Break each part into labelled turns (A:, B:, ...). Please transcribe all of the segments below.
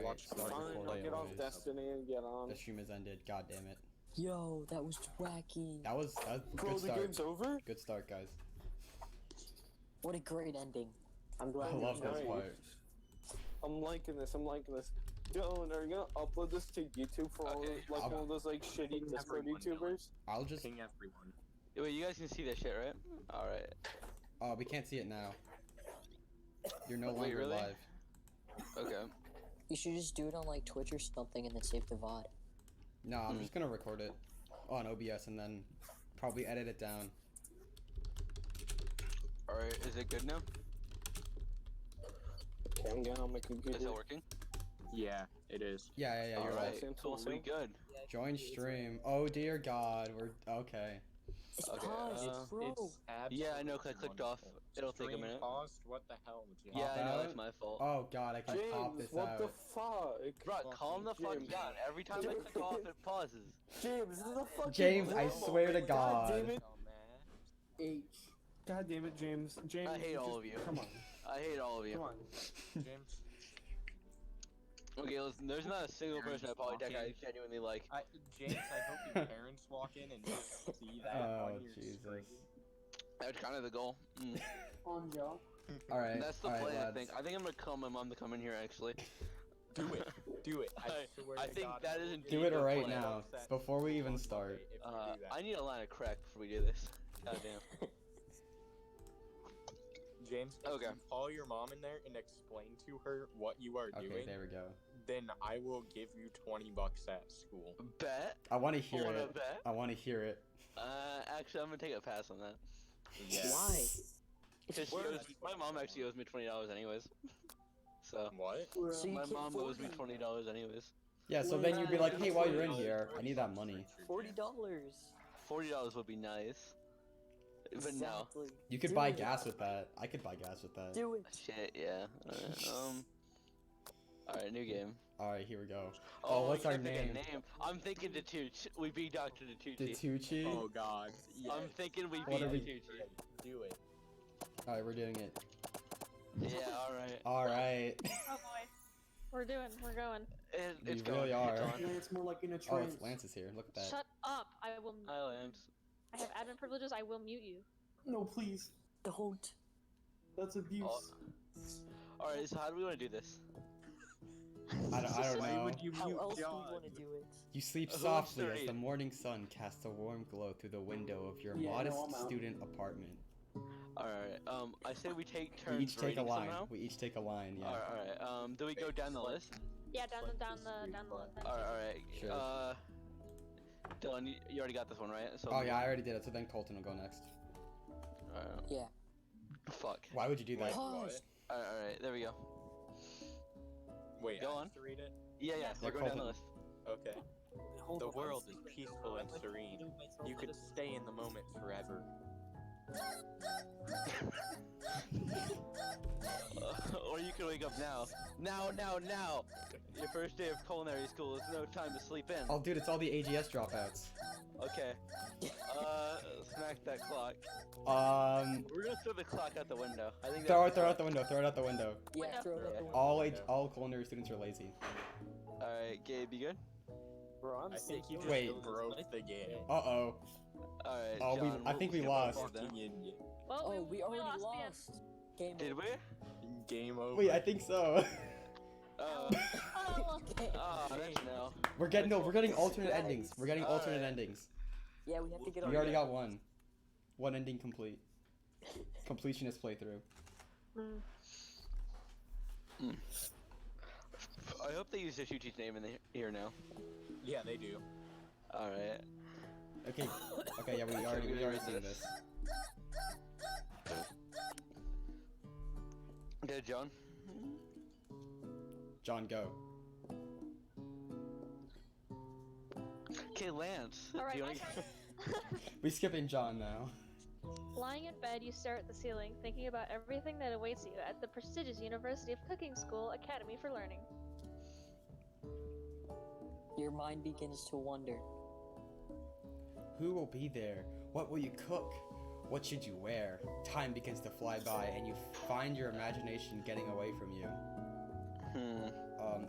A: watch
B: start
A: Fine,
B: recording.
A: I'll get off
B: Anyways.
A: Destiny and get on.
B: The stream has ended. God damn it.
C: Yo, that was wacky.
B: That was
A: Bro,
B: good
A: the
B: start.
A: game's over?
B: Good start, guys.
C: What a great ending. I'm glad
B: I
C: we
B: love
C: did
B: this
C: it.
B: part.
A: I'm liking this, Dylan, are you gonna upload this to YouTube for all
D: Okay,
A: like
B: I'll-
A: one of those like shitty Discord
D: everyone,
A: YouTubers?
B: I'll just.
D: Ping everyone.
E: Wait, you guys can see that shit, right? Alright.
B: Oh, we can't see it now. You're no
E: Wait,
B: longer
E: really?
B: live.
E: Okay.
C: You should just do it on like Twitch or something and then save the VOD.
B: No, I'm just gonna record it on OBS and then probably edit it down.
E: Alright, is it good now?
A: Okay, I'm getting on my computer.
E: Is it working?
D: Yeah, it is.
B: Yeah, you're right.
E: Alright, cool, so we good.
B: Join stream. Oh dear God, we're okay.
C: It's
E: Okay,
C: paused, bro.
D: It's
E: Yeah, I know, 'cause I clicked off.
D: wonderful.
E: It'll take a
D: Stream
E: minute.
D: Paused? What the hell, Jim?
E: Yeah, I know,
B: out?
E: it's my fault.
B: Oh God, I can pop
A: James,
B: this
A: what
B: out.
A: the fuck?
E: Bro, calm the fuck
A: James.
E: down. Every time I click off, it pauses.
A: James, this is a fucking
B: James, I
A: demo.
B: swear to
A: God damn
B: God.
A: it. H. God damn it, James. James,
E: I hate all
A: just-
E: of you.
A: Come on,
E: I hate all of you.
A: come on.
D: James?
E: Okay, listen, there's not a single person at Polytech I
D: Walking.
E: genuinely like.
D: James, I hope your parents walk in and just see that
B: Oh
D: on your
B: Jesus.
D: screen.
E: That's kind of the goal.
A: On Joe.
B: All right.
E: That's the
B: all right,
E: plan, I
B: lads.
E: think. I think I'm gonna call my mom to come in here, actually.
D: Do it. Do it. I, swear
E: I
D: to
E: think
D: God,
E: that
D: I
E: is
D: will
E: indeed
B: Do
D: give
B: it
E: the
D: you
B: right
E: plan.
B: now,
D: upset
B: before we even
D: on
B: start.
D: Monday if you do that.
E: I need a line of crack before we do this. Goddamn.
D: James, if
E: Okay.
D: you call your mom in there and explain to her what you are
B: Okay,
D: doing,
B: there we go.
D: then I will give you $20 at school.
E: Bet?
B: I want to hear
E: Wanna
B: it.
E: bet?
B: I want to hear it.
E: Actually, I'm gonna take a pass on that.
D: Yeah.
C: Why?
E: Because my mom actually owes me $20 anyways. So,
D: What?
C: So you
E: my
C: get
E: mom owes me
C: $40.
E: $20 anyways.
B: Yeah, so then you'd be like, hey, while you're in here, I need that money.
C: $40.
E: $40 would be nice. But no.
C: Exactly.
B: You could
C: Do
B: buy
C: it.
B: gas with that. I could buy gas with that.
C: Do it.
E: Shit, yeah. Alright, new game.
B: Alright, here we go. Oh, what's
E: we
B: our
E: gotta pick a
B: name?
E: I'm thinking Datucci. We beat Dr. Datucci.
B: Datucci?
D: Oh God. Yes.
E: I'm thinking we
B: What
E: beat
B: are we-
E: Datucci.
D: Do it.
B: Alright, we're doing it.
E: Yeah, alright.
B: Alright.
F: Oh boy. We're going.
E: It's
B: We really
E: going.
B: are.
E: It's on.
A: Yeah, it's more like in a
B: Oh,
A: trance.
B: it's Lance is here. Look at that.
F: Shut up. I will.
E: Hi, Lance.
F: I have admin privileges. I will mute you.
A: No, please.
C: Don't.
A: That's abuse.
E: Alright, so how do we want to do this?
B: I don't
D: Why
B: know.
D: would you
C: How
D: mute
C: else do
D: John?
C: you want to do it?
B: You sleep
E: Who's
B: softly as the
E: starting?
B: morning sun casts a warm glow through the window of your
A: Yeah, no,
B: modest
A: I'm out.
B: student apartment.
E: Alright, I say we take
B: We
E: turns
B: each take a
E: reading
B: line.
E: somehow.
B: We each take a line, yeah.
E: Alright, do we go down the list?
F: Yeah, down the list.
E: Alright,
B: Sure.
E: Dylan, you already got this one, right? So
B: Oh yeah, I already did it, so then Colton will go next.
C: Yeah.
E: Fuck.
B: Why would you do that?
C: Pause.
E: Alright, there we go.
D: Wait,
E: Go
D: I
E: on.
D: have to read it?
E: Yeah,
B: Yeah,
E: we're going down the
B: Colton.
E: list.
D: Okay.
A: Hold
D: The
A: on.
D: world is peaceful and serene. You could stay in the moment forever.
E: Or you can wake up now. Now! Your first day of culinary school is no time to sleep in.
B: Oh dude, it's all the AGS dropouts.
E: Okay. Smack that clock. We're gonna throw the clock out the window. I think
B: Throw
E: that's
B: it out the window, throw it out the window.
C: Yeah,
F: Window.
C: throw it out the window.
B: All culinary students are lazy.
E: Alright, Gabe, you good?
A: Bro, I'm
D: I think you just
B: Wait.
D: broke the game.
B: Uh-oh.
E: Alright,
B: Oh,
E: John,
B: I think we
E: skip
B: lost.
E: over then.
D: Fucking idiot.
F: Well,
C: Oh, we already
F: lost. the end.
C: lost. Game
E: Did
C: over.
E: we?
D: Game over.
B: Wait, I think so.
E: Oh,
F: Oh,
E: that's no.
B: we're getting alternate endings. We're getting alternate
E: Alright.
B: endings.
C: Yeah, we have to get
B: We
C: on.
B: already got one. One ending complete. Completionist playthrough.
E: I hope they use Datucci's name in here now.
D: Yeah, they do.
E: Alright.
B: Okay. Okay, yeah, we already seen this.
E: Okay, John.
B: John, go.
E: Okay, Lance.
F: All right,
E: do you
F: my
E: wanna-
F: turn.
B: We skipping John now.
F: Lying in bed, you stare at the ceiling, thinking about everything that awaits you at the prestigious University of Cooking School Academy for Learning.
C: Your mind begins to wonder.
B: Who will be there? What will you cook? What should you wear? Time begins to fly by, and you find your imagination getting away from you.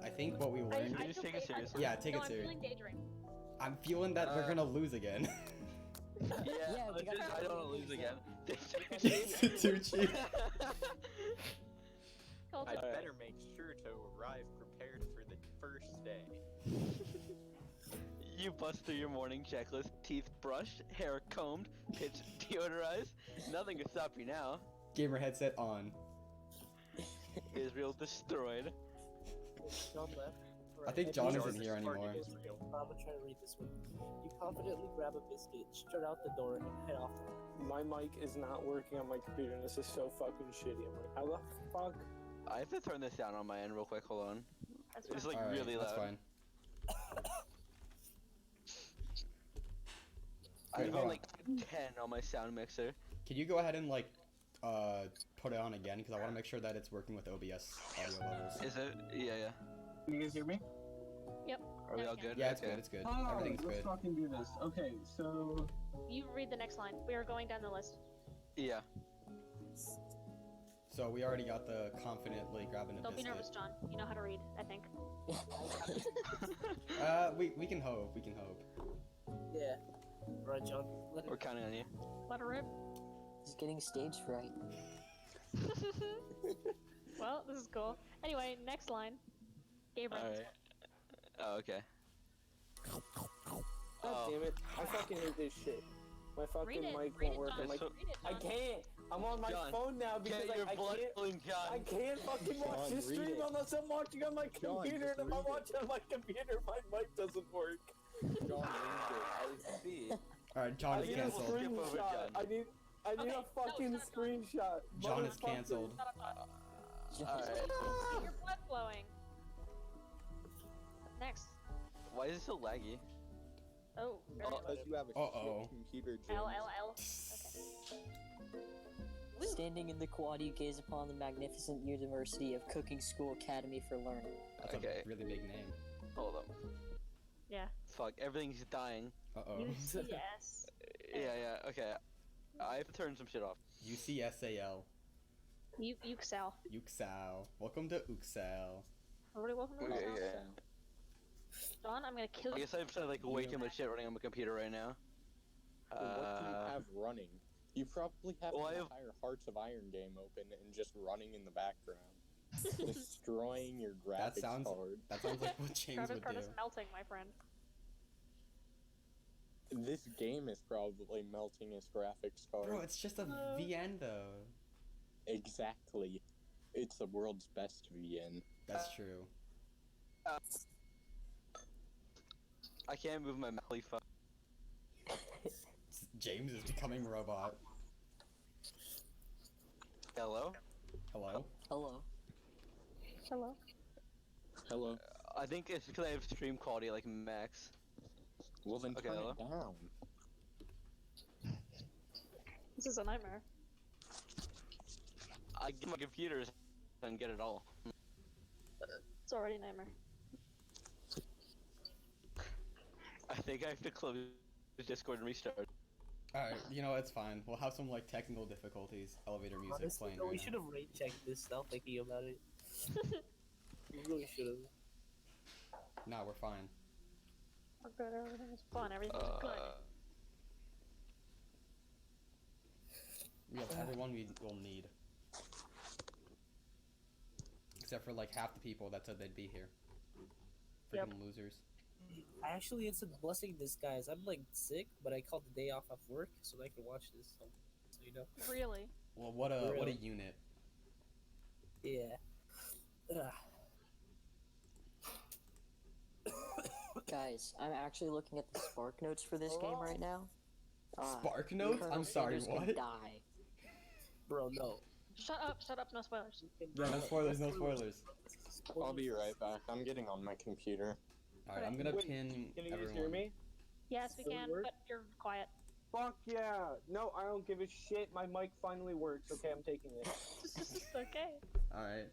B: I think what we learned.
E: I just take it seriously.
B: Yeah, take
F: no,
B: it
F: I'm
B: serious.
F: feeling daydream.
B: I'm feeling that we're gonna lose again.
C: Yeah, we gotta-
E: I don't want to lose again.
B: Too cheap.
F: Culture.
D: I'd better make sure to arrive prepared for the first day.
E: You bust through your morning checklist, teeth brushed, hair combed, pitch deodorized. Nothing can stop you now.
B: Gamer headset on.
E: Israel destroyed.
G: John left.
B: I think John isn't here anymore.
G: I'm gonna try to read this one. You confidently grab a biscuit, strut out the door, and head off.
A: My mic is not working on my computer, and this is so fucking shitty. I'm like, how the fuck?
E: I have to turn this down on my end real quick. Hold on.
F: That's
E: It's
F: fine.
E: like
B: Alright,
E: really
B: that's
E: loud.
B: fine.
E: I
B: Wait,
E: have
B: hold on.
E: like 10 on my sound mixer.
B: Can you go ahead and like put it on again? Because I want to make sure that it's working with OBS audio levels.
E: Is it? Yeah, yeah.
H: Can you guys hear me?
E: Are we
F: Yeah,
E: all
F: we
E: good?
B: Yeah, it's
E: Okay.
B: good. It's good.
H: Alright,
B: Everything's
H: let's
B: good.
H: fucking do this. Okay, so
F: You read the next line. We are going down the list.
E: Yeah.
B: So we already got the confidently grabbing a
F: Don't be
B: biscuit.
F: nervous, John. You know how to read, I think.
B: We can hope. We can hope.
G: Yeah. Right, John. Let
E: We're
G: it.
E: counting on you.
F: Let her rip.
C: He's getting stage fright.
F: Well, this is cool. Anyway, next line. Gabriel.
E: Alright. Oh, okay.
A: God
E: Oh.
A: damn it! I fucking hate this shit. My
F: Read
A: fucking
F: it.
A: mic
F: Read
A: won't
F: it,
A: work.
F: John.
A: I'm like,
E: So-
F: Read it,
A: I
F: John.
A: can't. I'm on my
E: John,
A: phone now because
E: Get your
A: I
E: blood
A: can't.
E: flowing, John.
A: I can't fucking watch
I: John,
A: this
I: read
A: stream
I: it.
A: unless I'm watching on my
I: John,
A: computer,
I: just
A: and if I'm
I: read it.
A: watching on my computer, my mic doesn't work.
I: John,
E: I see.
B: Alright, John
A: I
B: is
A: need a
B: canceled.
E: Skip over
A: screenshot.
E: John.
A: I need
F: Okay,
A: a
F: no,
A: fucking
F: shut up, John.
A: screenshot.
B: John is
A: Motherfucker.
B: canceled.
F: Shut up, John.
E: Alright.
F: Get your blood flowing. Next.
E: Why is it so laggy?
F: Oh, very
I: because you have a
B: Uh-oh.
I: shit computer, James.
F: L. Okay.
C: Standing in the quad, you gaze upon the magnificent University of Cooking School Academy for Learning.
B: That's
E: Okay.
B: a really big name.
E: Hold on.
F: Yeah.
E: Fuck, everything's dying.
B: Uh-oh.
F: UCS.
E: Yeah, yeah, okay. I have to turn some shit off.
B: UCSAL.
F: Uxal.
B: Uxal. Welcome to Uxal.
F: Everybody welcome to
E: Okay,
F: Uxal.
E: okay.
F: John, I'm gonna kill
E: I
F: you.
E: guess I've said like way too much shit running on my computer right now.
I: What do you have running? You probably have
E: Well, I
I: the
E: have-
I: entire Hearts of Iron game open and just running in the background. Destroying your graphics
B: sounds-
I: card.
B: That sounds like what James
F: Graphics
B: would
F: card
B: do.
F: is melting, my friend.
I: This game is probably melting his graphics card.
B: Bro, it's just a VN though.
I: Exactly. It's the world's best VN.
B: That's true.
E: I can't move my mouse. Fuck.
B: James is becoming robot.
E: Hello?
B: Hello?
C: Hello.
F: Hello.
I: Hello.
E: I think it's because I have stream quality like max.
I: Well then
E: Okay,
I: turn
E: hello?
I: it down.
F: This is a nightmare.
E: I get my computers and get it all.
F: It's already a nightmare.
E: I think I have to close the Discord and restart.
G: Uh,
B: Alright, you know, it's fine. We'll have some, like, technical difficulties. Elevator music
G: Honestly,
B: playing
G: though, we
B: right
G: should
B: now.
G: have rate checked this now. Thinking about it, we really should have.
B: Nah, we're fine.
F: We're good. Everything is fun. Everything's good.
B: We have everyone we will need. Except for, like, half the people that said they'd be here. Freaking
F: Yep.
B: losers.
G: Actually, it's a blessing in disguise. I'm like sick, but I called the day off of work so that I can watch this. So you know.
F: Really?
B: Well, what a
G: Really?
B: unit.
G: Yeah. Ugh.
C: Guys, I'm actually looking at the Spark notes for this game right now.
B: Spark notes?
C: Colonel
B: I'm sorry,
C: Sanders can
B: what?
C: die.
G: Bro, no.
F: Shut up, no spoilers.
B: No spoilers, no spoilers.
I: I'll be right back. I'm getting on my computer.
B: Alright, I'm gonna
A: Wait,
B: pin
A: Can you guys
B: everyone.
A: hear me?
F: Yes, we
A: Does it
F: can,
A: work?
F: but you're quiet.
A: Fuck yeah! No, I don't give a shit. My mic finally works. Okay, I'm taking it.
F: Okay.
B: Alright.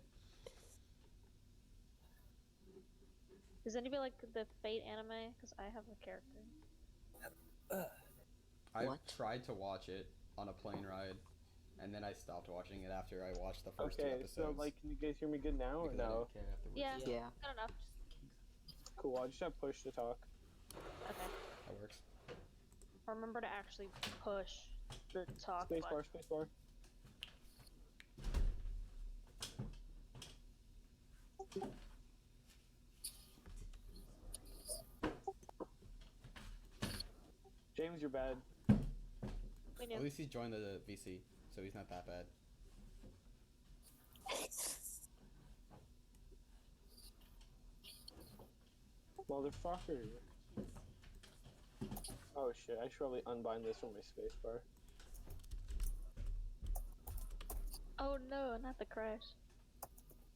F: Does anybody like the Fate anime? Because I have a character.
B: I
C: What?
B: tried to watch it on a plane ride. and then I stopped watching it after I watched the first two
A: Okay,
B: episodes.
A: so like, can you guys hear me good now or
B: because I
A: no?
B: didn't care afterwards.
F: Yeah.
C: Yeah.
F: Good enough.
A: Cool. I just have push to talk.
F: Okay.
B: That works.
F: Remember to actually push the talk
A: Spacebar,
F: button.
A: spacebar. James, you're bad.
F: We knew.
B: At least he joined the VC, so he's not that bad.
A: Motherfucker. Oh shit, I should probably unbind this from my spacebar.
F: Oh no, not the crash.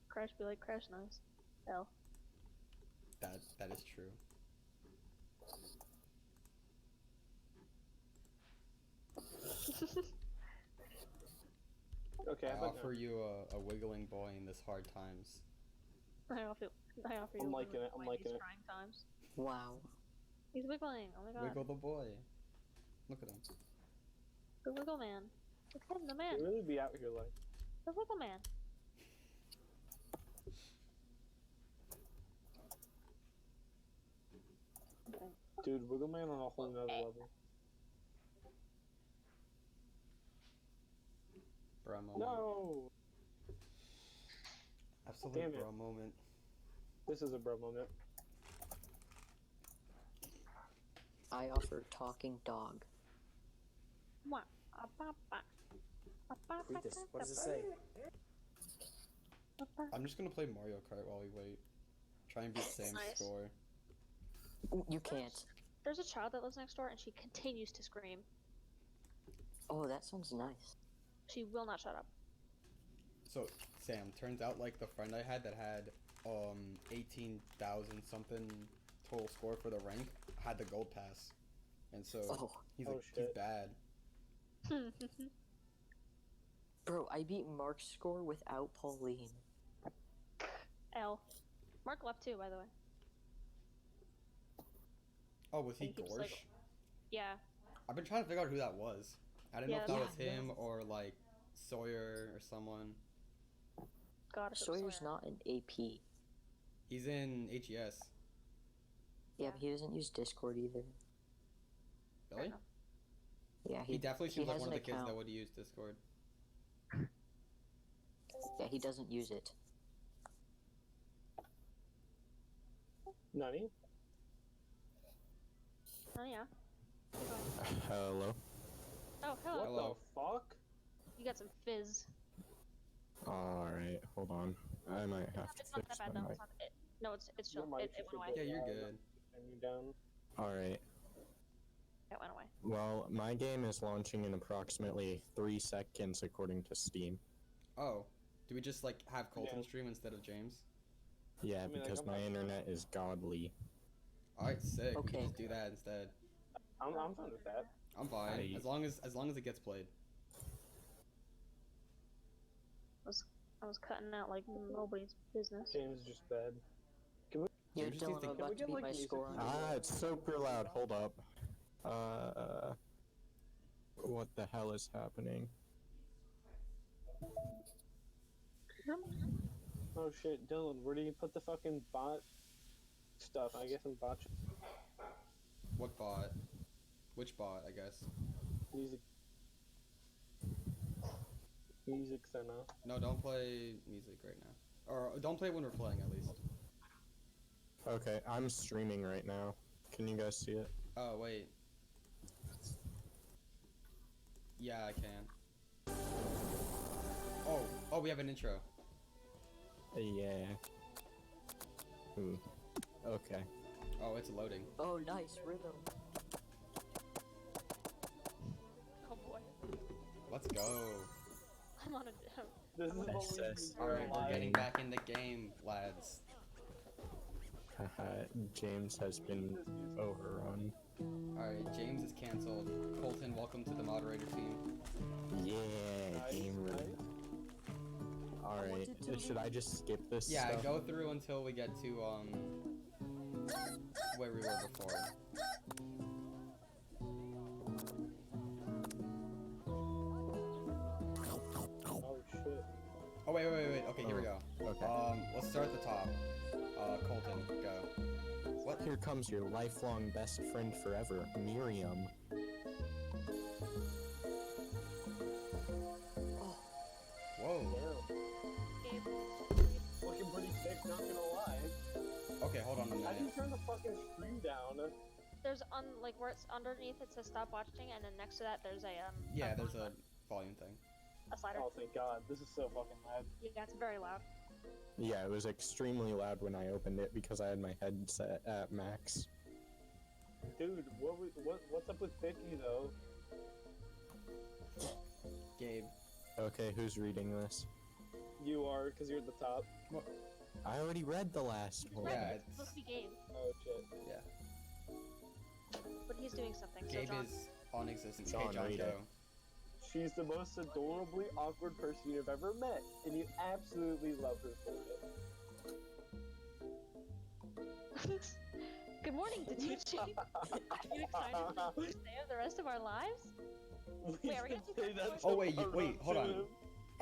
F: Crash be like crash noise. Hell.
B: That is true.
A: Okay,
B: I
A: how about
B: offer you a wiggling boy in this hard times.
F: I offer you.
A: I'm liking it, I'm
F: one of
A: liking
F: these
A: it.
F: trying times.
C: Wow.
F: He's wiggling. Oh my god.
B: Wiggle the boy. Look at him.
F: The wiggle man. Look at him, the man.
A: You really be out here like.
F: The wiggle man. Okay.
A: Dude, Wiggle Man on a whole nother level.
B: Bro moment.
A: No!
B: Absolute
A: Damn it.
B: bro moment.
A: This is a bro moment.
C: I offer talking dog.
F: Mwah.
J: Read this. What does it say?
B: I'm just gonna play Mario Kart while we wait. Try and beat Sam's
F: Nice.
B: score.
C: You can't.
F: There's a child that lives next door and she continues to scream.
C: Oh, that sounds nice.
F: She will not shut up.
B: So, Sam, turns out like the friend I had that had 18,000 something total score for the rank had the gold pass. And so
C: Oh.
B: he's
A: Oh,
B: like he's
A: shit.
B: bad.
C: Bro, I beat Mark's score without Pauline.
F: L. Mark left too, by the way.
B: Oh, was he
F: And he keeps,
B: Gorsh?
F: like- Yeah.
B: I've been trying to figure out who that was. I didn't know
F: Yeah,
B: if that
C: that's-
B: was him or like Sawyer or someone.
F: God, if it was
C: Sawyer's
F: Sawyer.
C: not an AP.
B: He's in HES.
C: Yeah, but he doesn't use Discord either.
B: Really?
F: enough.
C: Yeah,
B: He definitely seems like
C: has
B: one of
C: an
B: the kids that
C: account.
B: would use Discord.
C: Yeah, he doesn't use it.
A: Nani?
F: Oh yeah.
I: Hello.
F: Oh, hello.
A: What
B: Hello.
A: the fuck?
F: You got some fizz.
I: Alright, hold on. I might have to
F: It's not
I: fix
F: that bad
I: my
F: though.
I: mic.
F: It's not, no, it's chill.
A: Your mic
F: It
A: is
F: went
A: a
F: away.
B: Yeah,
A: bit
B: you're
A: loud.
B: good.
A: Turn you down.
I: Alright.
F: It went away.
I: Well, my game is launching in approximately 3 seconds according to Steam.
B: Oh, do we just like have Colton
A: Yeah.
B: stream instead of James?
I: Yeah,
A: I mean, like,
I: because
A: I'm
I: my
A: not-
I: internet is godly.
B: Alright, sick. We
C: Okay.
B: can just do that instead.
A: I'm fine with that.
B: I'm fine
I: I-
B: as long as it gets played.
F: I was cutting out like nobody's business.
A: James is just bad.
C: Yo,
B: James just needs
C: Dylan,
B: to-
C: I'm about
A: we
C: to
A: get,
C: beat
A: like,
C: my
A: music
C: score on
A: from-
I: Ah, it's super loud. Hold up. What the hell is happening?
A: Oh shit, Dylan, where do you put the fucking bot stuff? I guess in bot
B: What bot? Which bot? I guess.
A: music. Music center.
B: No, don't play music right now. Or don't play when we're playing at least.
I: Okay, I'm streaming right now. Can you guys see it?
B: Oh wait. Yeah, I can. Oh, we have an intro.
I: Yeah. Ooh. Okay.
B: Oh, it's loading.
C: Oh, nice rhythm.
F: Oh boy.
B: Let's go.
F: I'm on a.
A: This is
F: I'm
A: what
I: SS.
A: we
B: Alright, we're getting back in the game, lads.
I: Haha, James has been overrun.
B: Alright, James is cancelled. Colton, welcome to the moderator team.
I: Yeah,
A: Nice,
I: game room.
A: nice.
I: Alright, should I just skip this
B: Yeah,
I: stuff?
B: go through until we get to, where we were before. Oh, wait. Okay, here we go.
I: Okay.
B: Let's start at the top. Colton, go. What?
I: Here comes your lifelong best friend forever, Miriam.
B: Whoa.
F: Gabe,
A: Looking pretty sick, not gonna lie.
B: Okay, hold on a
A: How do you
B: minute.
A: turn the fucking stream down?
F: there's like where it's underneath it says stop watching, and then next to that there's a
B: Yeah, there's a volume thing.
F: a slider.
A: Oh, thank God. This is so fucking loud.
F: Yeah, it's very loud.
I: Yeah, it was extremely loud when I opened it because I had my headset at max.
A: Dude, what's up with 50 though?
B: Gabe.
I: Okay, who's reading this?
A: You are, because you're at the top.
I: I already read the last one.
B: Yeah,
F: It's supposed to be Gabe,
A: Oh shit.
F: but he's doing something. So
B: Gabe
F: John,
B: is non-existent.
I: John,
B: Okay, John,
I: read
B: go.
I: it.
A: She's the most adorably awkward person you've ever met, and you absolutely love her for it.
F: Good morning, Taduchi. Are you excited for the first day of the rest of our lives? Wait, are we gonna
A: Say
F: take
A: that
F: that
B: Oh, wait,
A: so
B: wait, hold
A: to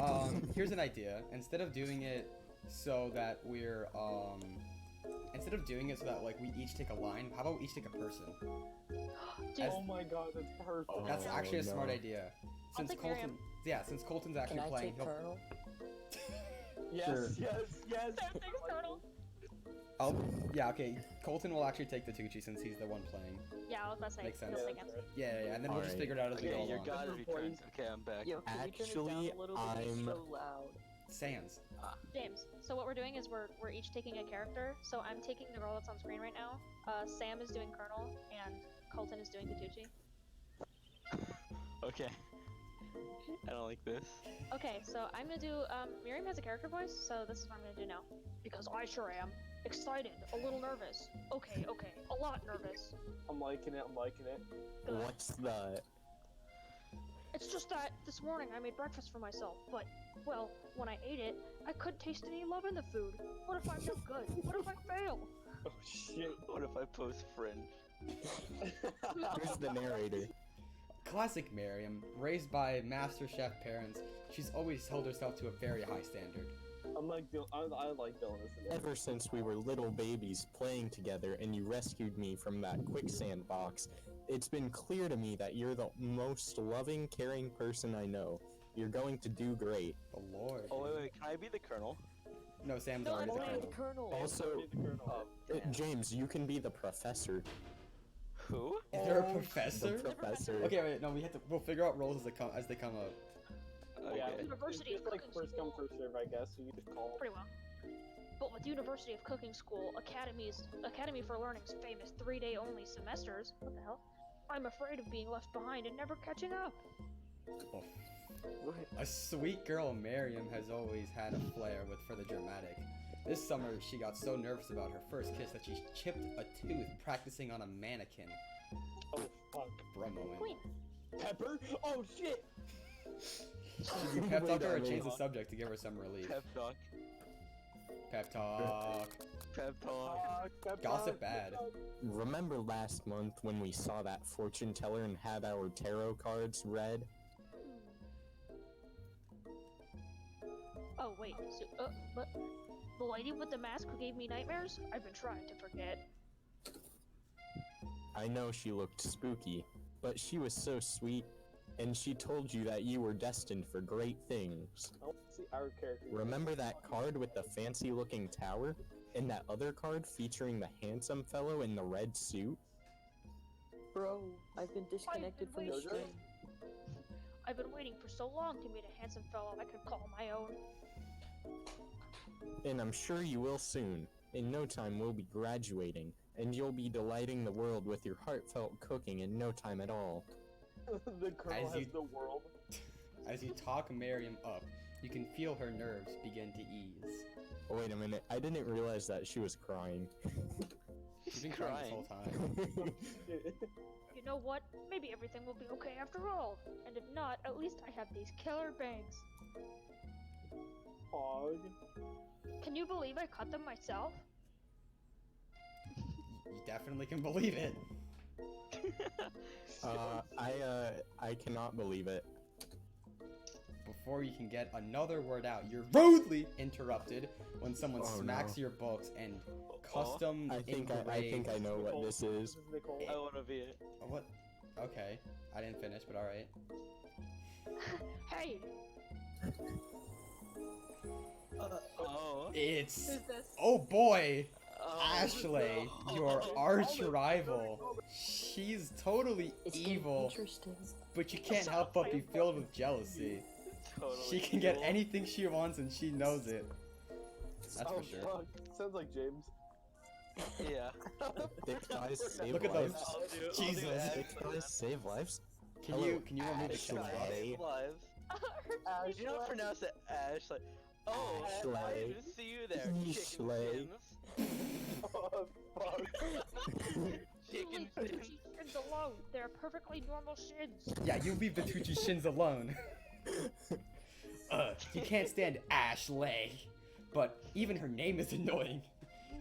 B: on.
A: him.
B: Here's an idea. Instead of doing it so that like we each take a line, how about we each take a person?
F: Dude,
A: Oh my God, that's perfect.
I: Oh,
B: That's actually a smart
I: no.
B: idea.
F: I'll
B: Since
F: take Miriam.
B: since Colton's actually
C: Can I
B: playing,
C: take
B: he'll-
C: Colonel?
A: Yes,
I: Sure.
A: yes.
F: Sam takes Colonel.
B: yeah, okay. Colton will actually take the Tucci since he's the one playing.
F: Yeah, I was about to say.
B: Makes sense.
F: he'll
A: Yeah,
F: take
A: that's
F: him.
A: right.
B: Yeah, and then we'll just
I: Alright.
B: figure it out as we go
E: Okay, your
B: along.
E: god returns. Okay, I'm back.
C: Yo, can you turn it
I: Actually,
C: down a little bit? It's
I: I'm-
C: so loud.
B: Sans.
F: James, so what we're doing is we're each taking a character. So I'm taking the role that's on screen right now. Sam is doing Colonel, and Colton is doing Taduchi.
E: Okay. I don't like this.
F: Okay, so I'm gonna do. Miriam has a character voice, so this is what I'm gonna do now. Because I sure am excited, a little nervous. Okay, a lot nervous.
A: I'm liking it.
F: Good.
I: What's the...
F: It's just that this morning I made breakfast for myself, but, well, when I ate it, I couldn't taste any love in the food. What if I'm no good? What if I fail?
A: Oh shit.
E: What if I post friend?
I: Who's the narrator?
B: Classic Miriam, raised by Master Chef parents, she's always held herself to a very high standard.
A: I like Dylan as an
I: Ever since we were little babies playing together and you rescued me from that quicksand box, it's been clear to me that you're the most loving, caring person I know. You're going to do great.
B: The Lord.
E: Oh wait, can I be the colonel?
B: No, Sam's
F: No,
B: already
F: I'm
B: the
F: playing
B: colonel.
C: Colonel.
I: Also,
F: Oh,
I: James, you can be the professor.
E: Who?
B: Is there a
I: The
B: professor?
I: professor.
B: Okay, wait, no, we'll figure out roles as they come up.
A: Yeah,
E: Okay.
F: University
A: it's
F: of
A: like
F: Cooking
A: first come,
F: School.
A: first serve, I guess. So you just call.
F: Pretty well. But with University of Cooking School, Academy for Learning's famous 3-day only semesters, what the hell? I'm afraid of being left behind and never catching up.
B: Oh. A sweet girl, Miriam, has always had a flair for the dramatic. This summer, she got so nervous about her first kiss that she chipped a tooth practicing on a mannequin.
A: Oh fuck.
B: Bro moment.
F: Queen.
A: Pepper? Oh shit.
B: Should you pep talk her or change the subject to give her some relief?
E: Pep talk.
B: Pep talk.
E: Pep talk.
B: Gossip bad.
I: Remember last month when we saw that fortune teller and had our tarot cards read?
F: Oh wait, so, but the lady with the mask who gave me nightmares? I've been trying to forget.
I: I know she looked spooky, but she was so sweet, and she told you that you were destined for great things.
A: I want to see our character.
I: Remember that card with the fancy-looking tower? And that other card featuring the handsome fellow in the red suit?
C: Bro, I've been disconnected from the
F: waiting.
C: stream.
F: I've been waiting for so long to meet a handsome fellow I could call my own.
I: And I'm sure you will soon. In no time we'll be graduating, and you'll be delighting the world with your heartfelt cooking in no time at all.
A: The colonel
B: As
A: has
B: you-
A: the world.
B: As you talk Miriam up, you can feel her nerves begin to ease.
I: Oh, wait a minute, I didn't realize that she was crying.
B: She's been crying this whole time.
F: You know what? Maybe everything will be okay after all. And if not, at least I have these killer bangs.
A: Hog.
F: Can you believe I cut them myself?
B: You definitely can believe it.
I: I cannot believe it.
B: before you can get another word out, you're rudely interrupted when someone smacks your books and custom
I: I think I know what this is.
E: I want to be it.
B: What? Okay, I didn't finish, but all right.
F: Hey,
B: It's
F: who's this?
B: oh boy, Ashley, your arch rival. She's totally evil, but you can't help but be filled with jealousy.
E: Totally
B: She can get
E: evil.
B: anything she wants and she knows it. That's for sure.
A: Fuck. Sounds like James.
E: Yeah.
I: Thick guys save
B: Look at those.
I: lives.
E: I'll do
B: Jesus.
E: Ash.
I: Thick guys save lives.
B: Can
I: Hello,
B: you remove the
I: Ashley.
B: chat?
E: Lives. You don't pronounce it Ash like. Oh,
I: Ashley.
E: I see you there. Chicken
I: Ashley.
E: skins.
A: Oh, fuck.
F: You
E: Chicken
F: leave the
E: skins.
F: Tucci shins alone. They're perfectly normal shins.
B: Yeah, you leave the Tucci shins alone. You can't stand Ashley, but even her name is annoying.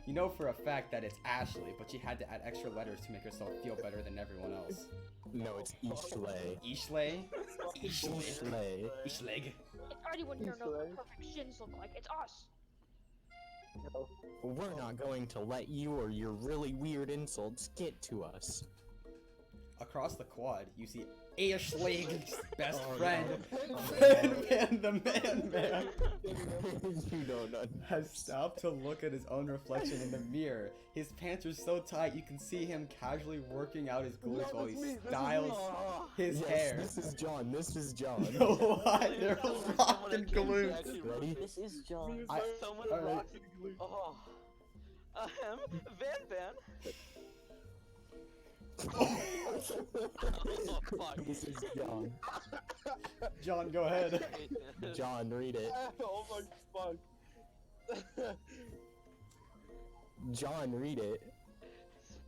B: You know for a fact that it's Ashley, but she had to add extra letters to make herself feel better than everyone else.
I: No, it's Ashley.
B: Ishley? Ishley?
I: Ashley.
B: Ishleg?
F: If anyone here knows what perfect shins look like, it's us.
I: We're not going to let you or your really weird insults get to us.
B: Across the quad, you see Ashleg's best
I: Oh,
B: friend,
I: no.
B: Man, the man,
I: You don't know.
B: has stopped to look at his own reflection in the mirror. His pants are so tight you can see him casually working out his glutes while he styles his hair.
I: This is John. This is John.
B: What? They're rocking glutes.
I: Ready?
C: This is John.
E: Someone
B: Alright.
E: rocking glue. Oh. Van Van. Oh, fuck.
I: This is John.
B: John, go ahead.
I: John, read it.
A: Oh my fuck.
I: John, read it.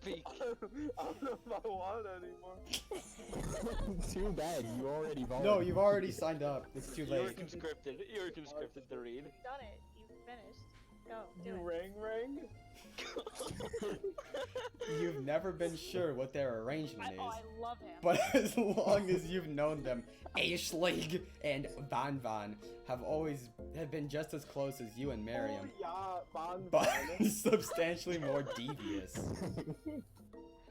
E: Speak.
A: I don't know if I want anymore.
I: Too bad, you already volunteered.
B: No, you've already signed up. It's too
E: You're
B: late.
E: conscripted. You're conscripted to read.
F: You've done it. You've finished. Go. Do
A: You
F: it.
A: ring.
B: You've never been sure what their arrangement is.
F: I love him.
B: But as long as you've known them, Ashleg and Van have been just as close as you and Miriam,
A: Oh, yeah, Bon
B: but
A: Bon.
B: substantially more devious.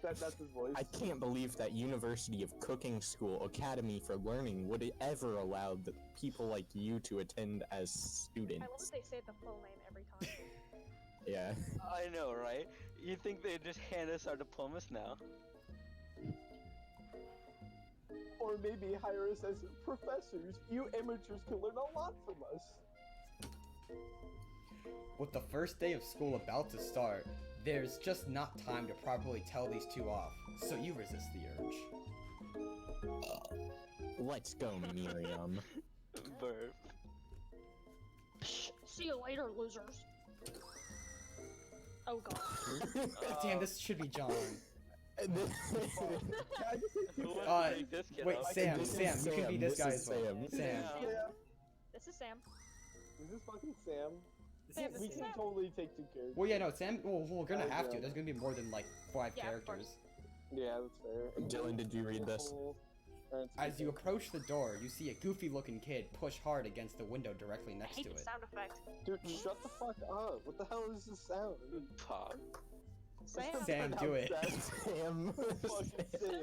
A: That's his voice.
I: I can't believe that University of Cooking School Academy for Learning would ever allow the people like you to attend as students.
F: I love that they say the full name every time.
I: Yeah.
E: I know, right? You'd think they'd just hand us our diplomas now.
A: Or maybe hire us as professors. You amateurs can learn a lot from us.
B: With the first day of school about to start, there's just not time to properly tell these two off, so you resist the urge.
I: Let's go, Miriam.
E: Burp.
F: Psh, see you later, losers. Oh god.
B: Damn, this should be John.
A: Can I just say
E: Who
A: two
E: wants
B: Uh,
E: to take this kid
B: Wait,
E: out?
B: Sam,
I: This is
B: Sam, you can be
I: Sam,
B: this
I: this
B: guy
I: is
B: as well.
I: Sam.
B: Sam.
A: Yeah.
F: This is Sam.
A: Is this fucking Sam?
F: Sam, this
A: We
F: is
A: can
F: Sam.
A: totally take two characters.
B: Well, yeah, no, Sam. Well, we're gonna
A: Oh,
B: have to.
A: yeah.
B: There's gonna be more than like 5
F: Yeah, of course.
B: characters.
A: Yeah, that's fair.
I: Dylan, did you read this?
B: As you approach the door, you see a goofy-looking kid push hard against the window directly
F: I
B: next
F: hate
B: to
F: the
B: it.
F: sound effect.
A: Dude, shut the fuck up. What the hell is this sound?
E: Pop.
F: Sam.
B: Sam, do it.
I: Sam.
A: Fucking say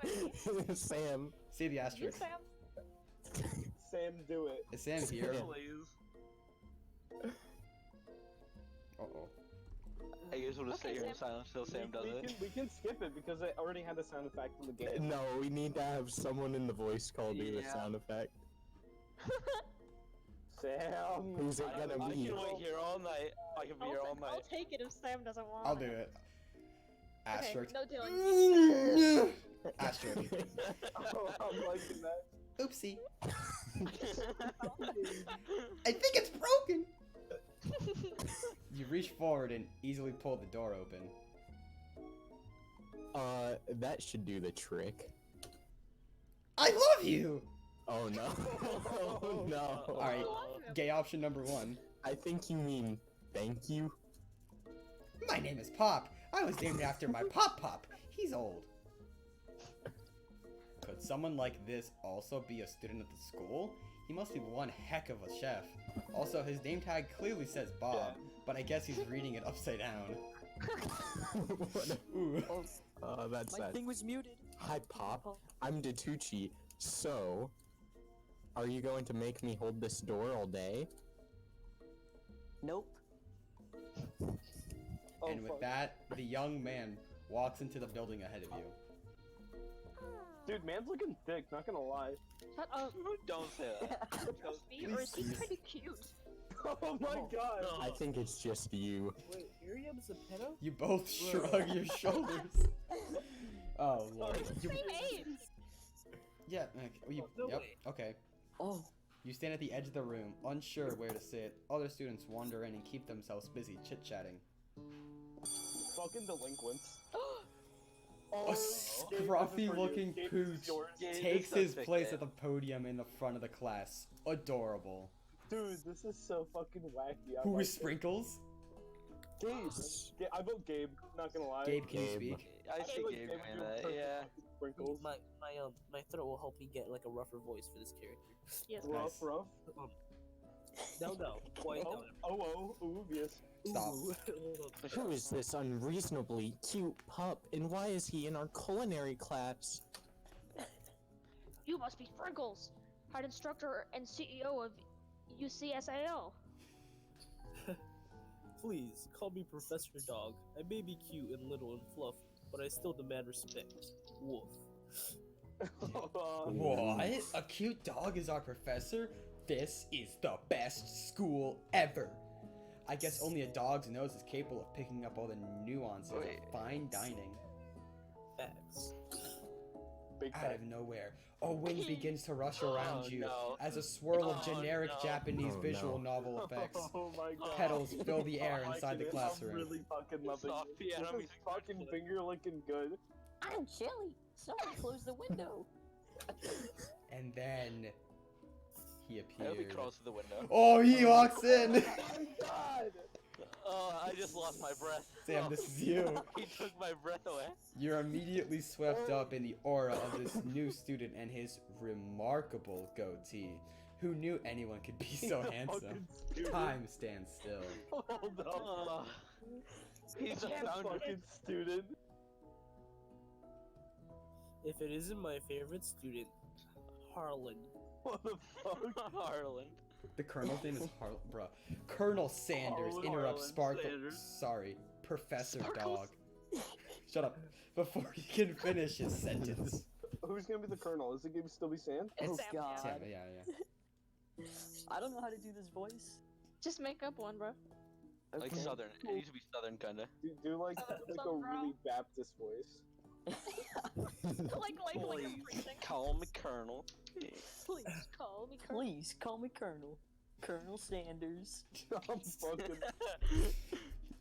A: it.
F: Sam,
I: Sam.
B: See the
F: you
B: asterisk.
F: Sam.
A: Sam, do it.
B: Is Sam here?
E: Please.
B: Uh-oh.
E: I guess we'll just
F: Okay,
E: stay here in
F: Sam.
E: silence till Sam does it.
A: We can skip it because I already had the sound effect in the game.
I: No, we need to have someone in the voice call do the
E: Yeah.
I: sound effect.
A: Sam.
I: Who's it
E: I
I: gonna
E: can
I: be?
E: wait here all night. I can be here all
F: I'll
E: night.
F: take it if Sam doesn't want
B: I'll do it.
F: Okay,
B: Asterisk.
F: no Dylan.
B: Asterisk.
A: Oh, I'm liking that.
B: Oopsie. I think it's broken! You reach forward and easily pull the door open.
I: That should do the trick.
B: I love you!
I: Oh no. Oh no.
B: Alright, gay option number 1.
I: I think you mean thank you.
B: My name is Pop. I was named after my Pop. He's old. Could someone like this also be a student at the school? He must be one heck of a chef. Also, his name tag clearly says Bob, but I guess he's reading it upside down. Ooh.
I: That's
C: My
I: sad.
C: thing was muted.
I: Hi, Pop. I'm Datucci. So, are you going to make me hold this door all day?
C: Nope.
B: And with that, the young man walks into the building ahead of you.
A: Dude, man's looking thick, not gonna lie.
F: Shut up.
E: Don't say that.
F: Trust me, or is he kinda cute?
A: Oh my god!
I: I think it's just you.
G: Wait, Miriam's a pedo?
B: You both shrug your shoulders. Oh lord. You,
F: Same age!
B: yeah,
G: No
B: yep,
G: way.
B: okay.
C: Oh.
B: You stand at the edge of the room, unsure where to sit. Other students wander in and keep themselves busy chit-chatting.
A: Fucking delinquents.
B: A scruffy-looking pooch takes his place at the podium in the front of the class. Adorable.
A: Dude, this is so fucking wacky.
B: Who is Sprinkles?
A: Gabe. I vote Gabe, not gonna lie.
B: Gabe, can you
I: Gabe.
B: speak?
E: I see Gabe doing that, yeah.
A: Sprinkles.
G: My throat will help me get like a rougher voice for this character.
F: Yes.
A: Rough, rough.
G: No, quite
A: Ooh, yes.
B: Stop.
I: Who is this unreasonably cute pup, and why is he in our culinary class?
F: You must be Sprinkles, head instructor and CEO of UCSAL.
G: Please, call me Professor Dog. I may be cute and little and fluffy, but I still demand respect. Woof.
B: What? A cute dog is our professor? This is the best school ever. I guess only a dog's nose is capable of picking up all the nuances of fine dining.
G: Facts.
A: Big
B: Out
A: fat.
B: of nowhere, a wind begins to rush around you
E: no.
B: as a swirl of
E: Oh,
B: generic
E: no.
B: Japanese
I: Oh,
B: visual
I: no.
B: novel effects.
A: Oh my god.
B: Petals fill the air inside the
A: I'm
B: classroom.
A: really fucking loving
E: Soft
A: this.
E: piano
A: This is
E: music.
A: fucking finger looking good.
C: I'm chilly. Someone close the window.
B: And then he
E: I hope he
B: appeared.
E: crawls through the window.
B: Oh, he walks in!
A: Oh my god!
E: Oh, I just lost my breath.
B: Sam, this is you.
E: He took my breath away.
B: You're immediately swept up in the aura of this new student and his remarkable goatee. Who knew anyone could be so handsome?
A: Fucking stupid.
B: Time stands still.
A: Hold up.
E: Oh, he's a founder.
A: Fucking student.
G: If it isn't my favorite student, Harlan.
A: What the fuck?
E: Harlan.
B: The colonel's name is bruh. Colonel Sanders
A: Harlan
B: interrupts Sparkle.
E: Sanders.
B: Sorry, Professor
F: Sparkles.
B: Dog. Shut up. Before he can finish his sentence.
A: Who's gonna be the colonel? Is it gonna still be Sam?
C: Oh
F: Sam,
C: god.
B: Sam, yeah.
C: I don't know how to do this voice.
F: Just make up one, bro.
E: Like
C: Okay.
E: southern. It needs to be southern, kinda.
A: Do like a
F: Some
A: really Baptist voice.
F: like a precinct.
E: Call me Colonel.
F: Please call me Colonel.
C: Please call me Colonel. Colonel Sanders.
A: I'm fucking.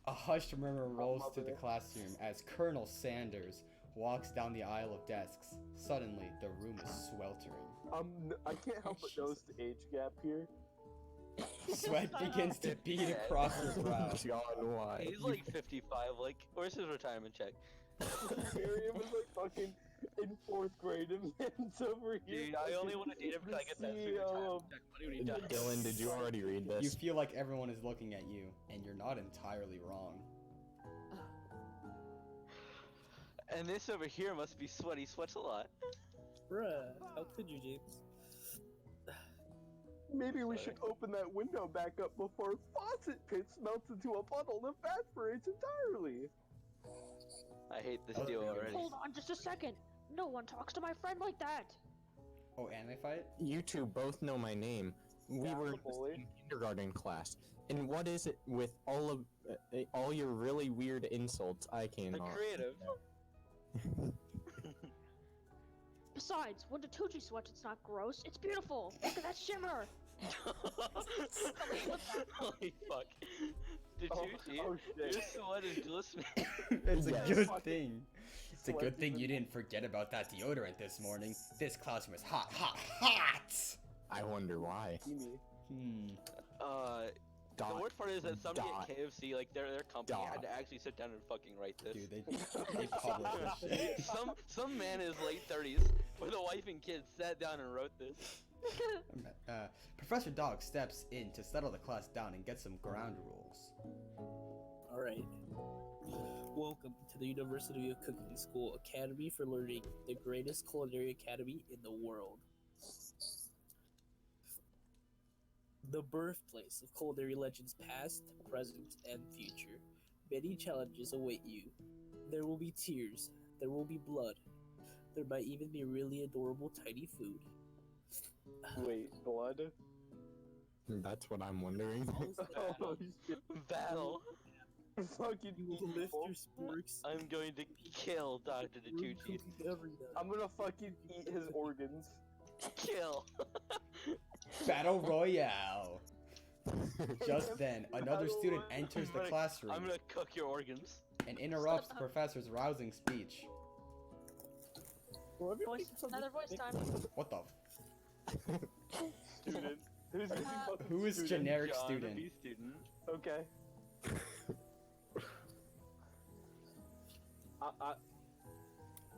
B: A hushed murmur rolls through the classroom as Colonel Sanders walks down the aisle of desks. Suddenly, the room is sweltering.
A: I can't help but notice the age gap here.
B: Sweat begins to bead across his brow.
I: John, why?
E: He's like 55. Like, where's his retirement check?
A: Miriam was like fucking in 4th grade and man's over here.
E: Dude, I only want to date him because I get that sweet
A: CEO
E: retirement
A: of-
E: check money when he dies.
I: Dylan, did you already read
B: You
I: this?
B: feel like everyone is looking at you, and you're not entirely wrong.
E: And this over here must be sweaty. He sweats a lot.
G: Bruh, how could you, James?
A: Maybe we should open that window back up before faucet pits melts into a puddle and evaporates entirely.
E: I hate this
B: Oh,
E: deal
B: yeah.
E: already.
F: Hold on just a second. No one talks to my friend like that.
B: Oh, anime fight?
I: You two both know my name. We
A: Yeah,
I: were
A: the bully.
I: in kindergarten class. And what is it with all your really weird insults? I
E: I'm
I: cannot.
E: creative.
F: Besides, when Datucci sweats, it's not gross. It's beautiful. Look at that shimmer.
E: Holy fuck. Did
A: Oh,
E: you see?
A: oh
E: Your
A: shit.
E: sweat is glistening.
B: It's a
I: Yes.
B: good
A: Fucking
B: thing. It's a
A: sweat
B: good thing
A: is-
B: you didn't forget about that deodorant this morning. This classroom is hot, hot, hot!
I: I wonder why.
A: Gimme.
E: The
I: Dot.
E: worst part is that somebody
I: Dot.
E: at KFC, like their company, had
I: Dot.
E: to actually sit down and fucking write this.
B: Dude, they publish this shit.
E: some man in his late 30s with a wife and kids sat down and wrote this.
B: Professor Dog steps in to settle the class down and get some ground rules.
G: Alright. Welcome to the University of Cooking School Academy for Learning, the greatest culinary academy in the world. The birthplace of culinary legends past, present, and future. Many challenges await you. There will be tears. There will be blood. There might even be really adorable tiny food.
A: Wait, blood?
I: That's what I'm wondering.
A: Oh, shit.
E: Battle.
A: Fucking
G: You will lift
A: evil.
G: your sporks.
E: I'm going to kill Dr.
G: We're
E: Datucci.
G: cooking every night.
A: I'm gonna fucking eat his organs.
E: Kill.
B: Battle Royale. Just then, another student enters the classroom
E: I'm gonna cook your organs.
B: and interrupts the professor's rousing speech.
G: Well, everybody
F: Voice,
G: can something
F: another voice
G: make-
F: time.
B: What the?
A: Student. Who's gonna be fucking
B: Who is
A: student?
B: generic
E: John,
B: student?
E: be student.
A: Okay.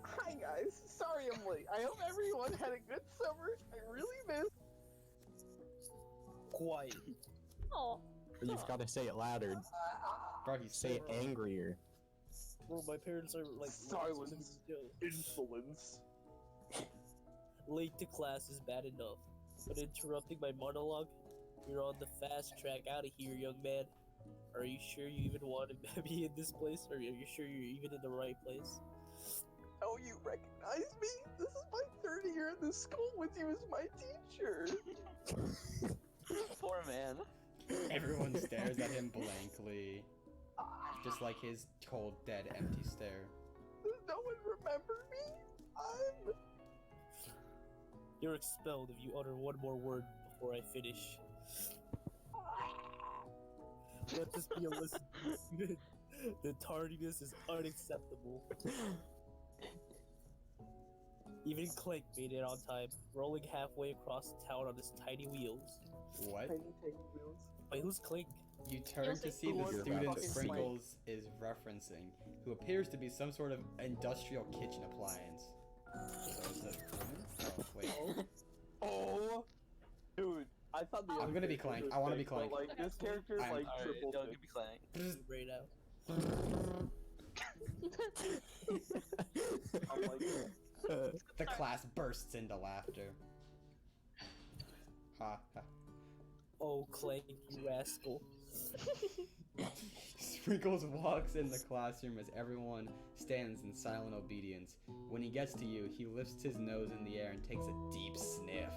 A: Hi guys, sorry I'm late. I hope everyone had a good summer. I really missed.
G: Quiet.
F: Oh,
I: You've got to say it louder.
B: Bro, he's
I: Say it angrier.
G: Bro, my parents are like
A: Silence.
G: Yo,
A: Insolence.
G: late to class is bad enough, but interrupting my monologue? You're on the fast track out of here, young man. Are you sure you even want to be in this place? Or are you sure you're even in the right place?
A: Oh, you recognize me? This is my third year in this school with you as my teacher.
E: Poor man.
B: Everyone stares at him blankly. Just like his cold, dead, empty stare.
A: Does no one remember me? I'm...
G: You're expelled if you utter one more word before I finish. Let this be a lesson. The tardiness is unacceptable. Even Clank made it on time, rolling halfway across the town on his tiny wheels.
B: What?
A: Tiny wheels.
G: Wait, who's Clank?
B: You turn to see the
A: You're
B: student
A: about to
B: Sprinkles is referencing, who appears to be some sort of industrial kitchen appliance. So is that human? Oh, wait.
A: Oh, dude, I thought the
B: I'm
A: other
B: gonna be
A: characters
B: Clank.
A: were
B: I wanna be
A: fake, but,
B: Clank.
A: Like this character is
B: I'm-
A: like
E: Alright,
A: triple
E: don't
A: fake.
E: give me Clank.
A: I'm like,
B: The class bursts into laughter. Ha ha.
G: Oh, Clank, you rascal.
B: Sprinkles walks in the classroom as everyone stands in silent obedience. When he gets to you, he lifts his nose in the air and takes a deep sniff.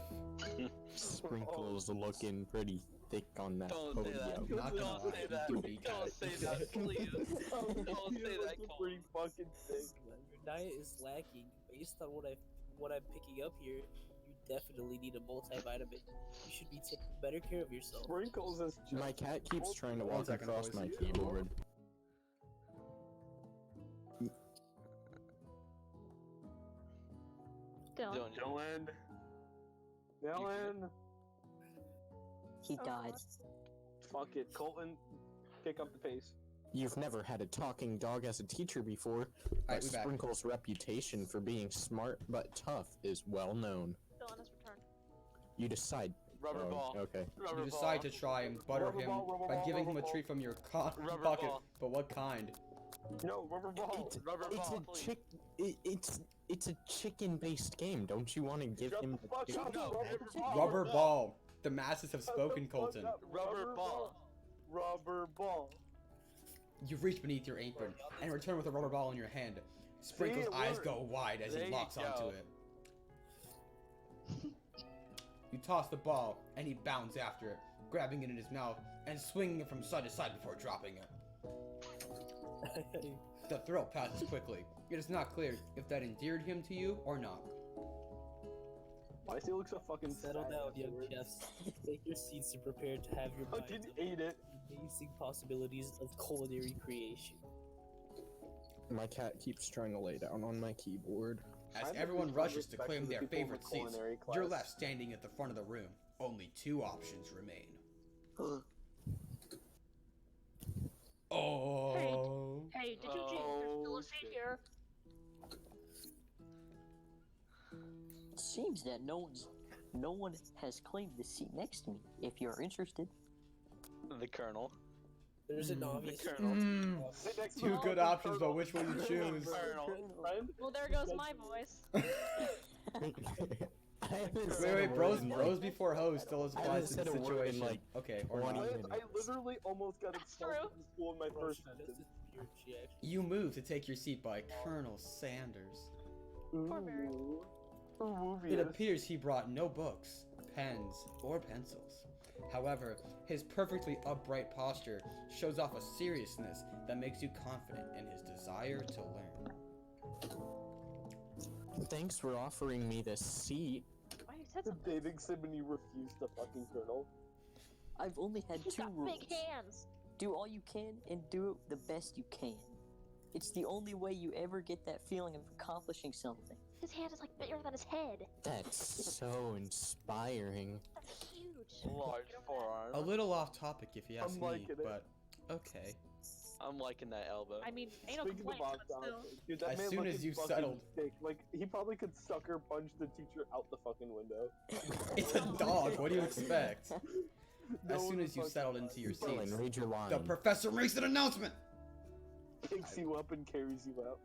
I: Sprinkles looking pretty thick on that
E: Don't say that.
I: podium.
B: Not gonna
E: Don't
B: lie,
E: say
B: he
E: that.
B: do be
E: Don't say that, please. Don't say that, Cole.
A: pretty fucking sick.
G: Your diet is lacking. Based on what I'm picking up here, you definitely need a multivitamin. You should be taking better care of yourself.
A: Sprinkles is just
I: My cat keeps trying to
B: One
I: walk
B: second,
I: across
B: boys.
I: my keyboard.
F: Dylan.
A: Dylan. Dylan.
C: He died.
A: Fuck it, Colton. Pick up the pace.
I: You've never had a talking dog as a teacher before, but
B: we back.
I: Sprinkles' reputation for being smart but tough is well known.
F: Dylan has returned.
I: You decide.
E: Rubber
I: Oh,
E: ball.
I: Okay.
E: Rubber
B: You
E: ball.
B: decide to try and butter
A: Rubber
B: him
A: ball, rubber
B: by
A: ball,
B: giving him
A: rubber
B: a treat from your
E: Rubber
B: bucket.
E: ball.
B: But what kind?
A: No, rubber ball.
E: Rubber
I: It's
E: ball,
I: a
E: please.
I: it's a chicken-based game. Don't you want to give
A: Shut
I: him
A: the fuck
I: chicken?
A: up,
E: No,
A: rubber ball.
B: Rubber ball. The masses have
A: Shut
B: spoken,
A: the fuck
B: Colton.
A: up,
E: Rubber ball.
A: Rubber ball.
B: You reach beneath your apron and return with a rubber ball in your hand. Sprinkle's
A: it
B: eyes
A: worked.
B: go wide as
E: There
B: he
E: you
B: locks onto
E: go.
B: it. You toss the ball, and he bounds after it, grabbing it in his mouth and swinging it from side to side before dropping it. The thrill passes quickly. It is not clear if that endeared him to you or not.
A: Why does he look so fucking
G: Settle
A: sad
G: down, young
A: afterwards?
G: chefs. Take your seats and prepare to have your minds
A: Fucking
G: open
A: ate it.
G: to the amazing possibilities of culinary creation.
I: My cat keeps trying to lay down on my keyboard.
B: As
A: I'm
B: everyone
A: looking
B: rushes to
A: respect
B: claim
A: the
B: their
A: people in
B: favorite
A: the
B: seats,
A: culinary
B: you're
A: class.
B: left standing at the front of the room. Only two options remain. Oh.
F: Hey, did you cheat? There's still a seat
E: shit.
F: here.
C: Seems that no one's No one has claimed the seat next to me. If you're interested.
E: The Colonel.
G: There's an obvious
E: Colonel.
A: Sit next to
B: Two
A: the
B: good
A: fucking
B: options, but
A: Colonel.
B: which will you choose?
A: Friend?
F: Well, there goes my voice.
B: Wait, bros before hoes still applies to the
I: said a word in,
B: situation.
I: like,
B: Okay, or
I: 20
B: not.
A: Lance, I
I: minutes.
A: literally almost got expelled
F: true.
A: from school in my
G: Bro,
A: first
G: she
A: sentence.
G: disappeared. She actually.
B: You move to take your seat by Colonel Sanders.
F: Poor Barry.
B: It appears he brought no books, pens, or pencils. However, his perfectly upright posture shows off a seriousness that makes you confident in his desire to learn.
I: Thanks for offering me this seat.
F: Why you said
A: The
F: something?
A: dating sim and you refused the fucking Colonel.
C: I've only had
F: He's
C: 2
F: got
C: rules.
F: big hands.
C: Do all you can and do it the best you can. It's the only way you ever get that feeling of accomplishing something.
F: His hand is like bigger than his head.
I: That's so inspiring.
F: That's huge.
E: Large forearm.
B: A little off topic if you ask
A: I'm
B: me,
A: liking it.
B: but okay.
E: I'm liking that elbow.
F: I mean, ain't no
A: Speaking of
F: complaints, but
A: off
F: still.
A: topic, dude, that
B: As
A: man
B: soon as
A: looking
B: you
A: fucking
B: settled-
A: thick. Like, he probably could sucker punch the teacher out the fucking window.
B: It's a dog, what do you expect?
A: No
B: As soon
A: one
B: as you
A: fucking
B: settled into your
I: Dylan,
B: seats,
I: read your line.
B: the professor makes an announcement!
A: picks you up and carries you out.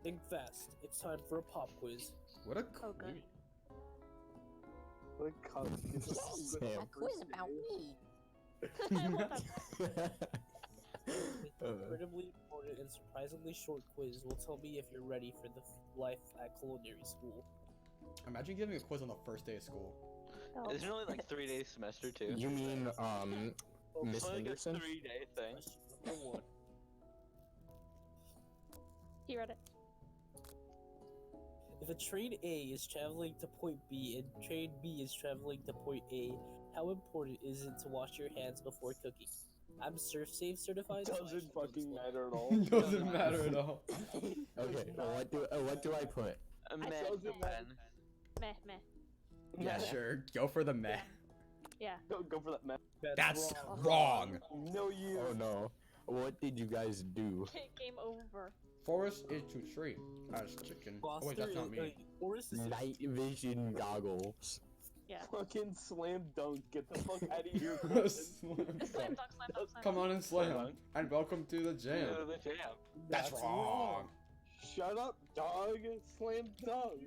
G: Think fast. It's time for a pop quiz.
B: What a
F: Oh, good.
A: What a cunt.
I: Sam.
C: A quiz about me.
F: I love that.
G: An incredibly important and surprisingly short quiz will tell me if you're ready for the life at culinary school.
B: Imagine giving a quiz on the first day of school.
F: Oh.
E: Isn't it only like 3-day semester too?
I: You mean, Miss
E: It's like a
I: Henderson?
E: 3-day thing.
G: Question number 1.
F: He read it.
G: If a train A is traveling to point B and train B is traveling to point A, how important is it to wash your hands before cooking? I'm SurfSafe certified. so I
A: Doesn't
G: should know this
A: fucking
G: one.
A: matter at all.
B: Doesn't matter at all.
I: Okay, what do I put?
E: A man
A: doesn't matter.
E: pen.
F: Meh, meh.
B: Yeah, sure. Go for the meh.
F: Yeah.
A: Go for that man.
B: That's wrong.
A: No, you.
I: Oh no. What did you guys do?
F: Game over.
B: Forest is to tree as chicken. Oh wait, that's not me.
G: Forrest is
I: Night vision goggles.
F: Yeah.
A: Fucking slam dunk. Get the fuck out of here.
F: Slam dunk, slam dunk, slam
B: Come
F: dunk.
B: on and slam. And welcome to the jam.
E: Yeah, the jam.
B: That's wrong.
A: Shut up, dog. Slam dunk.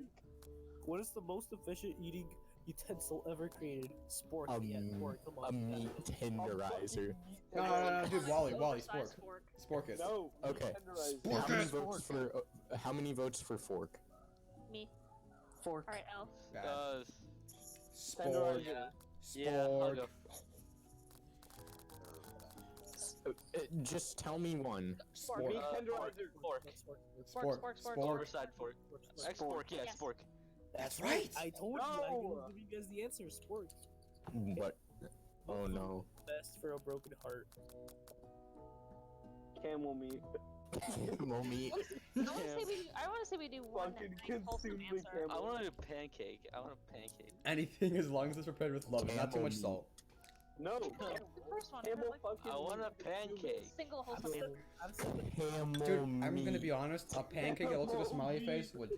G: What is the most efficient eating utensil ever created? Spork. Yeah, spork. Come
I: A
G: on.
I: meat tenderizer.
B: No, dude, Wally,
F: Size
B: spork.
F: fork.
B: Spork it.
A: No.
I: Okay.
A: tenderizer.
I: How many
B: Spork.
I: votes for how many votes for fork?
F: Me.
C: Fork.
F: Alright, Elf.
B: Bad. Spork.
A: Tenderizer.
E: Yeah, I'll
B: Spork.
E: go.
I: Just tell me one.
B: Spork.
A: Meat
E: Fork.
A: tenderizer.
E: Fork.
F: Spork, spork, spork.
B: Spork.
E: Overside fork. Spork, yeah,
F: Yes.
E: spork.
B: That's right.
G: I told you. I
A: No.
G: will give you guys the answer. Spork.
I: What? Oh no.
G: Best for a broken heart.
A: Camel meat.
I: Camel meat.
F: I wanna say we do one
A: Fucking
F: nice wholesome
A: consume the
F: answer.
E: I
A: camel.
E: want a pancake. I want a pancake.
B: Anything as long as it's prepared with love, and not too
I: Camel
B: much
I: meat.
B: salt.
A: No.
F: The first one.
A: Camel
F: Like,
A: fucking
E: I want a
A: meat.
E: pancake.
F: single wholesome answer.
G: I'm saying
I: Camel
B: Dude,
I: meat.
B: I'm gonna be honest. A pancake that looks like a smiley face would.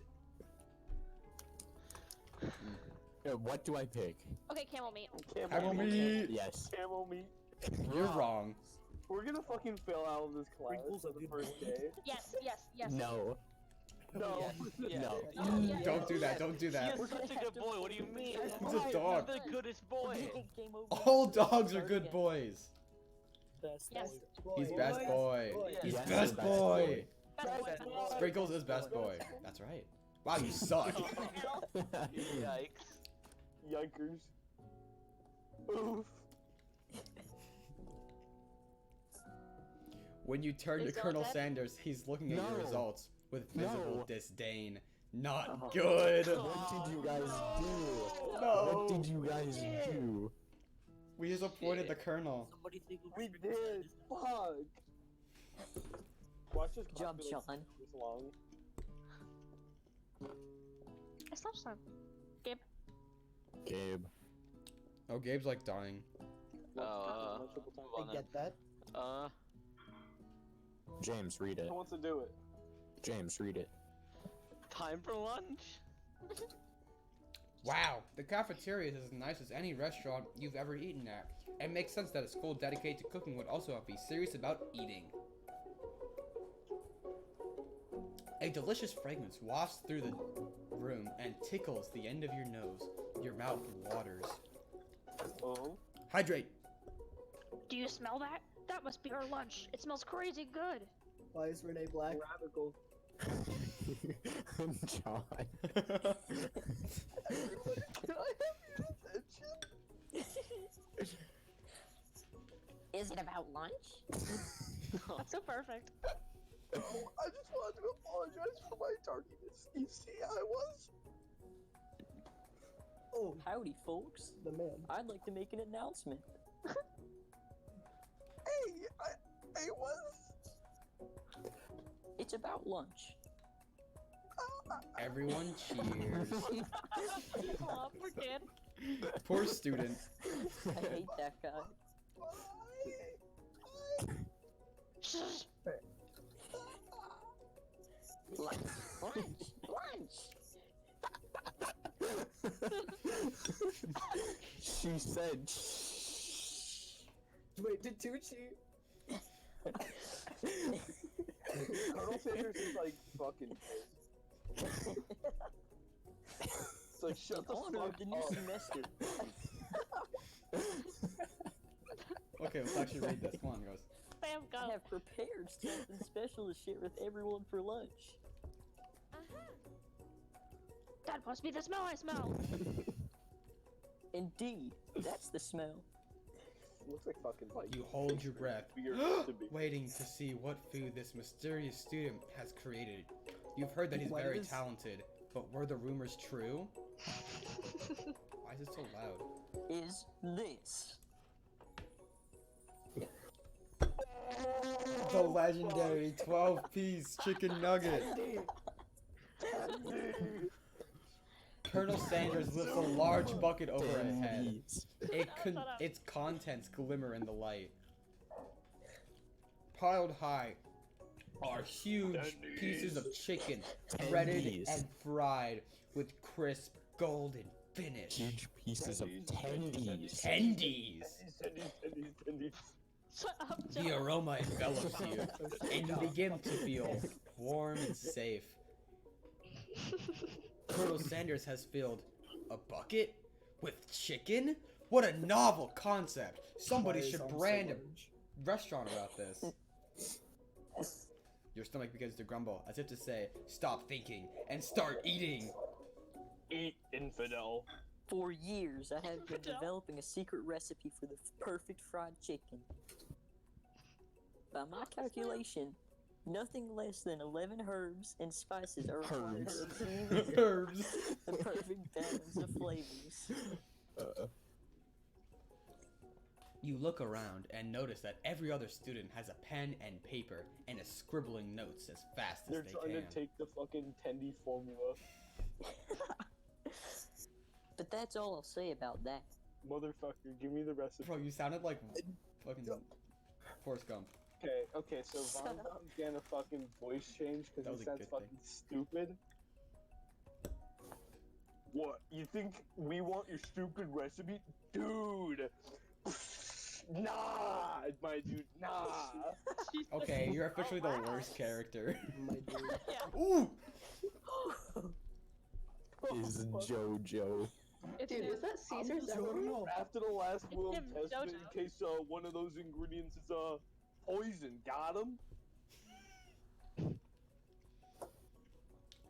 I: What do I pick?
F: Okay, camel meat.
B: Camel meat.
I: Yes.
A: Camel meat.
B: You're wrong.
A: We're gonna fucking fail out of this class
G: Sprinkles
A: on
G: of
A: the
G: good
A: first
G: meat.
A: day.
F: Yes, yes, yes.
I: No.
A: No.
E: Yeah.
I: No.
F: Oh, yeah.
B: Don't do that. Don't do that.
E: He's such a good boy. What do you mean?
B: He's a dog.
E: He's the goodest boy.
C: Game over.
B: All dogs are good boys.
G: best.
F: Yes.
G: boy.
B: He's best boy. He's
I: Yes,
B: best
I: best
B: boy.
F: Best boy.
G: Best boy.
B: Sprinkles is best boy. That's right. Wow, you suck.
E: Yikes.
A: Yikers. Oof.
B: When you turn to
F: Is
B: Colonel
F: that-
B: Sanders, he's looking at your
I: No.
B: results with visible
I: No.
B: disdain. Not good.
I: What did you guys do?
B: No.
I: What did you guys do?
B: We disappointed the Colonel.
G: Somebody think
A: We did. Fuck. Watch this.
C: Good job,
A: population
C: Sean.
A: this long.
F: It's lunchtime. Gabe.
I: Gabe.
B: Oh, Gabe's like dying.
A: Multiple times.
E: Well, then.
G: that.
I: James, read it.
A: Who wants to do it?
I: James, read it.
E: Time for lunch?
B: Wow, the cafeteria is as nice as any restaurant you've ever eaten at. It makes sense that a school dedicated to cooking would also be serious about eating. A delicious fragrance wafts through the room and tickles the end of your nose. Your mouth waters.
A: Oh.
B: Hydrate!
F: Do you smell that? That must be our lunch. It smells crazy good.
G: Why is Renee black?
A: Radical.
I: John.
A: Can I have your attention?
C: Is it about lunch?
F: That's so perfect.
A: I just wanted to apologize for my tardiness. You see, I was.
G: Oh,
C: Howdy, folks.
G: the man.
C: I'd like to make an announcement.
A: Hey, I was.
C: It's about lunch.
B: Everyone cheers.
F: Aw, poor kid.
B: Poor student.
C: I hate that guy.
F: Shh.
C: Lunch, lunch.
I: She said shh.
G: Wait, did Tucci?
A: Colonel Sanders is like fucking pissed. It's like, shut
C: In
A: the
C: honor
A: fuck
C: of the new
A: up.
C: semester.
B: Okay, let's actually read this. Come on, guys.
F: Sam, go.
C: I have prepared something special to share with everyone for lunch.
F: That must be the smell I smell.
C: Indeed, that's the smell.
A: Looks like fucking like.
B: You hold your breath,
A: Weird to be.
B: waiting to see what food this mysterious student has created. You've heard that he's
G: What
B: very
G: is-
B: talented, but were the rumors true? Why is it so loud?
C: Is this?
B: The legendary 12-piece chicken nugget. Colonel Sanders lifts a large bucket over her head. Its contents glimmer in the light. Piled high are huge pieces of chicken, breaded
I: Tendies.
B: and fried with crisp golden finish.
I: Huge pieces of tendies.
B: Tendies!
A: Tendies.
F: Shut up,
B: The
F: Joe.
B: aroma envelops you, and you begin to feel warm and safe. Colonel Sanders has filled a bucket with chicken? What a novel concept! Somebody
G: Why is
B: should
G: arm so
B: brand a
G: large?
B: restaurant about this. Your stomach begins to grumble, as if to say, stop thinking and start eating.
A: Eat, infidel.
C: For years, I have been
F: Joe.
C: developing a secret recipe for the perfect fried chicken. By my calculation, nothing less than 11 herbs and spices are required
I: Herbs.
C: to achieve
B: Herbs.
C: the perfect balance of flavors.
B: You look around and notice that every other student has a pen and paper and is scribbling notes as fast as
A: They're
B: they
A: trying
B: can.
A: to take the fucking Tendy formula.
C: But that's all I'll say about that.
A: Motherfucker, give me the recipe.
B: Bro, you sounded like fucking Forrest Gump.
A: Okay, so Von Don's getting a fucking voice change
B: That
A: because
B: was
A: he
B: a
A: sounds
B: good
A: fucking stupid. What? You think we want your stupid recipe? Dude! Nah, my dude, nah!
B: Okay, you're officially the worst character.
G: My dude.
B: Ooh!
I: Is JoJo.
F: It's
J: Dude,
F: him.
J: is that Caesar's
G: I don't know.
A: After the last
F: It's
A: World
F: him,
A: Testament,
F: JoJo.
A: in case one of those ingredients is poison, got him?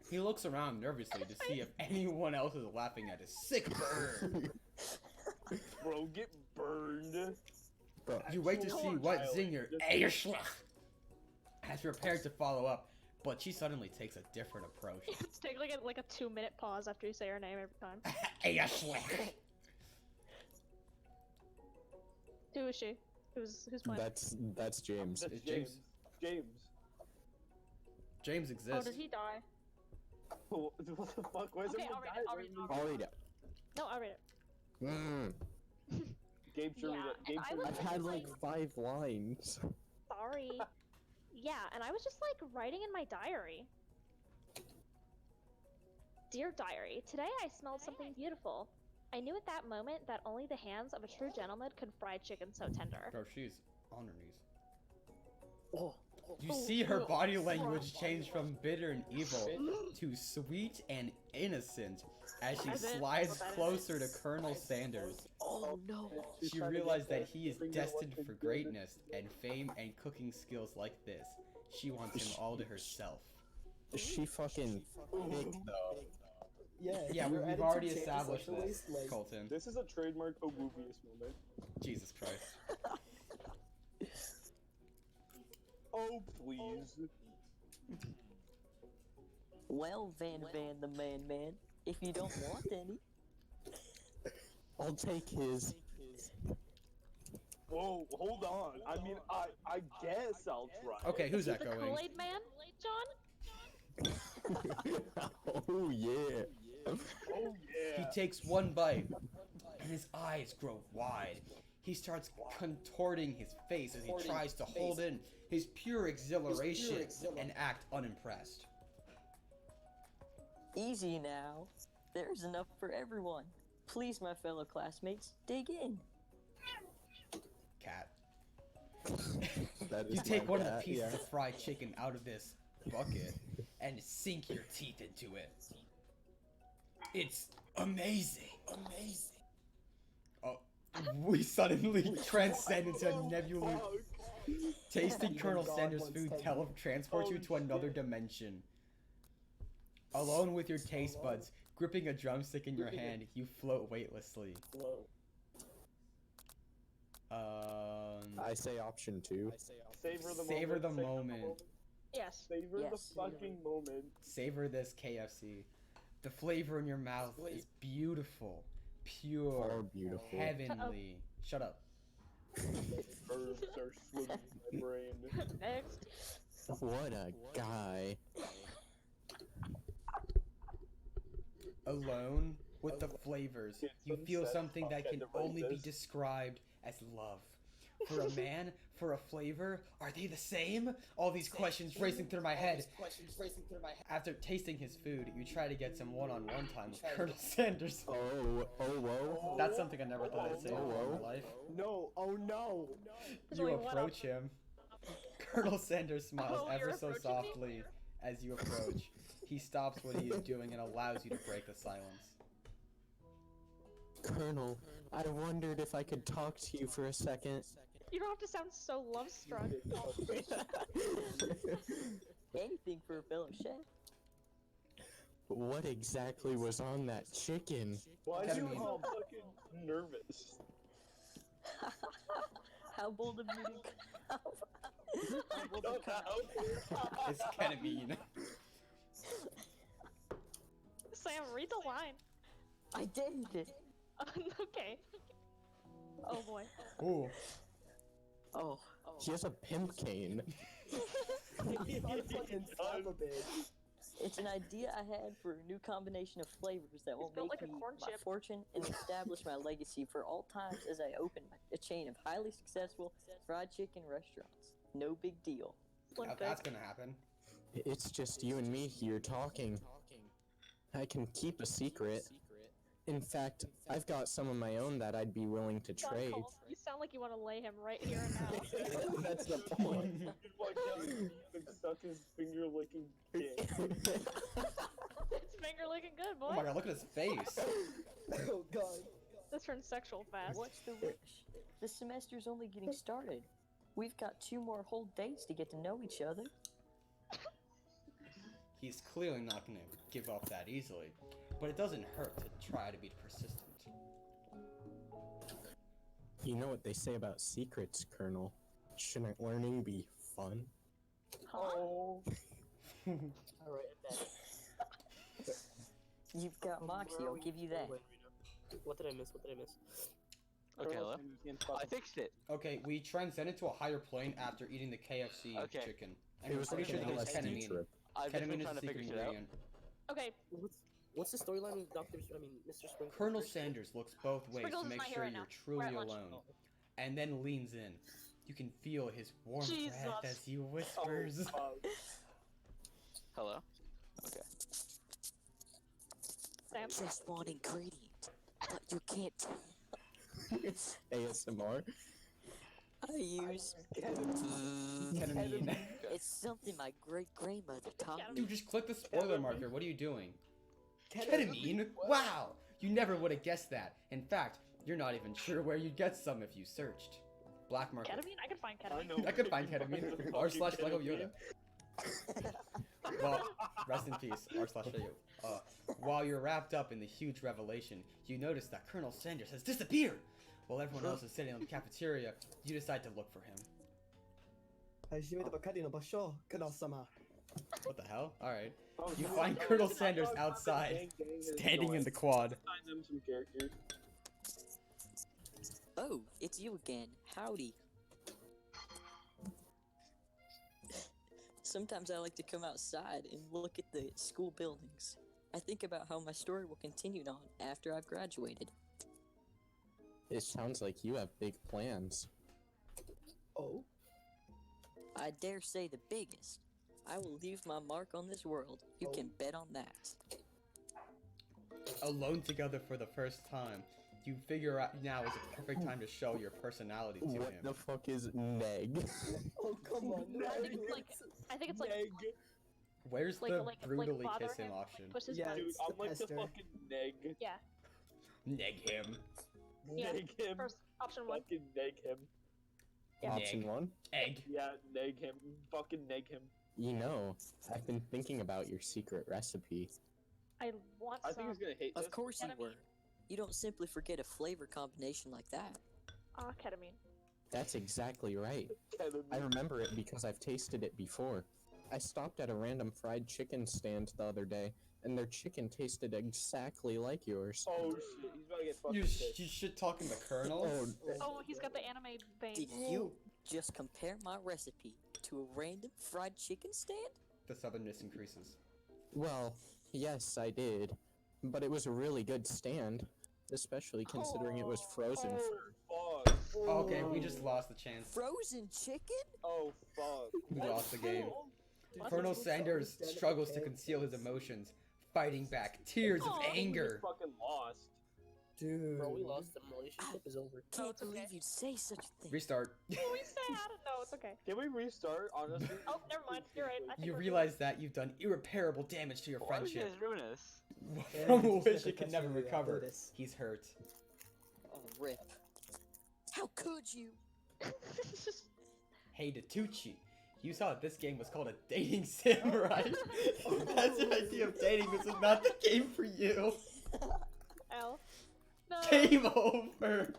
B: He looks around nervously to see if anyone else is laughing at his sick burn.
A: Bro, get burned.
I: Bro,
B: You wait to
A: Come
B: see
A: on,
B: what
A: Tyler.
B: Zinger Eierschlach has prepared to follow up, but she suddenly takes a different approach.
F: Let's take like a 2-minute pause after you say her name every time.
B: Eierschlach.
F: Who is she? Who's playing?
I: That's James.
A: That's
B: It's
A: James.
B: James. James
F: Oh,
B: exists.
F: did he die?
A: What the fuck? Why is
F: Okay,
A: everyone
F: I'll read it,
A: dying?
I: I'll read it.
F: No, I'll read it.
A: Gabe should read
F: Yeah,
A: it. Gabe
F: and I
A: should
F: was
A: read
I: I've
A: it.
I: had like 5 lines.
F: Sorry. Yeah, and I was just like writing in my diary. Dear Diary, today I smelled something beautiful. I knew at that moment that only the hands of a true gentleman could fry chicken so tender.
B: Bro, she's on her knees.
G: Oh,
B: You see her body language change from bitter and evil to sweet and innocent as she slides closer to Colonel Sanders.
G: oh no.
B: She realized that he is destined for greatness and fame and cooking skills like this. She wants him all to herself.
I: She fucking thick though.
B: Yeah, we've already established this, Colton.
A: This is a trademark Oblivious moment.
B: Jesus Christ.
A: Oh, please.
C: Well, Van the man, if you don't want any.
I: I'll take his.
A: Whoa, hold on. I mean, I guess I'll try.
B: Okay, who's
F: The
B: echoing?
F: Kool-Aid Man, John?
I: Oh yeah.
A: Oh, yeah.
B: He takes one bite, and his eyes grow wide. He starts contorting his face as he tries to hold in his pure exhilaration and act unimpressed.
C: Easy now. There's enough for everyone. Please, my fellow classmates, dig in.
B: Cat.
I: That is
B: You take
I: my
B: one of the
I: cat,
B: pieces
I: yeah.
B: of fried chicken out of this bucket and sink your teeth into it. It's amazing. Oh, we suddenly transcend into a nebulous. Tasting Colonel Sanders' food transports you to another dimension. Alone with your taste buds, gripping a drumstick in your hand, you float weightlessly.
I: I say option 2.
A: Savor the moment.
B: moment.
F: Yes.
A: Savor
C: Yes.
A: the fucking moment.
B: Savor this KFC. The flavor in your mouth is beautiful, pure,
I: Oh, beautiful.
B: heavenly. Shut up.
A: Herbs are swimming in my brain.
F: Next.
I: What a guy.
B: Alone with the flavors, you feel something that can only be described as love. For a man, for a flavor, are they the same? All these questions racing through my head. After tasting his food, you try to get some one-on-one time with Colonel Sanders.
I: Whoa.
B: That's something I never thought I'd say in my life.
A: No, oh no.
B: You
F: Wait, what
B: approach him. Colonel Sanders smiles
F: Oh,
B: ever
F: you're
B: so
F: approaching me?
B: softly as you approach. He stops what he is doing and allows you to break the silence.
I: Colonel, I wondered if I could talk to you for a second.
F: You don't have to sound so love-struck.
C: Anything for a fellow chef.
I: What exactly was on that chicken?
A: Why are you
B: Ketamine.
A: all fucking nervous?
C: How bold of you to How bold of
B: It's ketamine.
F: Sam, read the line.
C: I did it.
F: Okay. Oh boy.
B: Ooh.
C: Oh.
I: He has a pimp cane.
C: It's an idea I had for a new combination of flavors that will
F: built
C: make
F: like a
C: me
F: corn
C: my
F: chip.
C: fortune and establish my legacy for all times as I open a chain of highly successful fried chicken restaurants. No big deal.
F: Slim
B: Now
F: Thick.
B: that's gonna happen.
I: It's just you and me here talking. I can keep a secret. In fact, I've got some of my own that I'd be willing to
F: John
I: trade.
F: Cole, you sound like you want to lay him right here and now.
I: That's the point.
A: Like, suck his finger licking dick.
F: It's finger looking good,
B: Oh
F: boy.
B: my god, look at his face.
G: Oh god.
F: This turns sexual fast.
C: What's the rush? The semester's only getting started. We've got 2 more whole days to get to know each other.
B: He's clearly not gonna give up that easily, but it doesn't hurt to try to be persistent.
I: You know what they say about secrets, Colonel? Shouldn't learning be fun?
A: Oh.
G: Alright, I'm back.
C: You've got Moxie, I'll give you that.
G: What did I miss?
E: Okay, hello. I fixed it.
B: Okay, we transcended to a higher plane after eating the KFC
E: Okay.
B: chicken. And
I: It
B: I'm
I: was
B: pretty
I: like
B: sure
I: an
B: that there's
I: LSD
B: ketamine.
I: trip.
E: I've just
B: Ketamine
E: been
B: is
E: trying
B: the
E: to
B: secret
E: figure shit out.
B: ingredient.
F: Okay.
G: What's the storyline with Mr. Sprinkles?
B: Colonel Sanders looks both ways
F: Sprinkles
B: to
F: is
B: make
F: not here
B: sure
F: right
B: you're
F: now.
B: truly
F: We're at lunch.
B: alone, and then leans in. You can feel his warm
F: Jesus.
B: breath as he whispers.
E: Hello? Okay.
F: Sam.
C: just one ingredient, but you can't.
I: ASMR.
C: I use.
B: Ketamine.
C: It's something my great grandmother taught me.
B: Dude, just click the spoiler marker. What are you doing? Ketamine? Wow! You never would have guessed that. In fact, you're not even sure where you'd get some if you searched. Black market.
F: Ketamine? I can find ketamine.
B: I could find ketamine. r/Lego Yoda. Well, rest in peace. r/Yoda. While you're wrapped up in the huge revelation, you notice that Colonel Sanders has disappeared. While everyone else is sitting in the cafeteria, you decide to look for him. What the hell? Alright. You find Colonel Sanders outside, standing in the quad.
A: Find them some characters.
C: Oh, it's you again. Howdy. Sometimes I like to come outside and look at the school buildings. I think about how my story will continue on after I've graduated.
I: It sounds like you have big plans.
G: Oh?
C: I dare say the biggest. I will leave my mark on this world. You can bet on that.
B: Alone together for the first time, you figure out now is a perfect time to show your personality to
I: What
B: him.
I: the fuck is neg?
G: Oh, come on.
F: I think it's like
B: Where's
F: like-
B: the
F: like
B: brutally
F: bother
B: kiss him
F: him,
B: option?
F: push his
G: Yeah,
F: buttons.
A: Dude,
G: it's
A: I'm like the
G: pester.
A: fucking neg.
F: Yeah.
B: Neg him.
F: Yeah.
A: Neg him.
F: First option one.
A: Fucking neg him.
F: Yeah.
I: Option
B: Neg.
I: 1?
B: Egg.
A: Yeah, neg him. Fucking neg him.
I: You know, I've been thinking about your secret recipe.
F: I want
A: I
F: some.
A: think he's gonna hate this.
C: Of course you
F: Ketamine.
C: were. You don't simply forget a flavor combination like that.
F: Ketamine.
I: That's exactly right.
A: Ketamine.
I: I remember it because I've tasted it before. I stopped at a random fried chicken stand the other day, and their chicken tasted exactly like yours.
A: Oh shit, he's about to get fucking
B: You
A: pissed.
B: shit talking the Colonel?
F: Oh, he's got the anime vein.
C: Did you just compare my recipe to a random fried chicken stand?
B: The southernness increases.
I: Well, yes, I did. But it was a really good stand, especially considering it was frozen
A: Oh,
I: first.
A: fuck.
B: Okay, we just lost the chance.
C: Frozen chicken?
A: Oh, fuck.
B: We lost the game.
G: Dude,
B: Colonel
G: this is
B: Sanders
G: so standard
B: struggles to
G: okay.
B: conceal his emotions, fighting back tears of
F: Aw.
B: anger.
A: Fucking lost.
G: Dude.
H: Bro, we lost. The relationship is over.
C: Can't
F: it's okay.
C: believe you'd say such a thing.
B: Restart.
F: Oh, we sad. No, it's okay.
A: Can we restart, honestly?
F: Oh, never mind. You're right. I think
B: You
F: we're
B: realize that you've done irreparable damage to your
E: Why would you
B: friendship,
E: guys ruin this?
G: Yeah,
B: from
G: just
B: which
G: like
B: it can
G: a
B: never
G: customer
B: recover.
G: notice.
B: He's hurt.
C: Oh, rip. How could you?
F: good.
B: Hey, Tatucci, you saw that this game was called a dating sim, right? That's your idea of dating. This is not the game for you.
F: L. No.
B: Game over.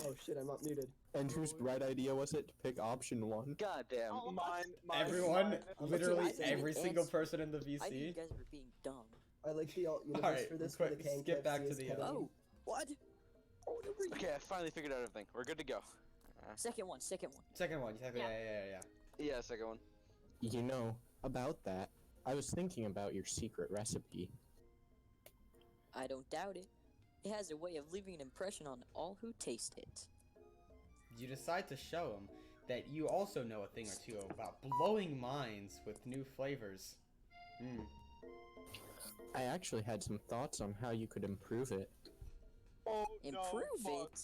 G: Oh shit, I'm not muted.
I: And whose bright idea was it to pick option 1?
E: Goddamn.
F: All of us.
B: Everyone, literally
C: I think
B: every
C: it's-
B: single person in the
C: I think you
B: VC.
C: guys were being dumb.
G: I like the alt universe
B: Alright,
G: for this.
B: quick,
G: where the can
B: skip back
G: KFC
B: to
G: is
B: the,
G: ketamine.
C: Oh, what? Oh, no, really?
E: Okay, I finally figured out everything. We're good to go.
C: Second one, second one.
B: Second one, yeah,
F: Yeah.
E: Yeah, second one.
I: You know, about that, I was thinking about your secret recipe.
C: I don't doubt it. It has a way of leaving an impression on all who taste it.
B: You decide to show him that you also know a thing or two about blowing minds with new flavors.
I: I actually had some thoughts on how you could improve it.
A: Oh,
C: Improve
A: no,
C: it?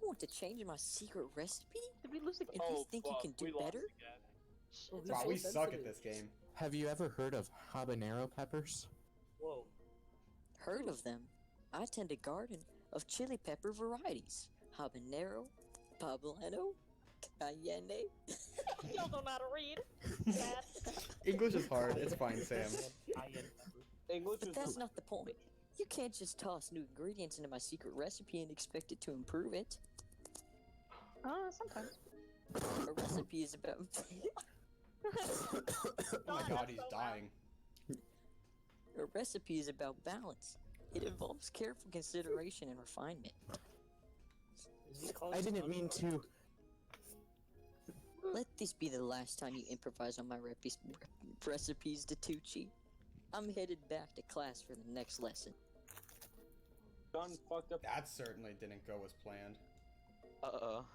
C: You want to change my secret recipe?
F: Did we lose the game?
C: If you think you can do better?
G: Oh,
F: It's
G: he's
B: Wow,
G: so
B: we suck at
G: sensitive.
B: this game.
I: Have you ever heard of habanero peppers?
G: Whoa.
C: Heard of them? I tend a garden of chili pepper varieties. Habanero, poblano, cayenne.
F: Y'all don't know how to read. Sad.
B: English is hard. It's fine, Sam.
A: English
C: But
A: is
C: that's not the point. You can't just toss new ingredients into my secret recipe and expect it to improve it.
F: Sometimes.
C: A recipe is about
B: Oh my god, he's dying.
C: a recipe is about balance. It involves careful consideration and refinement.
I: I didn't mean to.
C: Let this be the last time you improvise on my recipes, Datucci. I'm headed back to class for the next lesson.
A: done fucked up.
B: That certainly didn't go as planned.
E: Uh-oh.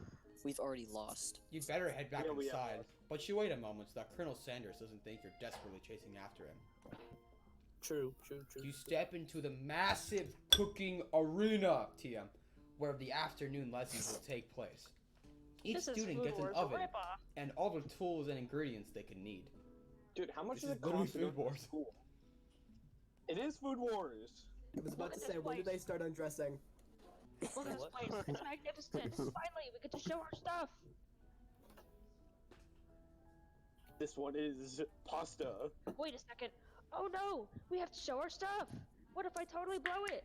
C: We've already lost.
B: You'd better head back
A: Yeah, we have
B: inside,
A: lost.
B: but you wait a moment so that Colonel Sanders doesn't think you're desperately chasing after him.
G: True.
B: You step into the massive cooking arena, TM, where the afternoon lessons will take place. Each
F: This is
B: student
F: Food
B: gets an
F: Wars
B: oven
F: ripoff.
B: and all the tools and ingredients they can need.
A: Dude, how much
B: This
A: is
B: is
A: it
B: literally
A: cost to go
B: Food
A: to
B: Wars.
A: school? It is Food Wars.
J: I was about
F: Look
J: to
F: at
J: say,
F: this
J: when did
F: place.
J: they start undressing?
F: Look at this place. It's magnificent. Finally, we get to show our stuff.
A: This one is pasta.
F: Wait a second. Oh no, we have to show our stuff. What if I totally blow it?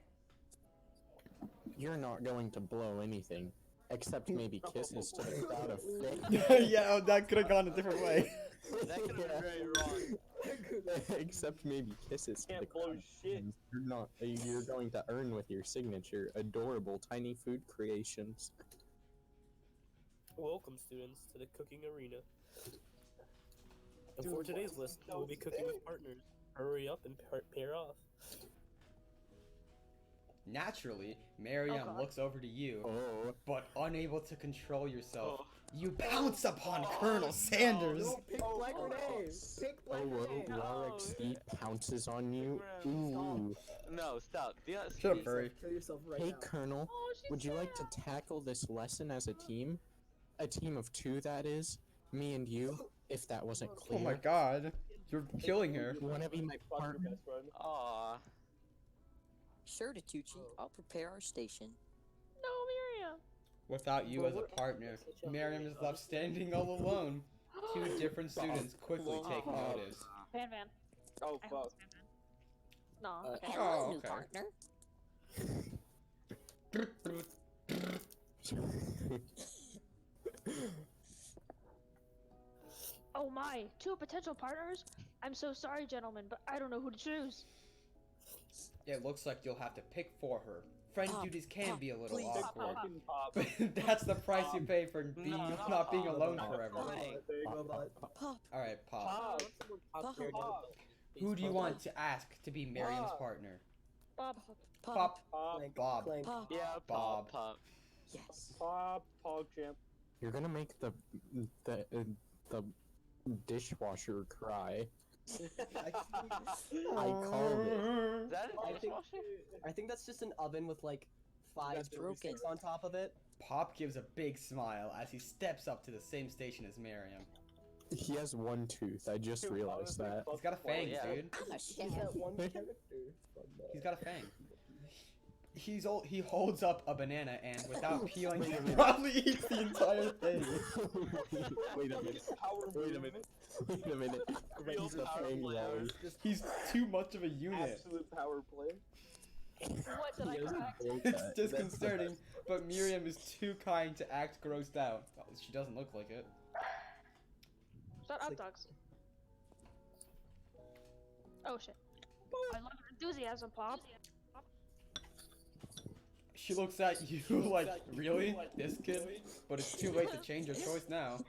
I: You're not going to blow anything, except maybe kisses to the crowd of fake.
B: Yeah, that could have gone a different way.
E: That could have been very wrong.
I: Except maybe kisses to the
A: Can't blow
I: crowd of
A: shit.
I: fans. You're not. You're going to earn with your signature adorable tiny food creations.
G: Welcome, students, to the cooking arena. And
A: Dude,
G: for today's
A: what is
G: lesson, we'll be cooking with partners. Hurry up and pair off.
B: Naturally, Miriam
F: God.
B: looks over to you,
I: Oh.
B: but unable to control yourself,
E: Oh.
B: you pounce upon Colonel Sanders.
J: No, pick black grenades! Pick
I: Oh,
J: black
I: whoa,
J: grenades!
I: Warwick pounces on you.
E: Stop.
I: Ooh.
E: No, stop. Do not
B: Shut up,
E: speak.
B: Furry.
J: Kill yourself right
I: Hey,
J: now.
I: Colonel,
F: Oh, she's
I: would you like to
F: sad.
I: tackle this lesson as a team? A team of two, that is. Me and you, if that wasn't
B: Oh
I: clear.
B: my god, you're killing her.
I: You wanna be my
A: Fuck your
I: partner?
A: best friend.
E: Aw.
C: Sure, Tucci. I'll prepare our station.
F: No, Miriam.
B: Without you as a partner, Miriam is left standing all alone. Two different students quickly take notice.
F: Van Van.
A: Oh
F: I hope
A: fuck.
F: it's Van Van. No. Okay.
C: Hello,
B: Oh,
C: new
B: okay.
C: partner.
F: Oh my, two potential partners? I'm so sorry, gentlemen, but I don't know who to choose.
B: It looks like you'll have to pick for her. Friend
C: Pop,
B: duties can
C: Pop,
B: be a little
C: please.
B: awkward,
A: Fucking pop.
B: but that's the price you pay for being,
E: No,
B: not being
E: Pop.
B: alone
E: Pop.
B: forever.
E: Pop.
J: There you go, bud.
C: Pop,
B: Alright, Pop.
A: Pop.
J: Pop.
A: Pop.
B: Who do you want to ask to be Miriam's
A: Pop.
B: partner?
F: Bob.
C: Pop,
B: Pop,
A: Pop.
J: Clank,
B: Bob.
J: clank.
C: Pop.
E: Yeah,
B: Bob.
E: Pop.
C: Yes.
A: Pop. Champ.
I: You're gonna make the dishwasher cry. I called it.
E: Is that
J: I
E: a
J: think,
E: dishwasher?
J: I think that's just an oven with like 5
C: It's broken.
J: joysticks on top of it.
B: Pop gives a big smile as he steps up to the same station as Miriam.
I: He has one tooth. I just
A: Dude,
I: realized
A: honestly,
I: that.
A: fuck
B: He's got a fang,
E: yeah.
B: dude.
C: I'm a
J: He's
C: chef.
J: that one character from
B: He's got a fang. He holds up a banana and without peeling
I: Wait a
B: it,
I: minute.
B: probably eats the entire thing.
I: Wait a minute.
A: Power
I: Wait a minute. Wait a minute.
E: Real
I: He's the
E: power
I: fang
E: player.
I: wall.
B: He's too much of a unit.
A: Absolute power play.
F: What did I
I: He has a
F: correct?
I: bowl
B: It's
I: cut.
B: disconcerting, but Miriam is too kind to act grossed out. Well, she doesn't look like it.
F: Shut up, dogs. Oh shit. I love your enthusiasm, Pop.
B: She looks at you like, really? This kid? But it's too late to change your choice now.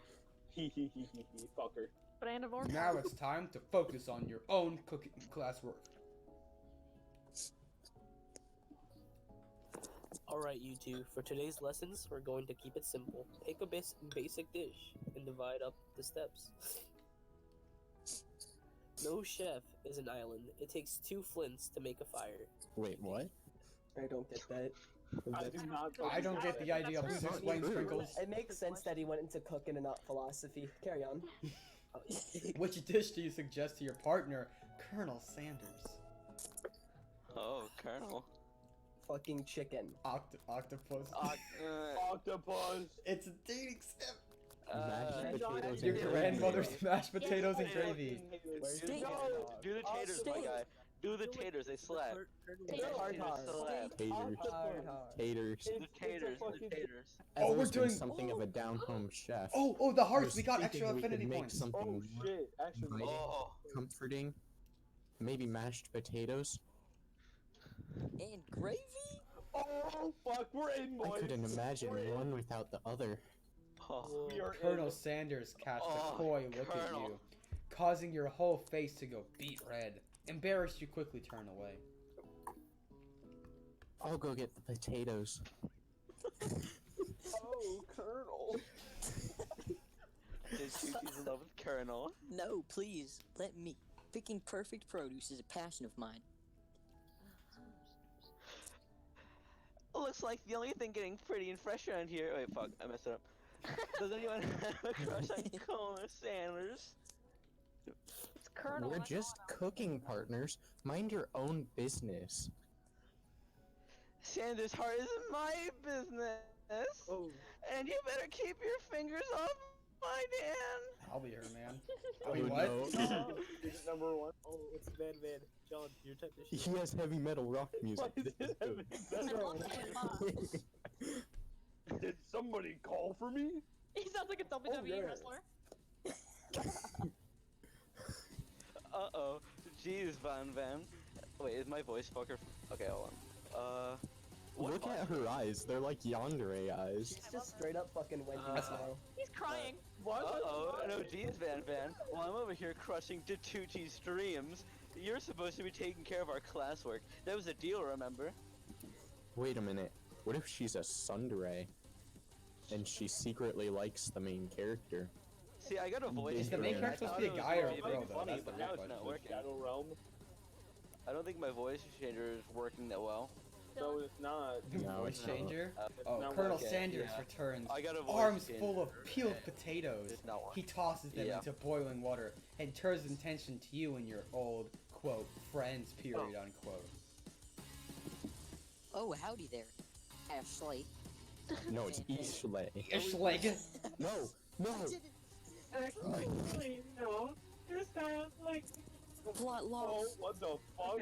A: Fucker.
F: Brand of orange.
B: Now it's time to focus on your own cooking classwork.
G: Alright, you two, for today's lessons, we're going to keep it simple. Pick a basic dish and divide up the steps. No chef is an island. It takes 2 flints to make a fire.
I: Wait, what?
J: I don't get that.
A: I do not.
B: I don't get the idea of who's explaining sprinkles.
J: It makes sense that he went into cooking and not philosophy. Carry on.
B: Which dish do you suggest to your partner, Colonel Sanders?
E: Oh, Colonel.
J: Fucking chicken.
B: Octopus.
A: Octopus.
B: It's a dating step.
I: Mashed potatoes
B: Your
I: and
B: grandmother's
I: gravy.
B: mashed potatoes and gravy.
C: Steak.
E: Do the taters, my guy. Do the taters, they slap.
J: Hard hard.
E: Slap.
I: Taters.
J: Hard hard.
I: Taters.
E: The taters, the taters.
B: Oh,
I: I've
B: we're
I: always been
B: doing-
I: something of a down-home chef.
B: Oh, the
I: I
B: hearts.
I: was
B: We got
I: thinking
B: extra
I: we could
B: affinity
I: make
B: points.
I: something
A: Oh shit. Actually.
I: Right.
E: Oh.
I: comforting. Maybe mashed potatoes.
C: And gravy?
A: Oh fuck. We're in, boys.
I: I couldn't imagine
A: We're in.
I: one without the other.
E: Oh.
A: We are
B: Colonel
A: in.
B: Sanders casts
E: Oh,
B: a coy look at
E: Colonel.
B: you, causing your whole face to go beet red. Embarrassed, you quickly turn away.
I: I'll go get the potatoes.
A: Oh, Colonel.
E: Did Chuchi's in love with Colonel?
C: No, please, let me. Picking perfect produce is a passion of mine.
E: Looks like the only thing getting pretty and fresh around here. Wait, fuck, I messed it up. Does anyone have a crush on Colonel Sanders?
F: It's Colonel.
I: We're
F: that's
I: just
F: all I know.
I: cooking partners. Mind your own business.
E: Sanders' heart is my business.
A: Oh.
E: And you better keep your fingers off my hand.
B: I'll be her man.
I: Oh,
B: Wait, what?
I: no.
A: Is number one?
G: Oh, it's Van Van. John, your type of shit.
I: He has heavy metal rock music.
A: Why is it heavy metal? Did somebody call for me?
F: He sounds like a WWE
A: yeah.
F: wrestler.
E: Uh-oh. Jeez, Van Van. Wait, is my voice fucker? Okay, hold on.
I: Look at her eyes. They're like yandere eyes.
J: It's just straight up fucking Wendy now.
F: He's crying.
E: Uh-oh. No, jeez, Van Van. While I'm over here crushing Datucci's dreams, you're supposed to be taking care of our classwork. That was a deal, remember?
I: Wait a minute. What if she's a tsundere? And she secretly likes the main character?
E: See, I got a voice.
B: Is the main character supposed to be a guy or a girl, though? That's the
E: but
B: real
E: now it's not
B: question.
E: working.
A: Shadow Realm?
E: I don't think my voice changer is working that well.
A: No, it's not.
I: No,
B: Voice
I: it's not.
B: changer?
E: It's
B: Oh,
A: not
B: Colonel
A: working.
B: Sanders
E: Yeah.
B: returns,
E: I got a voice
B: arms
E: changer.
B: full of peeled potatoes.
E: It's not
B: He tosses them
E: Yeah.
B: into boiling water and turns attention to you and your old, quote, friends, period, unquote.
C: Oh, howdy there, Ashley.
I: No, it's Ishle.
B: Ishleg.
I: No, no.
K: Actually, no. This sounds like.
C: Plot
A: Oh,
C: loss.
A: what the fuck?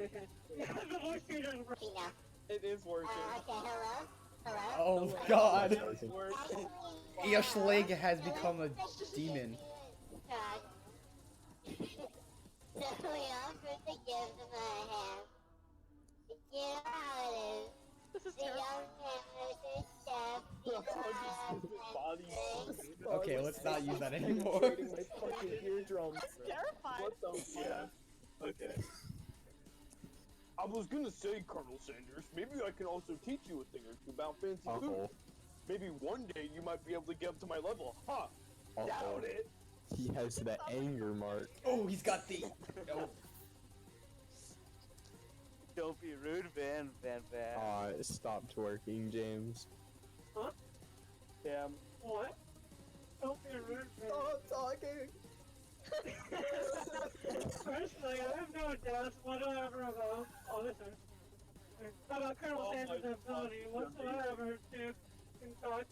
K: The voice changer is working now.
A: It is working.
K: Okay, hello? Hello?
B: Oh god.
A: It's working.
B: Ishleg has become a demon.
K: So we all put the gifts in my hand. You know how it is.
F: This is
K: The
F: terrible.
K: young hammer, the chef,
A: Body.
B: Okay, let's not use that anymore.
J: Penetrating my fucking eardrums.
F: Terrified.
A: What the fuck? Okay. I was gonna say, Colonel Sanders, maybe I can also teach you a thing or two about fancy food.
I: Uh-oh.
A: Maybe one day you might be able to get up to my level. Huh?
I: Uh-oh.
A: Doubt it.
I: He has the anger mark.
B: Oh, he's got the. Oh,
E: Don't be rude, Van Van.
I: It stopped working, James.
A: Damn.
K: What? Don't be rude, man.
J: Stop talking.
K: Personally, I have no doubts whatever about. Oh, listen. About Colonel
A: Oh,
K: Sanders'
A: my
K: ability
A: God.
K: whatsoever to concoct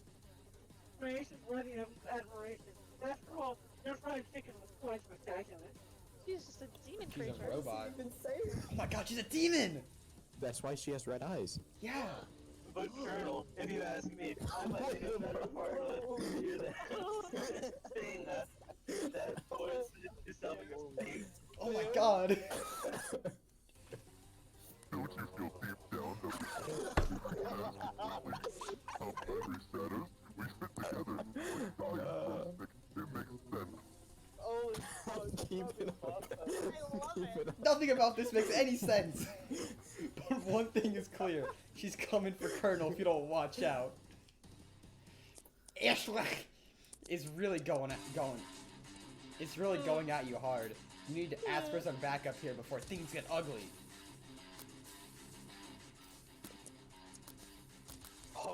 K: creation worthy of admiration. After all, your fried chicken was quite spectacular.
F: She's just a demon
B: she's
F: creature.
B: a robot.
J: Even say
B: Oh my god, she's a demon!
I: That's why she has red eyes.
B: Yeah.
E: But Colonel, if you ask me, I might be a better partner. You're the saying that voice is something of faith.
B: Oh my god.
L: Don't you feel deep down that we fit together like it makes sense.
A: Oh, it's
I: Keep it up. Keep it up.
B: Nothing about this makes any sense. But one thing is clear. She's coming for Colonel if you don't watch out. Ishleg is really going. It's really going at you hard. You need to ask for some backup here before things get ugly.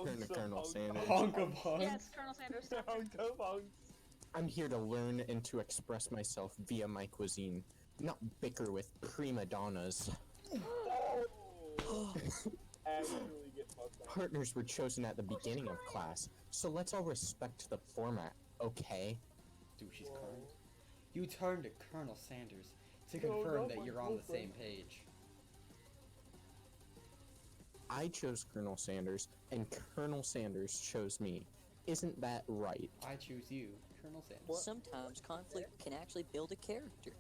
I: Turn to Colonel Sanders.
B: Honk of honk.
F: Yes, Colonel Sanders.
I: I'm here to learn and to express myself via my cuisine, not bicker with prima donnas.
A: Actually get fucked up.
I: Partners were chosen at the beginning of class, so let's all respect the format, okay?
B: Dude, she's crying. You turn to Colonel Sanders to confirm that you're on the same page.
I: I chose Colonel Sanders, and Colonel Sanders chose me. Isn't that right?
B: I choose you, Colonel Sanders.
C: Sometimes conflict can actually build a character.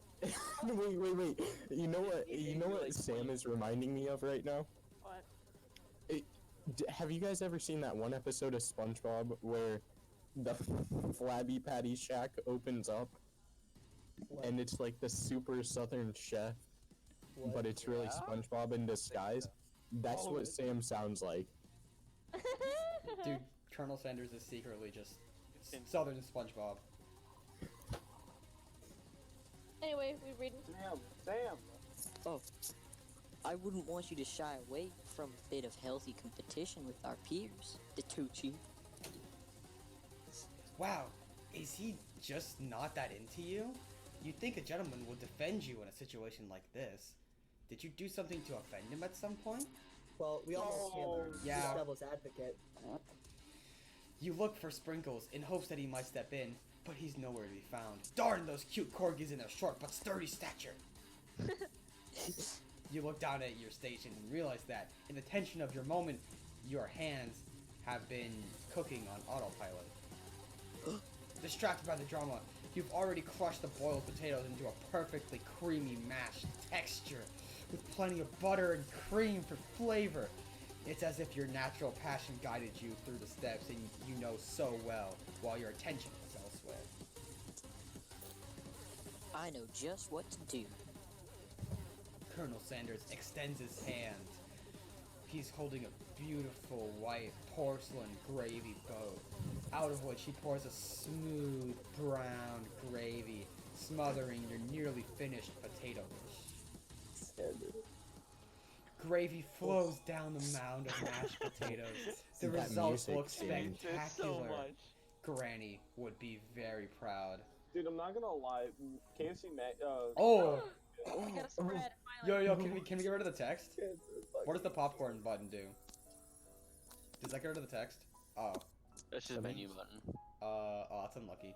I: Wait. You know what Sam is reminding me of right now?
F: What?
I: Have you guys ever seen that one episode of SpongeBob where the Flabby Patty shack opens up and it's like the super southern chef, but it's really SpongeBob in disguise? That's what Sam sounds like.
B: Dude, Colonel Sanders is secretly just Southern SpongeBob.
F: Anyway, we reading.
A: Sam.
C: Oh, I wouldn't want you to shy away from a bit of healthy competition with our peers, the Tucci.
B: Wow, is he just not that into you? You'd think a gentleman would defend you in a situation like this. Did you do something to offend him at some point?
J: Well, we almost hammered.
B: Yeah.
J: He's devil's advocate.
B: You look for Sprinkles in hopes that he might step in, but he's nowhere to be found. Darn those cute corgis in their short but sturdy stature. You look down at your station and realize that, in the tension of your moment, your hands have been cooking on autopilot. Distracted by the drama, you've already crushed the boiled potatoes into a perfectly creamy mashed texture, with plenty of butter and cream for flavor. It's as if your natural passion guided you through the steps and you know so well, while your attention was elsewhere.
C: I know just what to do.
B: Colonel Sanders extends his hand. He's holding a beautiful white porcelain gravy boat, out of which he pours a smooth brown gravy, smothering your nearly finished potato dish. Gravy flows down the mound of mashed potatoes. The
I: That
B: results
I: music
B: look
I: changed
B: spectacular. Granny would be very proud.
A: Dude, I'm not gonna lie. KFC
B: Oh!
F: We got a spread.
B: Yo, can we get rid of the text? What does the popcorn button do? Does that get rid of the text? Oh.
D: That's just a menu button.
B: Oh, that's unlucky.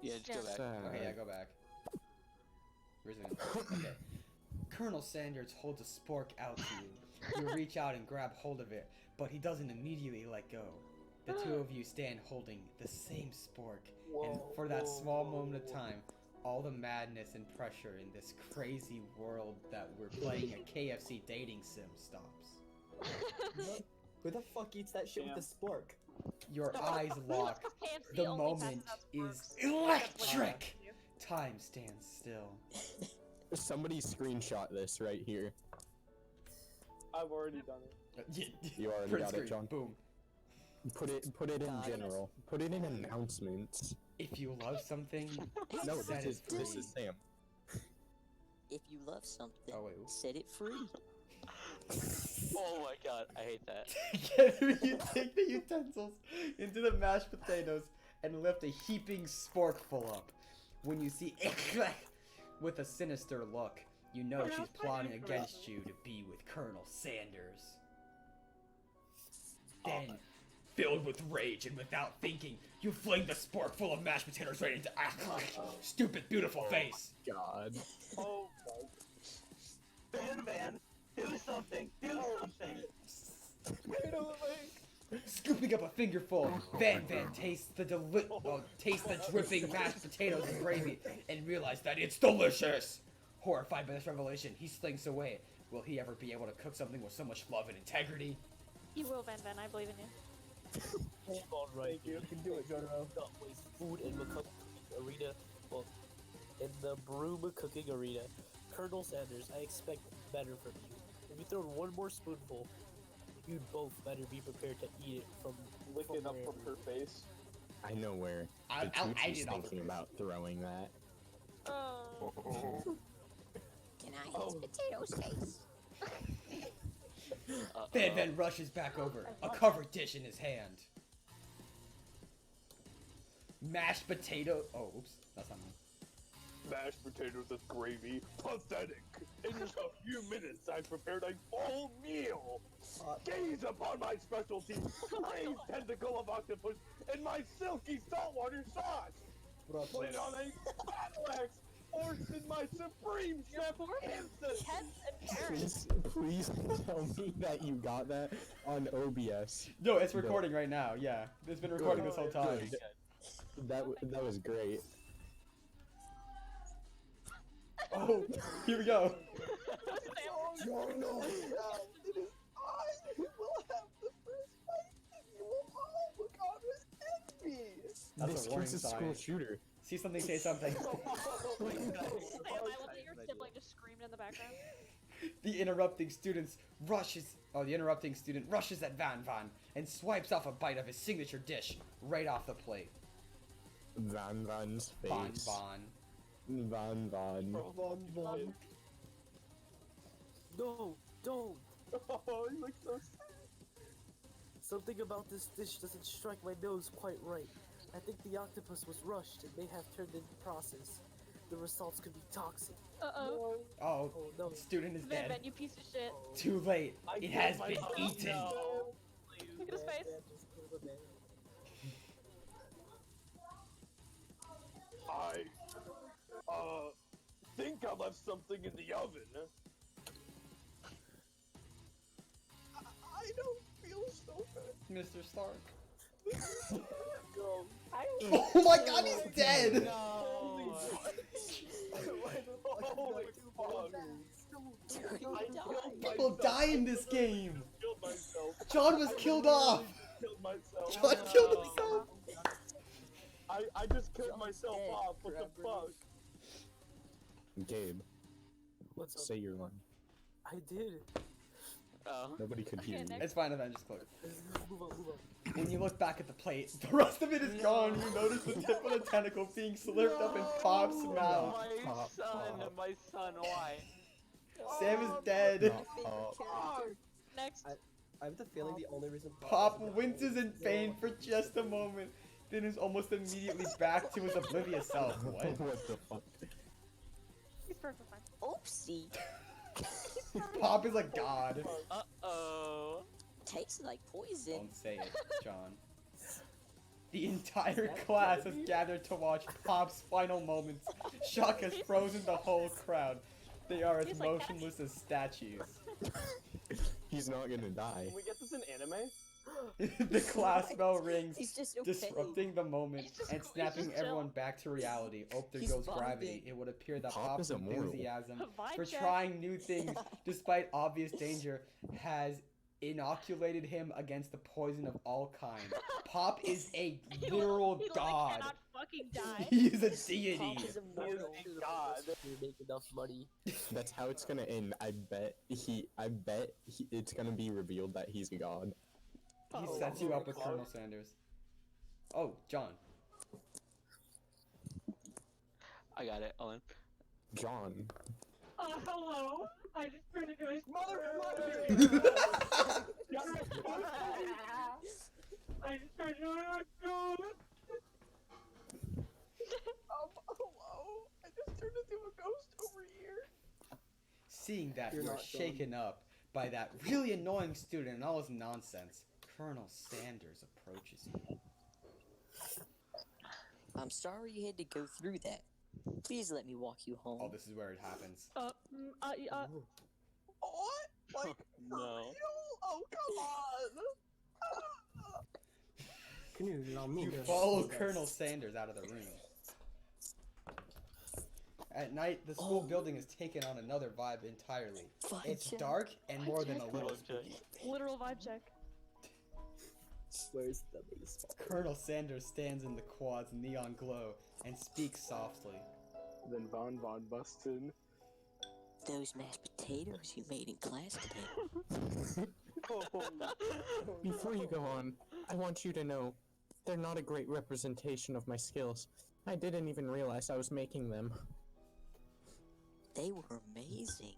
D: Yeah, just go back.
B: Okay, yeah, go back. Where's it? Okay. Colonel Sanders holds a spork out to you. You reach out and grab hold of it, but he doesn't immediately let go. The two of you stand holding the same spork, and for that small moment of time, all the madness and pressure in this crazy world that we're playing a KFC dating sim stops.
J: Who the fuck eats that shit with a spork?
B: Your eyes lock.
F: KFC
B: The
F: only
B: moment
F: passes out
B: is
F: sporks.
B: electric. Time stands still.
I: Somebody screenshot this right here.
A: I've already done it.
I: You already
B: Print
I: got
B: screen.
I: it, John.
B: Boom.
I: Put it in general. Put it in announcements.
B: If you love something,
I: No,
B: set
I: this
B: it
I: is
B: free.
I: Sam.
C: If you love something,
B: Oh, wait.
C: set it free.
D: Oh my god, I hate that.
B: Together you take the utensils into the mashed potatoes and lift a heaping sporkful up. When you see with a sinister look, you know she's plotting against you to be with Colonel Sanders. Then, filled with rage and without thinking, you fling the spork full of mashed potatoes right into stupid beautiful face.
I: God.
E: Oh my. Van, do something. Do something.
B: Scooping up a fingerful, Van tastes the dripping mashed potatoes and gravy and realizes that it's delicious. Horrified by this revelation, he slinks away. Will he ever be able to cook something with so much love and integrity?
F: You will, Van. I believe in you.
G: All right,
J: You can do it, Jotaro.
G: not waste food in the cooking arena. Well, in the broom cooking arena, Colonel Sanders, I expect better from you. If you throw one more spoonful, you'd both better be prepared to eat it from
A: Lick it up
G: wherever.
A: from her face.
I: I know where
B: I'll
I: Tucci's
B: eat it off
I: thinking
B: the
I: about throwing that.
F: Oh.
C: Can I eat potatoes face?
B: Van rushes back over, a covered dish in his hand. Mashed potato. Oh, oops, that's not me.
A: Mashed potatoes with gravy. Pathetic. In just a few minutes, I prepared a full meal. Gaze upon my specialty, braised tentacle of octopus, and my silky saltwater sauce. Put it on a battle axe, forced in my supreme chef ancestors.
I: Please tell me that you got that on OBS.
B: No, it's recording right now. Yeah, it's been recording this whole time.
I: Good. That was great.
B: Oh, here we go.
A: No, no. It is I who will have the first fight, and you will all look on with envy.
B: That's
I: This
B: a warning
I: kid's a
B: sign.
I: school shooter.
B: See something, say something.
F: Sam, I will let your sibling just screamed in the background.
B: The interrupting student rushes at Van and swipes off a bite of his signature dish right off the plate.
I: Van's face.
B: Van.
I: Von Von.
G: No, don't.
A: Oh, you look so sad.
G: Something about this dish doesn't strike my nose quite right. I think the octopus was rushed and may have turned into process. The results could be toxic.
F: Uh-oh.
B: Oh,
G: Oh no.
B: student is
F: Van
B: dead.
F: Van, you piece of shit.
B: Too late. It has been
A: myself.
B: eaten.
A: No.
F: Look at his face.
A: I think I left something in the oven. I don't feel so good.
B: Mr. Stark.
A: Go.
B: Oh my god, he's dead!
D: No.
A: Holy fuck.
B: People die in this game!
A: Killed myself.
B: John was killed off!
A: Killed myself.
B: John killed himself!
A: I just killed myself off. What the fuck?
I: Gabe,
G: What's up?
I: say your line.
G: I did.
I: Nobody could hear you.
B: It's fine, Avengers Cloak.
G: Move on.
B: When you look back at the plate, the rest of it is gone. You notice the tip of the tentacle being slurped up in Pop's mouth.
D: My son, why?
B: Sam is dead.
F: Next.
J: I have the feeling the only reason
B: Pop winces in pain for just a moment, then is almost immediately back to his oblivious self. What?
I: What the fuck?
F: He's perfectly fine.
C: Oopsie.
B: Pop is a god.
D: Uh-oh.
C: Tastes like poison.
B: Don't say it, John. The entire class has gathered to watch Pop's final moments. Shock has frozen the whole crowd. They are as
F: He's like that.
B: motionless as statues.
I: He's not gonna die.
A: Can we get this in anime?
B: The class bell rings,
C: He's just okay.
B: disrupting the moment
F: He's just-
B: and
F: he's
B: snapping
F: just
B: everyone
F: chill.
B: back to reality. Oh, there
C: He's
B: goes
C: bonding.
B: gravity. It would appear that
I: Pop
B: Pop's
I: is immortal.
B: enthusiasm
F: Vibe
B: for
F: check.
B: trying new things, despite obvious danger, has inoculated him against the poison of all kinds. Pop is a literal
F: He
B: god.
F: cannot fucking die.
B: He is a deity.
C: Pop is immortal.
A: God.
G: You make enough money.
I: That's how it's gonna end. I bet it's gonna be revealed that he's a god.
B: He sets you up with Colonel Sanders. Oh, John.
D: I got it, Owen.
I: John.
K: Hello. I just turned into a
A: Motherfucker!
K: I just turned into a ghost.
A: Hello. I just turned into a ghost over here.
B: Seeing that
J: You're
B: you're
J: not
B: shaken up by that really annoying student and all his nonsense, Colonel Sanders approaches you.
C: I'm sorry you had to go through that. Please let me walk you home.
B: Oh, this is where it happens.
A: What? Like,
D: No.
A: oh, come on.
B: You follow Colonel Sanders out of the room. At night, the school building has taken on another vibe entirely. It's dark and more than a little spooky.
F: Literal vibe check.
J: Where's the baseball?
B: Colonel Sanders stands in the quad's neon glow and speaks softly.
A: Then Von busts in.
C: Those mashed potatoes you made in class today.
I: Before you go on, I want you to know they're not a great representation of my skills. I didn't even realize I was making them.
C: They were amazing.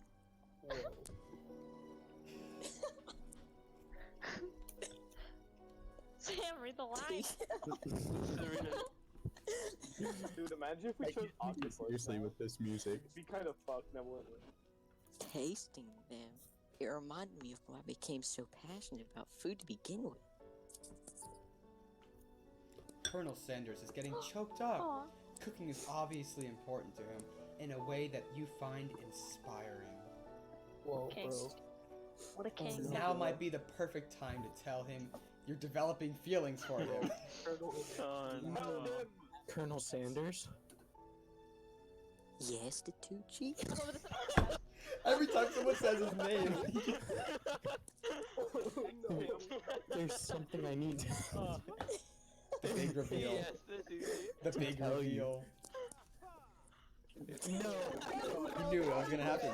F: Sam, read the line.
A: Dude, imagine if we chose octopus.
I: Seriously, with this music.
A: It'd be kind of fucked, never.
C: Tasting them. It reminded me of why I became so passionate about food to begin with.
B: Colonel Sanders is getting choked up.
F: Aw.
B: Cooking is obviously important to him in a way that you find inspiring.
J: Whoa,
F: Okay.
J: bro.
F: What a king.
B: Now might be the perfect time to tell him you're developing feelings for him.
I: Colonel Sanders?
C: Yes, the Tucci?
B: Every time someone says his name.
I: There's something I need to...
B: The big reveal.
D: Yes, this is
B: The big
I: tell you.
B: reveal.
I: No!
B: You knew it was gonna happen.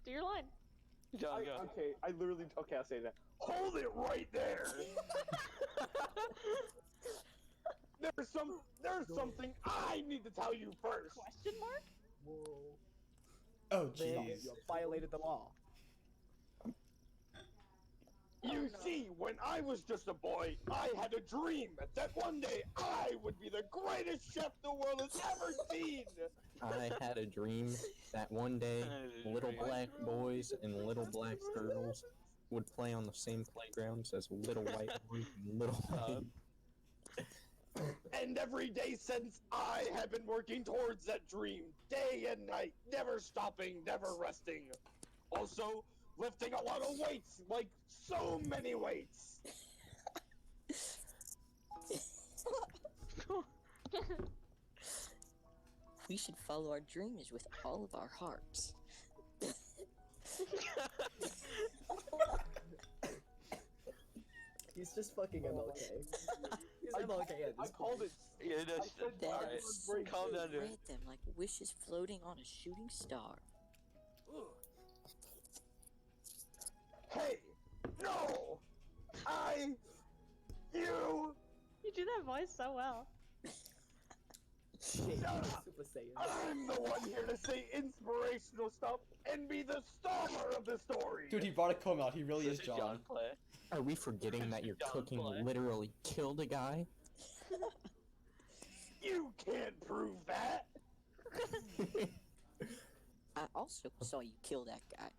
F: Do your line.
D: John, go.
A: Okay, okay, I'll say that. Hold it right there! There's something I need to tell you first.
F: Question mark?
J: Whoa.
B: Oh
J: Man,
B: jeez.
J: you violated the law.
A: You see, when I was just a boy, I had a dream that one day I would be the greatest chef the world has ever seen.
I: I had a dream that one day little black boys and little black girls would play on the same playgrounds as little white boys and little white.
A: And every day since, I have been working towards that dream, day and night, never stopping, never resting. Also, lifting a lot of weights, like so many weights.
C: We should follow our dreams with all of our hearts.
J: He's just fucking MLK. He's MLK at
A: I
J: this
A: called
J: point.
A: it.
D: Yeah, no, alright. Calm down, dude.
C: Read them like wishes floating on a shooting star.
A: Hey, no! You
F: You do that voice so well.
J: Shit,
A: Shut up!
J: Super Saiyan.
A: I'm the one here to say inspirational stuff and be the star of the story.
B: Dude, he brought a comb out. He really is
D: This
B: John.
D: play.
I: Are we forgetting that your cooking literally killed a guy?
A: You can't prove that.
C: I also saw you kill that guy.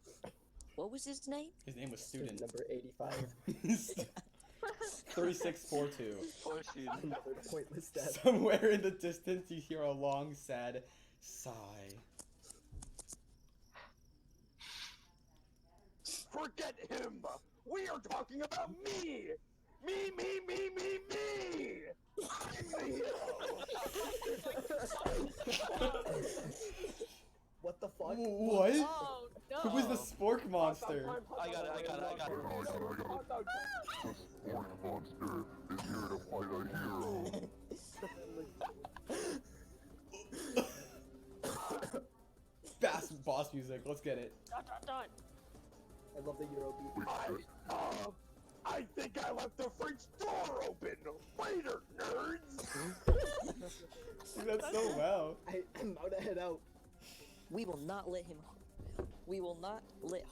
C: What was his name?
B: His name was Student.
J: Number 85.
B: 3642.
D: Poor student.
J: Another pointless death.
B: Somewhere in the distance, you hear a long, sad sigh.
A: Forget him. We are talking about me. Me. I'm the hero.
J: What the fuck?
B: What?
F: Oh no!
B: Who was the spork monster?
D: I got it.
L: The spork monster is here to fight a hero.
B: Boss music. Let's get it.
F: Dot.
J: I love the Euro beat.
A: I think I left the fridge door open. Later, nerds.
B: That's so well.
J: I'm about to head out.
C: We will not let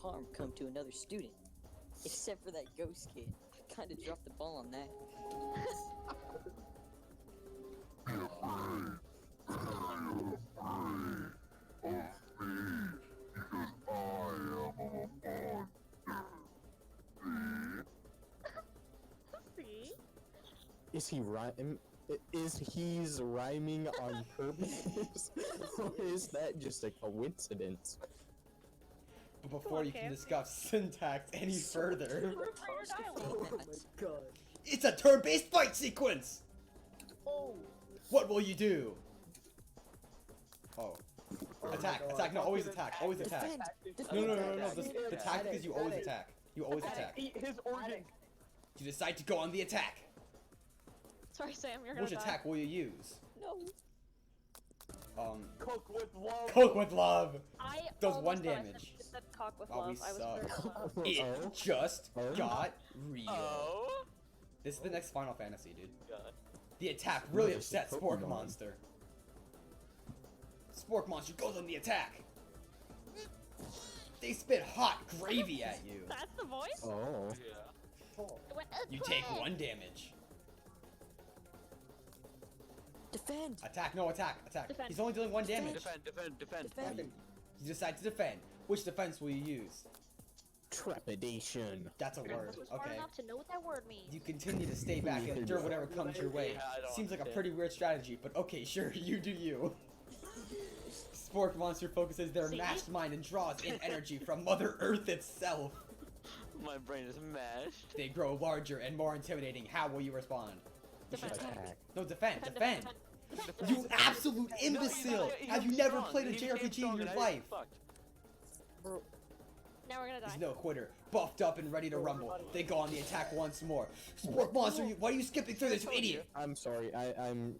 C: harm come to another student. Except for that ghost kid. I kinda dropped the ball on that.
L: Be afraid. Be afraid of me, because I am a monster. See?
F: See?
I: Is he rhyming on purpose? Or is that just a coincidence?
B: But before you can discuss syntax any further,
J: Oh my god.
B: it's a turn-based fight sequence!
J: Oh!
B: What will you do? Oh. Attack,
J: God.
B: attack, no, always attack, always attack.
C: Defend.
B: No. The tactic is you always attack. You always attack.
A: Eat his organ.
B: You decide to go on the attack.
F: Sorry, Sam, you're gonna
B: Which
F: die.
B: attack will you use?
C: No.
A: Cook with love.
B: Cook with love!
F: I
B: Does
F: almost
B: 1
F: thought I
B: damage.
F: said cock with
B: Wow, we
F: love. I was
B: suck.
F: very close.
B: It just got real.
D: Oh.
B: This is the next Final Fantasy, dude.
D: God.
B: The attack really
I: Nice.
B: upset Spork
I: Pokemon.
B: Monster. Spork Monster goes on the attack. They spit hot gravy at you.
F: That's the voice?
I: Oh.
D: Yeah.
F: It went,
B: You take 1 damage.
C: Defend.
B: Attack, no attack, attack.
F: Defend.
B: He's only dealing 1 damage.
D: Defend.
C: Defend.
B: You decide to defend. Which defense will you use?
I: Trepidation.
B: That's a word.
F: smart
B: Okay.
F: enough to know what that word means.
B: You continue to stay back and endure whatever comes your way.
D: Yeah, I don't
B: Seems like a
D: understand.
B: pretty weird strategy, but okay, sure, you do you. Spork Monster focuses their
F: See?
B: mastermind and draws in energy from Mother Earth itself.
D: My brain is mashed.
B: They grow larger and more intimidating. How will you respond?
F: Defend.
I: Attack.
B: No, defend. You absolute imbecile! Have you never played a JRPG in your life?
F: Now we're gonna die.
B: He's no quitter. Buffed up and ready to rumble. They go on the attack once more. Spork Monster, why are you skipping through this, you idiot?
I: I'm sorry. I'm.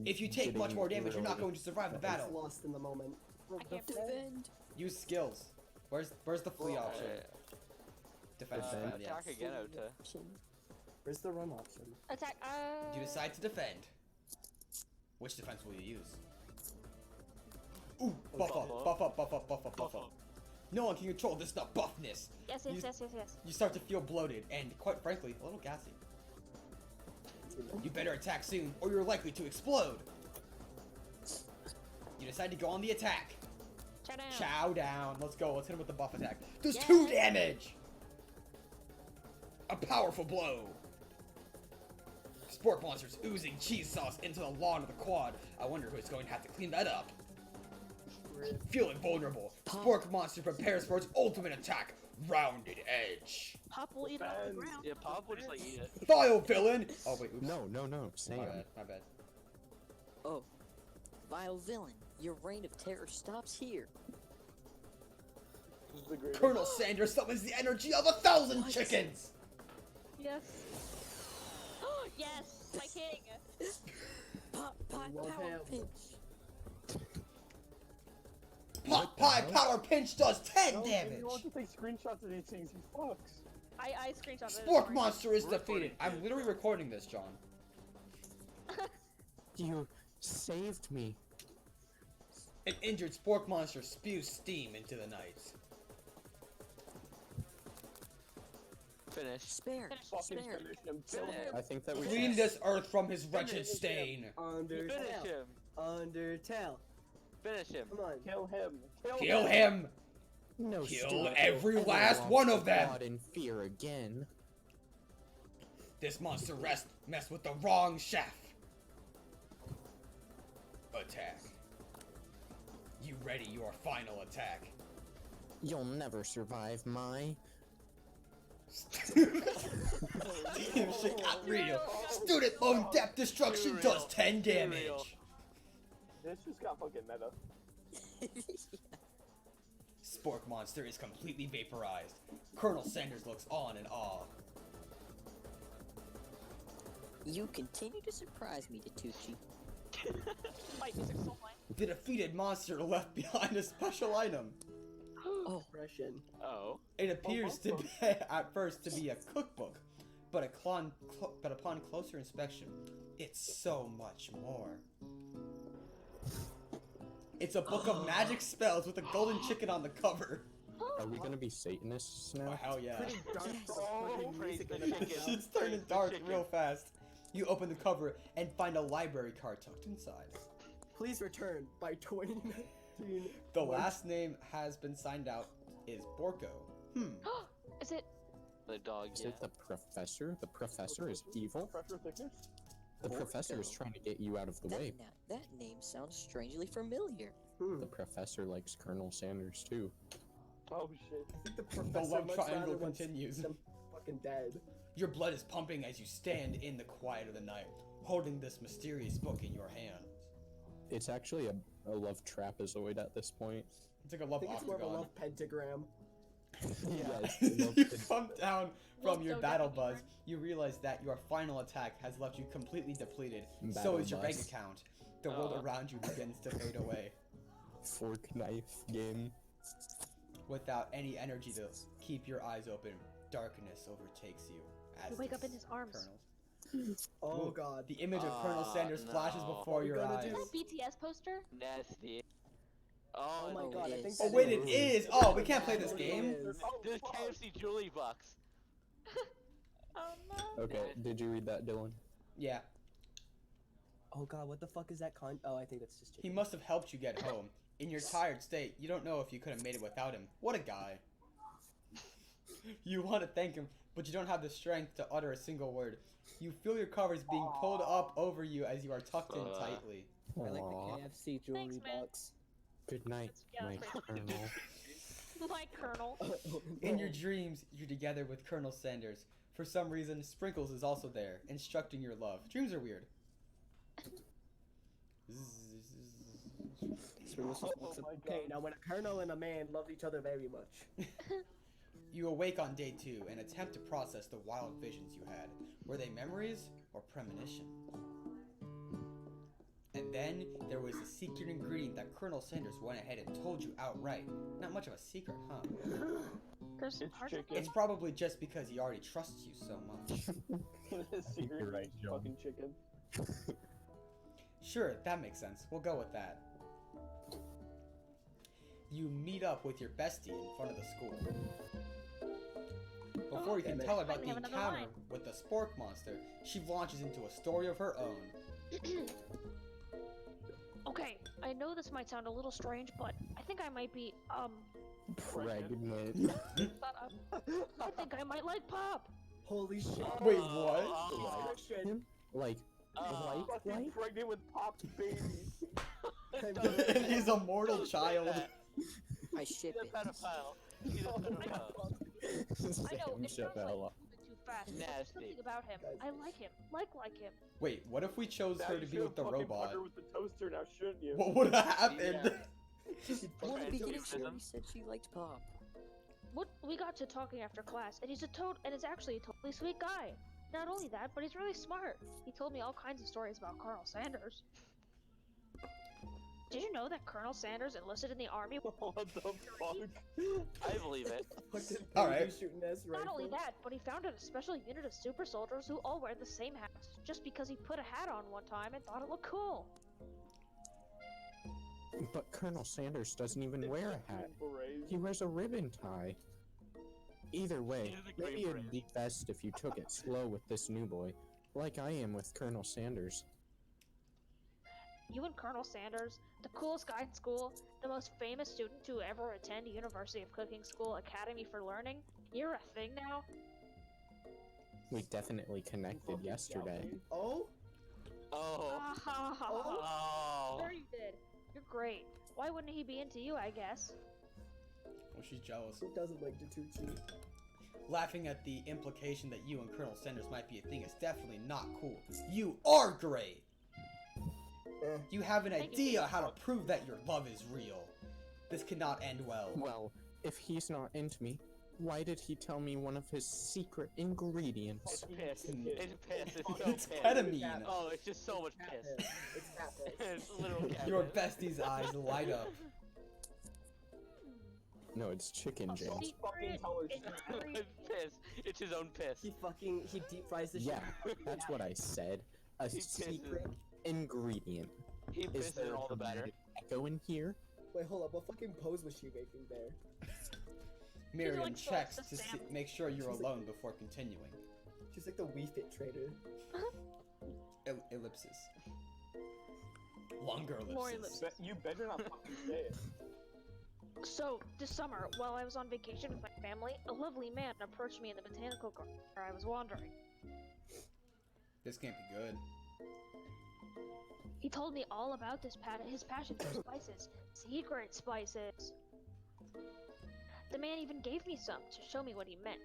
B: If you take much more damage, you're not going to survive the
J: It's
B: battle.
J: lost in the moment.
F: I can't
C: Defend.
B: Use skills. Where's the flee option? Defense.
I: Defend.
B: Yeah.
D: Attack again, Ota.
J: Where's the run option?
F: Attack.
B: You decide to defend. Which defense will you use? Ooh, buff up, buff up, buff up, buff up, buff up. No one can control this stuff buffness.
F: Yes.
B: You start to feel bloated and, quite frankly, a little gassy. You better attack soon, or you're likely to explode. You decide to go on the attack.
F: Chow down.
B: Chow down. Let's go. Let's hit him with the buff attack. Does 2 damage. A powerful blow. Sport monsters oozing cheese sauce into the lawn of the quad. I wonder who's going to have to clean that up. Feeling vulnerable, Spork Monster prepares for its ultimate attack, Rounded Edge.
F: Pop will eat it off the ground.
D: Yeah, Pop will just like eat it.
B: Vile villain! Oh wait, oops.
I: No, Sam.
B: My bad.
C: Oh, vile villain, your reign of terror stops here.
B: Colonel Sanders summons the energy of 1,000 chickens!
F: Yes. Yes, my king.
C: Pop, power pinch.
B: Pot Pie Power Pinch does 10 damage!
A: You want to take screenshots of these things, you fucks.
F: I screenshot it.
B: Spork Monster is defeated. I'm literally recording this, John.
I: You saved me.
B: An injured Spork Monster spews steam into the night.
D: Finish.
C: Spare.
A: Fucking finish him. Kill him.
I: I think that we
B: Clean
I: should...
B: this earth from his wretched stain.
D: Finish
J: Undertale.
D: him.
J: Undertale.
D: Finish him.
J: Come on.
A: Kill him.
B: Kill him!
I: No,
B: Kill
I: Stuart,
B: every
I: you'll
B: last
I: walk
B: one
I: the
B: of them!
I: quad in fear again.
B: This monster messed with the wrong chef. Attack. You ready your final attack?
I: You'll never survive my...
B: Damn shit got real. Student loan debt destruction does 10 damage.
A: This just got fucking meta.
B: Spork Monster is completely vaporized. Colonel Sanders looks on in awe.
C: You continue to surprise me, Tatucci.
F: Fight music so fine.
B: The defeated monster left behind a special item.
C: Oh,
J: Impression.
D: Oh.
B: It appears to be, at first to be a cookbook, but upon closer inspection, it's so much more. It's a book of magic spells with a golden chicken on the cover.
I: Are we gonna be Satanists now?
B: Oh hell yeah.
J: Pretty dark fucking music in the
D: Chicken.
J: background.
B: It's turning dark real fast. You open the cover and find a library card tucked inside.
J: Please return by 2019.
B: The last name has been signed out is Borko.
F: Is it?
D: The dog,
I: Is
D: yeah.
I: it the professor? The professor is evil?
A: Pressure thickness?
I: The professor is trying to get you out of the way.
C: That name sounds strangely familiar.
J: Hmm.
I: The professor likes Colonel Sanders too.
A: Oh shit.
J: I think the
B: The
J: professor
B: love
J: much
B: triangle
J: rather wants
B: continues.
J: them fucking dead.
B: Your blood is pumping as you stand in the quiet of the night, holding this mysterious book in your hand.
I: It's actually a love trapezoid at this point.
B: It's like a
J: I
B: love
J: think it's more of a
B: octagon.
J: love pentagram.
I: Yes, the love
B: You
I: pentagram.
B: come down from
F: Love
B: your
F: so
B: battle
F: definitely
B: buzz. You realize that your final attack has left you completely depleted. So
I: Battle
B: is your bank
I: buzz.
B: account. The world around you begins to fade away,
I: Fork knife game.
B: without any energy to keep your eyes open. Darkness overtakes you. As
F: You wake up in
B: does
F: his arms.
B: Colonel's.
J: Oh
B: Ooh,
J: god.
B: The image of Colonel Sanders flashes
D: no.
B: before your
J: gonna
B: eyes.
J: do?
F: Is that a BTS poster?
D: Nasty.
J: Oh my
C: Oh,
J: god, I
C: it
J: think
C: is.
B: Oh
J: that
B: wait, it is! Oh, we can't play this
J: It
B: game?
J: is.
D: The KFC Julie box.
F: Oh no.
I: Okay, did you read that, Dylan?
B: Yeah.
J: Oh god, what the fuck is that Oh, I think that's just
B: He
J: chicken.
B: must have helped you get home. In your tired state, you don't know if you could have made it without him. What a guy. You want to thank him, but you don't have the strength to utter a single word. You feel your covers being pulled up over you as you are tucked in tightly.
J: I like
I: Aw.
J: the KFC jewelry
F: Thanks, man.
J: box.
I: Good night,
F: Yeah,
I: my
F: pretty-
I: colonel.
F: My colonel.
B: In your dreams, you're together with Colonel Sanders. For some reason, Sprinkles is also there, instructing your love. Dreams are weird.
J: Okay, now when a colonel and a man loved each other very much.
B: You awake on day 2 and attempt to process the wild visions you had. Were they memories or premonition? And then there was the secret ingredient that Colonel Sanders went ahead and told you outright. Not much of a secret, huh?
F: There's
A: It's
F: parts of
A: chicken.
B: It's probably just because he already trusts you so much.
A: Secret
I: You're right, John.
A: fucking chicken.
B: Sure, that makes sense. We'll go with that. You meet up with your bestie in front of the school. Before you can tell her about the
F: Have another
B: encounter
F: line.
B: with the spork monster, she launches into a story of her own.
F: Okay, I know this might sound a little strange, but I think I might be,
I: Pregnant.
F: I think I might like Pop.
J: Holy shit.
B: Wait, what?
I: Like,
A: Fucking pregnant with Pop's baby.
B: He's a mortal child.
C: I ship
D: He's a
C: it.
D: pedophile. He's a pedophile.
F: I know, it sounds like
I: Chappelle.
F: moving too fast. but there's
D: Nasty.
F: something about him. I like him. Like him.
B: Wait, what if we chose
A: Now
B: her
A: you
B: to be
A: should
B: with the
A: fucking
B: robot?
A: put her with the toaster now, shouldn't you?
B: What would have happened?
D: Yeah.
C: From the beginning, she
D: Transhumanism.
C: already said she liked Pop.
F: We got to talking after class, and he's actually a totally sweet guy. Not only that, but he's really smart. He told me all kinds of stories about Colonel Sanders. Did you know that Colonel Sanders enlisted in the army?
A: What the fuck?
D: I believe it.
B: Alright.
F: Not only that, but he founded a special unit of super soldiers who all wear the same hats, just because he put a hat on one time and thought it looked cool.
I: But Colonel Sanders doesn't even wear a hat. He wears a ribbon tie. Either way,
D: He's a
I: maybe
D: green
I: it'd be best if you took it slow with this new boy, like I am with Colonel Sanders.
F: You and Colonel Sanders, the coolest guy in school, the most famous student to ever attend University of Cooking School Academy for Learning, you're a thing now?
I: We definitely connected yesterday.
J: Oh?
D: Oh. Oh.
F: Sure you did. You're great. Why wouldn't he be into you, I guess?
B: Well, she's jealous.
J: Who doesn't like Jatuchi?
B: Laughing at the implication that you and Colonel Sanders might be a thing is definitely not cool. You are great! You have an idea how to prove that your love is real. This cannot end well.
I: Well, if he's not into me, why did he tell me one of his secret ingredients?
D: It's piss. It's piss. It's so
B: It's
D: piss.
B: ketamine.
D: Oh, it's just so much piss.
J: It's cat piss.
D: It's literal cat
B: Your
D: piss.
B: bestie's eyes light up.
I: No, it's chicken, James.
F: Secret
D: It's piss. It's his own piss.
J: He deep fries the shit.
I: Yeah, that's what I said. A
D: He
I: secret
D: pisses.
I: ingredient.
D: He
I: Is
D: pisses
I: there
D: all the
I: a
D: better.
I: dramatic echo in here?
J: Wait, hold up. What fucking pose was she making there?
B: Miriam
F: like
B: checks
F: Salsa
B: to see,
F: Sam.
B: make sure you're
J: She's like-
B: alone before continuing.
J: She's like the Wii Fit trader.
B: Ellipsis. Longer
F: More
B: ellipsis.
F: ellipsis.
A: You better not fucking say it.
F: So, this summer, while I was on vacation with my family, a lovely man approached me in the botanical garden where I was wandering.
B: This can't be good.
F: He told me all about his passion for spices. Secret spices. The man even gave me some to show me what he meant.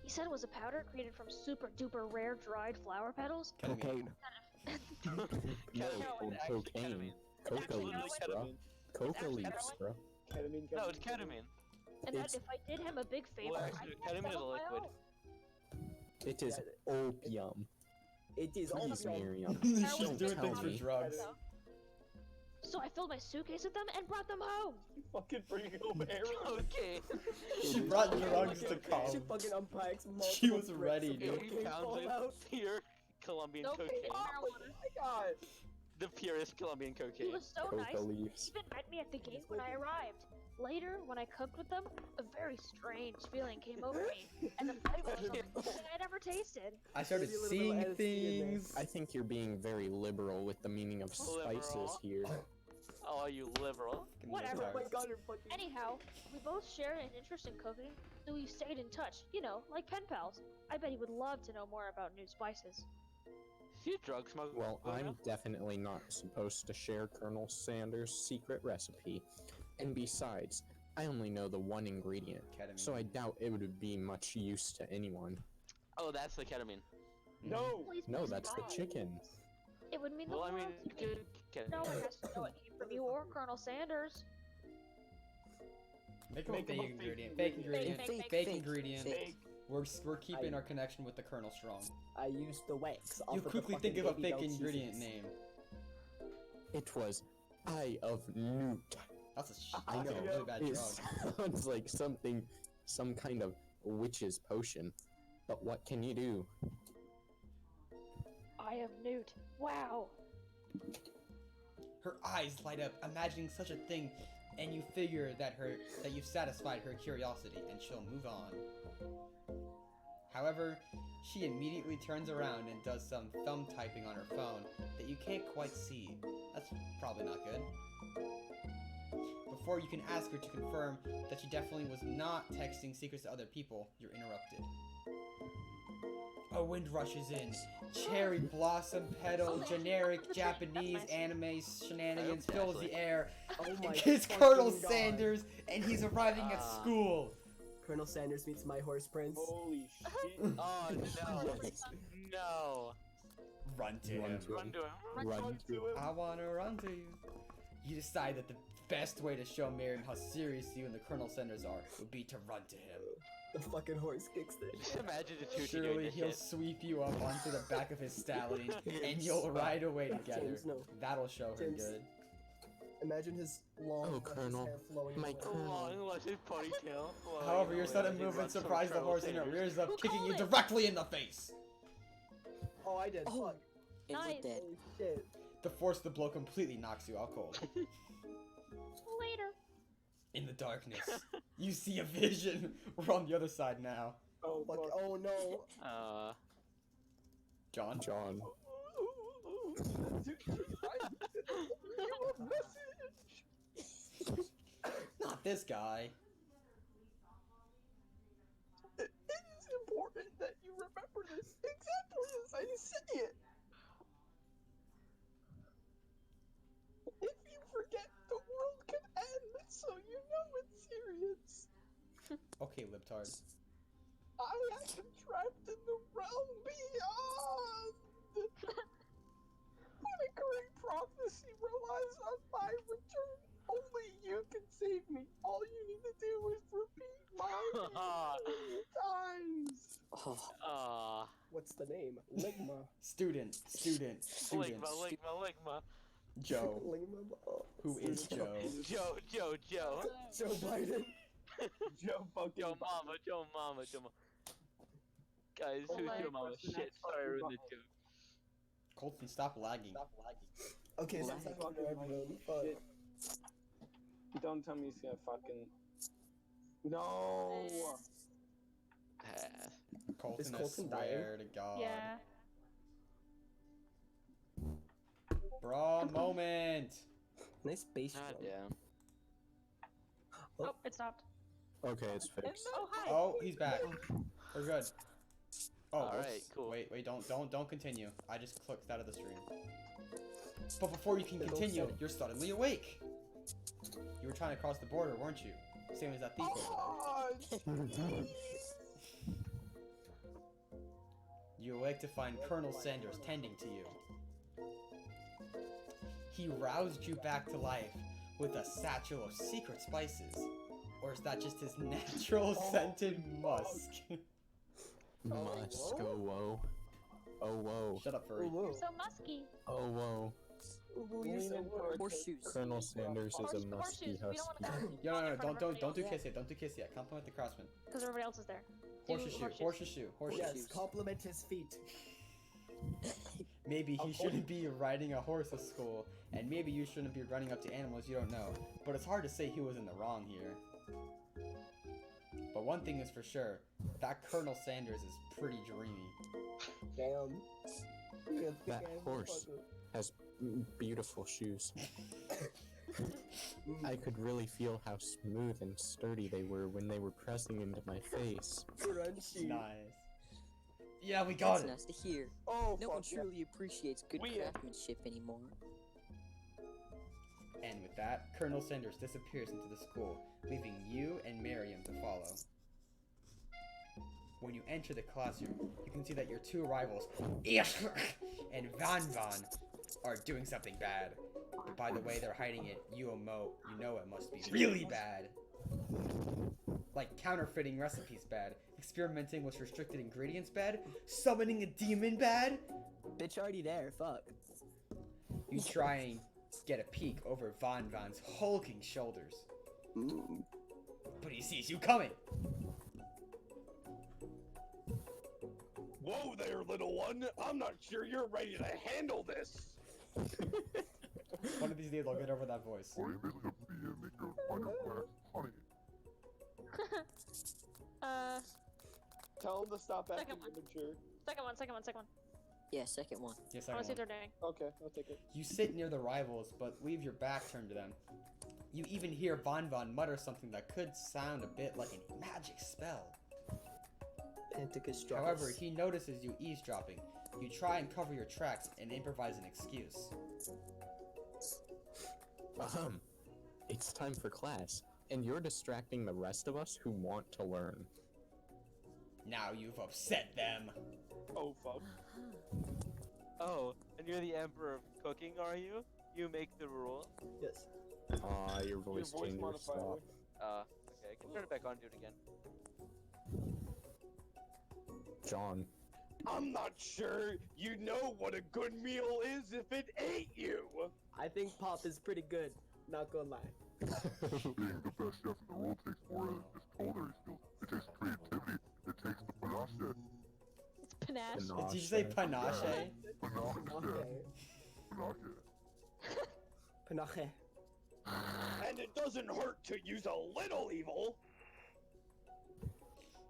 F: He said it was a powder created from super duper rare dried flower petals.
I: Cocaine. No,
F: Ketamine.
I: cocaine. Coca
F: actually
I: leaves,
F: heroin.
I: bro. Coca
F: actually
I: leaves,
F: heroin.
I: bro.
J: Ketamine.
D: No, it's ketamine.
F: And that
I: It's-
F: if I did him a big favor,
D: Well,
F: I
D: actually,
F: could
D: ketamine is a
F: settle my
D: liquid.
F: own.
I: It is opium.
J: It is
I: Please,
J: also
I: Miriam.
B: She's
F: Heroin.
B: doing
I: Tell
B: things for
I: me.
B: drugs.
F: So I filled my suitcase with them and brought them home.
A: You fucking bring home heroin.
D: Okay.
B: She brought drugs to
J: She
B: college.
J: fucking unpacks multiple
B: She was
J: bricks
B: ready,
J: of
B: dude.
D: He
J: cocaine
D: found
J: fallout.
D: the pure Colombian
F: No
D: cocaine.
F: fake marijuana.
A: My God.
D: The purest Colombian
F: He
D: cocaine.
F: was so
I: Coca
F: nice. He
I: leaves.
F: even met me at the gate when I arrived. Later, when I cooked with them, a very strange feeling came over me, and the flavor was something I never tasted.
B: I started
J: Maybe a little
B: seeing
J: bit of LSD in there.
B: things.
I: I think you're being very liberal with the meaning of spices
D: Liberal.
I: here.
D: Oh, you liberal.
B: Fucking
F: Whatever.
J: Oh my
B: retards.
J: god, you're fucking.
F: Anyhow, we both shared an interest in cooking, so we stayed in touch. You know, like pen pals. I bet he would love to know more about new spices.
D: Is he a drug smoker?
I: Well, I'm definitely not supposed to share Colonel Sanders' secret recipe. And besides, I only know the one ingredient,
B: Ketamine.
I: so I doubt it would be much use to anyone.
D: Oh, that's the ketamine.
A: No.
F: Please,
I: No,
F: please
I: that's the
F: stop.
I: chicken.
F: It would mean the
D: Well, I
F: world
D: mean,
F: to me.
D: good ketamine.
F: No one has to know it came from you or Colonel Sanders.
B: Make a
A: Make
B: fake
A: him a
B: ingredient.
A: fake
B: Fake ingredient.
F: Fake,
B: Fake,
F: fake,
B: ingredient.
A: Fake.
B: We're keeping
J: I-
B: our connection with the Colonel strong.
J: I used the wax. off
B: You
J: of the
B: quickly
J: fucking
B: think of a
J: baby
B: fake
J: bell
B: ingredient
J: cheeses.
B: name.
I: It was Eye of Newt.
B: That's a
I: I know.
B: really bad
I: It
B: drug.
I: sounds like some kind of witch's potion. But what can you do?
F: Eye of Newt. Wow.
B: Her eyes light up, imagining such a thing, and you figure that you've satisfied her curiosity, and she'll move on. However, she immediately turns around and does some thumb typing on her phone that you can't quite see. That's probably not good. Before you can ask her to confirm that she definitely was not texting secrets to other people, you're interrupted. A wind rushes in. Cherry blossom petal, generic Japanese anime shenanigans fills the air.
J: Oh my
B: It's
J: fucking
B: Colonel
J: God.
B: Sanders, and he's arriving at school.
J: Colonel Sanders meets my horse prince.
A: Holy shit.
D: Oh no. No.
B: Run to him.
D: Run to him.
I: Run to him.
B: I wanna run to you. You decide that the best way to show Miriam how serious you and the Colonel Sanders are would be to run to him.
J: The fucking horse kicks the
D: Just imagine the two of you doing
B: Surely
D: this
B: he'll
D: shit.
B: sweep you up onto the back of his stallion, and you'll ride away together.
J: James, no.
B: That'll show her
J: James.
B: good.
J: Imagine his long,
I: Oh,
J: luscious
I: Colonel,
J: hair flowing
I: my
J: away.
I: Colonel.
D: Long, luscious ponytail. flowing
B: However, your
D: away
B: sudden
D: as he
B: movement
D: runs from
B: surprised the
D: Colonel
B: horse, and it
D: Sanders.
B: rears up,
F: Who
B: kicking
F: called
B: you
F: it?
B: directly in the face.
J: Oh, I did.
C: Oh.
J: Fuck.
C: And
F: Nice.
C: with that,
J: Holy shit.
B: The force of the blow completely knocks you out cold.
F: Later.
B: In the darkness, you see a vision. We're on the other side now.
A: Oh,
J: Fuck.
A: fuck.
J: Oh no.
B: John?
I: John.
A: Dude, you a message.
B: Not this guy.
A: It is important that you remember this exactly as I say it. If you forget, the world can end, so you know it's serious.
B: Okay, libtard.
A: I am trapped in the realm beyond. When a great prophecy relies on my return, only you can save me. All you need to do is repeat my name times.
C: oh,
J: What's the name? Ligma.
B: Student.
D: Ligma.
B: Joe.
J: Ligma. Oh.
B: Who is Joe?
D: Joe.
J: Joe Biden.
A: Joe fucking
D: Joe Mama. Guys, who's Joe Mama? Shit, sorry, I ruined the joke.
B: Colton, stop lagging.
J: Okay, so
A: Well,
J: it's like
A: fucking
J: everyone.
A: shit. Don't tell me he's gonna fucking. No!
B: Colton,
J: Is
B: I
J: Colton
B: swear to God.
F: Yeah.
B: Bro, moment.
J: Nice bass
D: God
J: drum.
D: damn.
F: Oh, it stopped.
I: Okay, it's fixed.
F: Oh, hi.
B: Oh, he's back. We're good. Oh,
D: Alright,
B: oops.
D: cool.
B: Wait, don't continue. I just clicked out of the stream. But before you can continue, you're suddenly awake. You were trying to cross the border, weren't you? Same as that thief over there. You awake to find Colonel Sanders tending to you. He roused you back to life with a satchel of secret spices. Or is that just his natural scented musk?
I: Musk, oh whoa. Oh whoa.
B: Shut up, furry.
F: You're so musky.
I: Oh whoa.
J: You're so
C: horseshoes.
I: Colonel Sanders is a musky
F: Horseshoes. We don't
I: husky.
F: want to.
B: No, don't do kiss yet. Don't do kiss yet. Compliment the craftsman.
F: Because everybody else is there. Do
B: Horseshoe.
J: Yes, compliment his feet.
B: Maybe he shouldn't be riding a horse to school, and maybe you shouldn't be running up to animals you don't know. But it's hard to say he was in the wrong here. But one thing is for sure, that Colonel Sanders is pretty dreamy.
J: Damn.
I: That horse has beautiful shoes. I could really feel how smooth and sturdy they were when they were pressing into my face.
J: Crunchy.
B: Nice. Yeah, we got
C: That's
B: it.
C: nice to hear.
J: Oh,
C: No one
J: fuck yeah.
C: truly appreciates good craftsmanship anymore.
B: And with that, Colonel Sanders disappears into the school, leaving you and Miriam to follow. When you enter the classroom, you can see that your two rivals, and Van are doing something bad. But by the way they're hiding it, you know it must be really bad. Like counterfeiting recipes bad, experimenting with restricted ingredients bad, summoning a demon bad.
J: Bitch already there, fuck.
B: You trying get a peek over Von Von's hulking shoulders.
J: Ooh.
B: But he sees you coming.
A: Whoa there, little one. I'm not sure you're ready to handle this.
B: One of these days I'll get over that voice.
L: Or you may live to be and make your final wax honey.
A: Tell him to stop acting
F: Second one.
A: immature.
F: Second one.
C: Yeah, second one.
B: Yes,
F: I
B: I
F: wanna see
B: want.
F: what they're doing.
A: Okay, I'll take it.
B: You sit near the rivals, but leave your back turned to them. You even hear Von mutter something that could sound a bit like a magic spell.
J: Penticus
B: However, he notices you eavesdropping. You try and cover your tracks and improvise an excuse.
I: It's time for class, and you're distracting the rest of us who want to learn.
B: Now you've upset them.
A: Oh, fuck.
D: Oh, and you're the emperor of cooking, are you? You make the rules?
J: Yes.
I: Aw, your voice changer
A: modifier.
I: stop.
D: Okay, I can turn it back on, do it again.
I: John.
A: I'm not sure you know what a good meal is if it ate you.
J: I think Pop is pretty good. Not gonna lie.
L: Being the best chef in the world takes more than just culinary skills. It takes creativity. It takes the panache.
F: It's panache.
B: Did you say panache?
J: Panache.
A: And it doesn't hurt to use a little evil.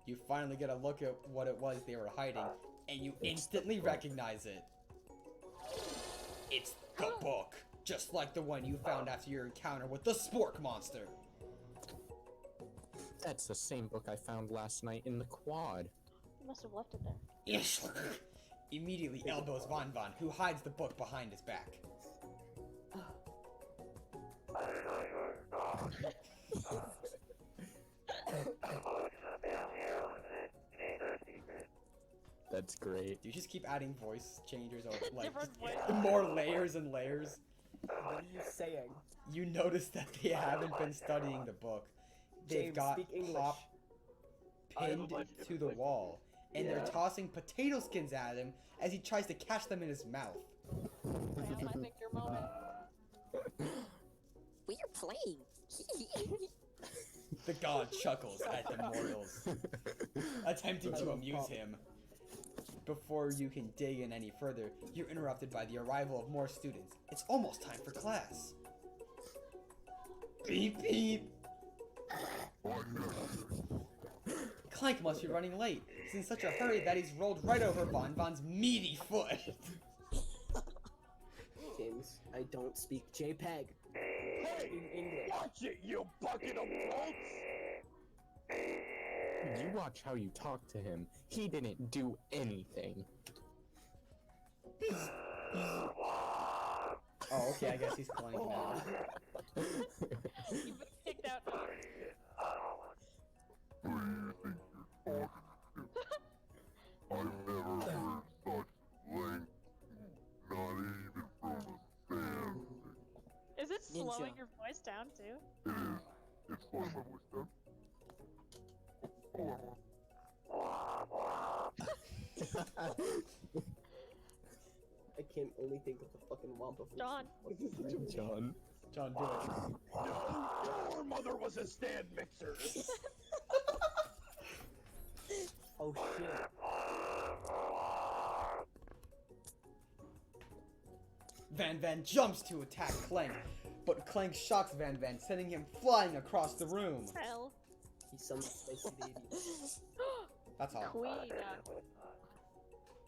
B: You finally get a look at what it was they were hiding, and you instantly recognize it. It's the book, just like the one you found after your encounter with the spork monster.
I: That's the same book I found last night in the quad.
F: You must have left it there.
B: Yes. Immediately elbows Von, who hides the book behind his back.
I: That's great.
B: Do you just keep adding voice changers or like
F: Different voice.
B: more layers and layers?
J: What are you saying?
B: You notice that they haven't been studying the book. They've
J: James,
B: got
J: speak English.
B: Pop
A: I have a
B: pinned
A: bunch of
B: to the
A: different
B: wall, and they're
J: Yeah.
B: tossing potato skins at him as he tries to catch them in his mouth.
F: That's my finger moment.
C: We are playing.
B: The god chuckles at the mortals, attempting to amuse him. Before you can dig in any further, you're interrupted by the arrival of more students. It's almost time for class. Beep beep! Clank must be running late. He's in such a hurry that he's rolled right over Von's meaty foot.
J: James, I don't speak JPEG.
A: Hey,
J: In English.
A: watch it, you bucket of bolts!
I: You watch how you talk to him. He didn't do anything.
B: Oh, okay, I guess he's Clank now.
F: You've been kicked out.
L: Who do you think you're talking to? I've never heard such length, not even from a stand.
F: Is it
C: Ninja.
F: slowing your voice down too?
L: It is. It's slowing my voice down. Hold on.
J: I can only think of the fucking Wampa.
F: John.
I: John.
B: John, do it.
A: No, your mother was a stand mixer.
J: Oh shit.
B: Van jumps to attack Clank, but Clank shocks Van, sending him flying across the room.
F: Hell.
J: He's some spicy baby.
B: That's all.
F: Queen.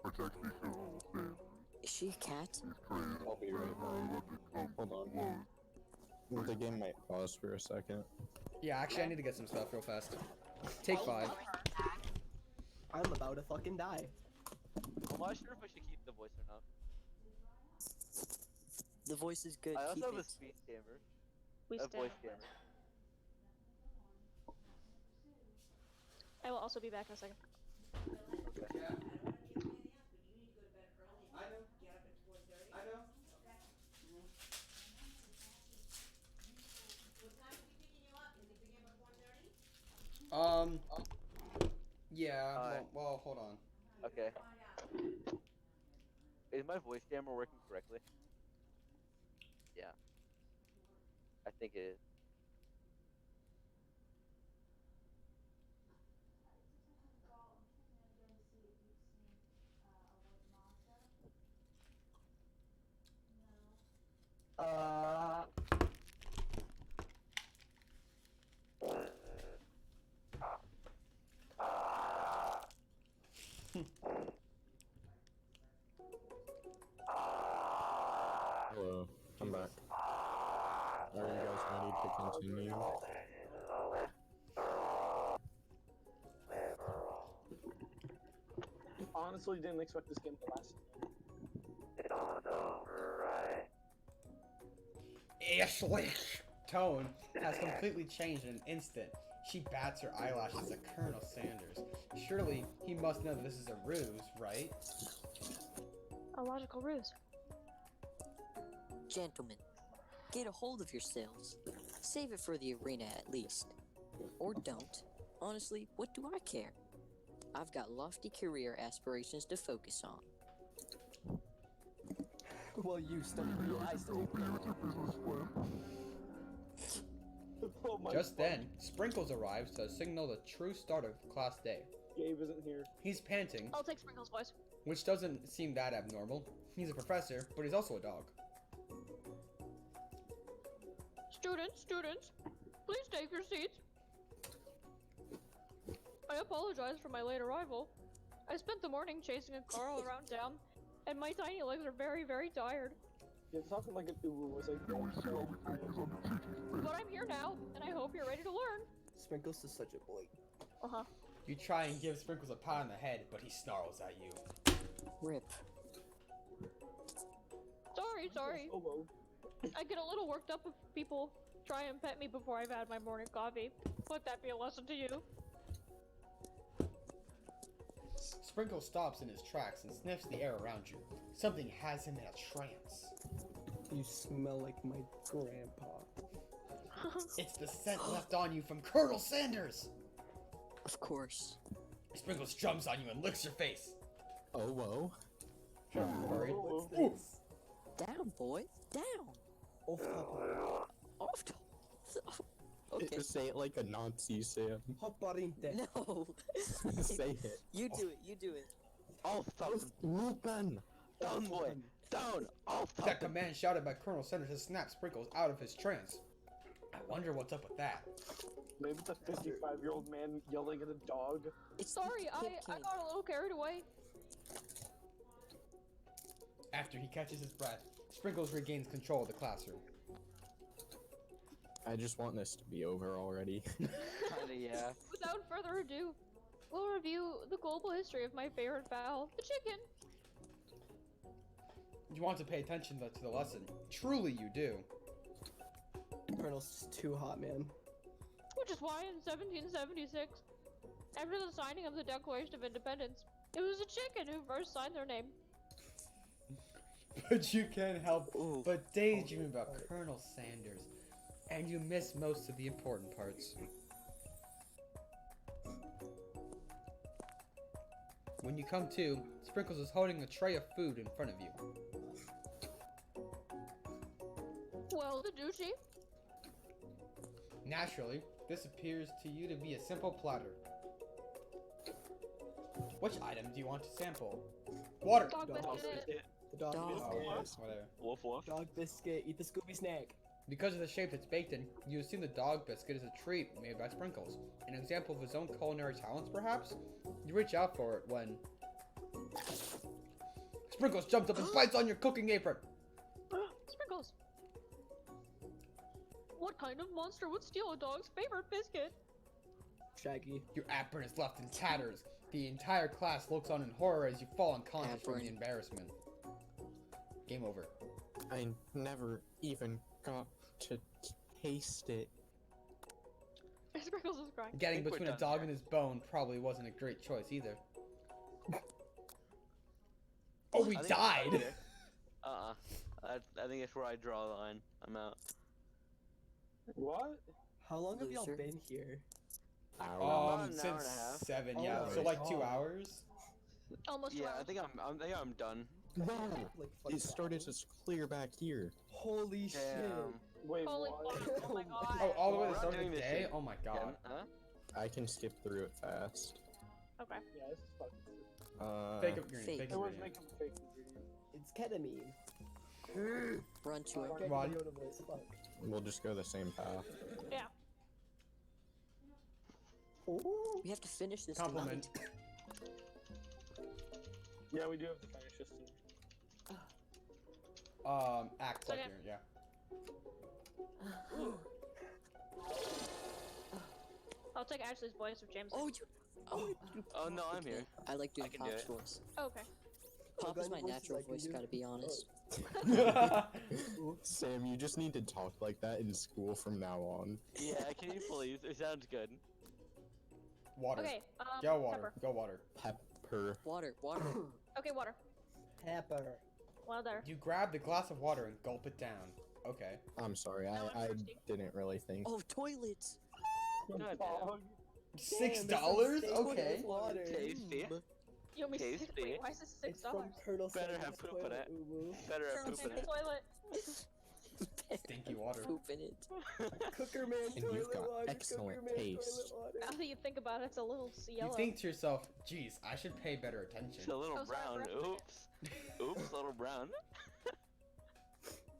L: Protect me from all stand.
C: Is she a cat?
L: He's crazy.
I: I'll be right back. Hold on. The game might pause for a second.
B: Yeah, actually, I need to get some stuff real fast. Take 5.
J: I'm about to fucking die.
D: I'm not sure if I should keep the voice or not.
C: The voice is good.
D: I also
C: Keep
D: have a
C: it.
D: speech jammer.
F: We
D: A
F: stand.
D: voice jammer.
F: I will also be back in a second.
B: Yeah, well, hold on.
D: Okay. Is my voice jammer working correctly? Yeah. think it is.
I: Hello, I'm back. Are you guys ready to continue?
G: Honestly, didn't expect this game to last.
B: Ashley's tone has completely changed in an instant. She bats her eyelashes at Colonel Sanders. Surely he must know that this is a ruse, right?
F: A logical ruse.
C: Gentlemen, get a hold of yourselves. Save it for the arena at least. Or don't. Honestly, what do I care? I've got lofty career aspirations to focus on.
J: Well, you study I study.
B: Just then, Sprinkles arrives to signal the true start of class day.
G: Gabe isn't here.
B: He's panting,
F: I'll take Sprinkles, boys.
B: which doesn't seem that abnormal. He's a professor, but he's also a dog.
F: Students, please take your seats. I apologize for my late arrival. I spent the morning chasing a car all around town, and my tiny legs are very, very tired.
G: You're talking like an Uber was like.
F: But I'm here now, and I hope you're ready to learn.
J: Sprinkles is such a boy.
F: Uh-huh.
B: You try and give Sprinkles a pat on the head, but he snarls at you.
C: Rip.
F: Sorry. I get a little worked up if people try and pet me before I've had my morning coffee. Let that be a lesson to you.
B: Sprinkles stops in his tracks and sniffs the air around you. Something has him in a trance.
J: You smell like my grandpa.
B: It's the scent left on you from Colonel Sanders!
C: Of course.
B: Sprinkles jumps on you and licks your face.
I: Oh, whoa.
B: Hurry.
J: What's this?
C: Down, boy. Down.
J: Off top.
C: Off to... Okay.
I: Just say it like a Nazi, Sam.
J: Hop pariente.
C: No.
I: Say it.
C: You do it.
D: Off top.
I: Lupin!
D: Down, boy. Down. Off top.
B: That command shouted by Colonel Sanders has snapped Sprinkles out of his trance. I wonder what's up with that.
G: Maybe it's a 55-year-old man yelling at a dog.
C: It's
F: Sorry, I got a little carried away.
B: After he catches his breath, Sprinkles regains control of the classroom.
I: I just want this to be over already.
D: Kinda, yeah.
F: Without further ado, we'll review the global history of my favorite fowl, the chicken.
B: You want to pay attention to the lesson. Truly you do.
J: Colonel's just too hot, man.
F: Which is why in 1776, after the signing of the Declaration of Independence, it was a chicken who first signed their name.
B: But you can't help but daydream about Colonel Sanders. And you miss most of the important parts. When you come to, Sprinkles is holding a tray of food in front of you.
F: Well, the douchey.
B: Naturally, this appears to you to be a simple platter. Which item do you want to sample? Water!
F: Dog biscuit.
J: The dog biscuit.
B: Oh, yes, whatever.
D: Woof woof.
J: Dog biscuit. Eat the Scooby snack.
B: Because of the shape it's baked in, you assume the dog biscuit is a treat made by Sprinkles. An example of his own culinary talents, perhaps? You reach out for it when... Sprinkles jumps up and bites on your cooking apron!
F: Sprinkles. What kind of monster would steal a dog's favorite biscuit?
J: Shaggy.
B: Your apron is left in tatters. The entire class looks on in horror as you fall unconscious from the embarrassment. Game over.
I: I never even got to taste it.
F: Sprinkles is crying.
B: Getting between a dog and his bone probably wasn't a great choice either. Oh, we died!
D: I think it's where I draw the line. I'm out.
G: What?
J: How long have y'all
C: Loser.
J: been here?
D: About an hour
B: Since
D: and a half.
B: 7,
J: Oh
B: yeah,
J: my
B: so like 2
J: God.
B: hours?
F: Almost
D: Yeah,
F: 2
D: I
F: hours.
D: think I'm done.
I: No!
J: Like,
I: It started to clear back here.
J: Holy shit.
D: Damn.
A: Wait,
F: Holy
A: what?
F: fuck, oh my god.
B: Oh, all the way to the
D: We're
B: start of
D: doing
B: the
D: this
B: day?
D: shit.
B: Oh my god.
D: Huh?
I: I can skip through it fast.
F: Okay.
A: Yeah, this is fucking stupid.
B: Fake ingredient.
C: Fake.
B: Fake
A: It was
B: ingredient.
A: making fake ingredient.
J: It's ketamine.
C: Run to it.
J: Get
B: Run.
J: Yoda voice, fuck.
I: We'll just go the same path.
F: Yeah.
J: Ooh.
C: We have to finish this
B: Compliment.
C: tonight.
A: Yeah, we do have to finish this soon.
B: Act
F: Second.
B: like here, yeah.
F: I'll take Ashley's voice of James.
C: Oh, you. Oh,
D: Oh no, I'm here.
C: I like doing
D: I can do
C: Pop's
D: it.
C: voice.
F: Okay.
C: Pop is
J: glad
C: my
J: your voice is
C: natural
J: like
C: voice,
J: you.
C: gotta be honest.
I: Sam, you just need to talk like that in school from now on.
D: Yeah, can you please? It sounds good.
B: Water.
F: Okay,
B: Go water.
F: pepper.
B: Go water.
I: Pepper.
C: Water, water.
F: Okay, water.
J: Pepper.
F: Well, there.
B: You grab the glass of water and gulp it down. Okay.
I: I'm sorry,
F: No, I'm
I: I
F: thirsty.
I: didn't really think.
C: Oh, toilets.
D: God damn.
A: Dog.
B: $6? Okay.
J: Water.
D: Tasty.
F: You want me
D: Tasty.
F: to wait, why is this
J: It's
F: $6?
J: from Colonel
D: Better
J: Sanders'
D: have poop in
J: toilet,
D: it.
J: uwu.
D: Better have
F: Colonel
D: poop in
F: Sanders
D: it.
F: toilet.
B: Stinky water.
C: Poop in it.
J: Cooker man
I: And
J: toilet
I: you've got
J: water.
I: excellent
J: Cooker man
I: taste.
J: toilet water.
F: Now that you think about it, it's a little
B: You
F: yellow.
B: think to yourself, geez, I should pay better attention.
D: It's a little
F: Oh, sorry,
D: brown.
F: I forgot.
D: Oops. Oops, little brown.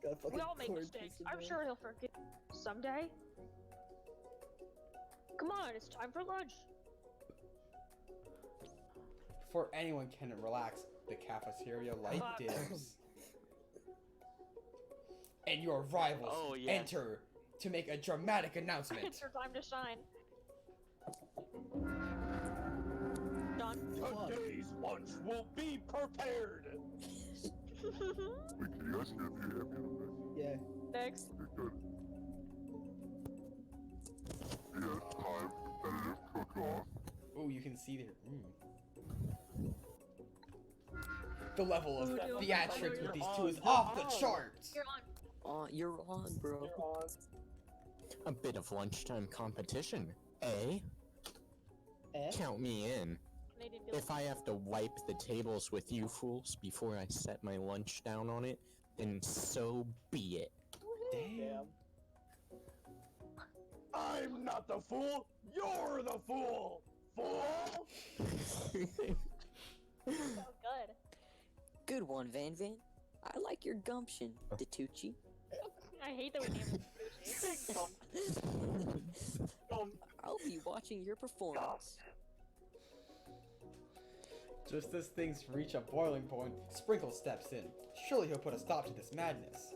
J: Got a fucking
F: We all make
J: corn
F: mistakes.
J: piece in
F: I'm
J: there.
F: sure he'll forgive someday. Come on, it's time for lunch.
B: Before anyone can relax, the cafeteria light
F: Fuck.
B: dims. And your rivals
D: Oh, yes.
B: enter to make a dramatic announcement.
F: It's your time to shine. Done.
A: Today's lunch will be prepared.
L: Wait, can you guys hear me?
J: Yeah.
F: Next.
L: Okay, good. Yes, time. Competitive cook-off.
B: Ooh, you can see there. The level of
F: Ooh, dude.
B: theatrics with these two is
A: You're
B: off the
A: on.
B: charts.
F: You're on.
C: You're on, bro.
A: You're on.
I: A bit of lunchtime competition, eh?
J: Eh?
I: Count me in.
F: Canadian
I: If I have to wipe the tables with you fools before I set my lunch down on it, then so be it.
A: Damn. I'm not the fool. You're the fool. Fool.
F: So good.
C: Good one, Van Van. I like your gumption, Datucci.
F: I hate that we named him Sushi.
C: I'll be watching your performance.
B: Just as things reach a boiling point, Sprinkle steps in. Surely he'll put a stop to this madness.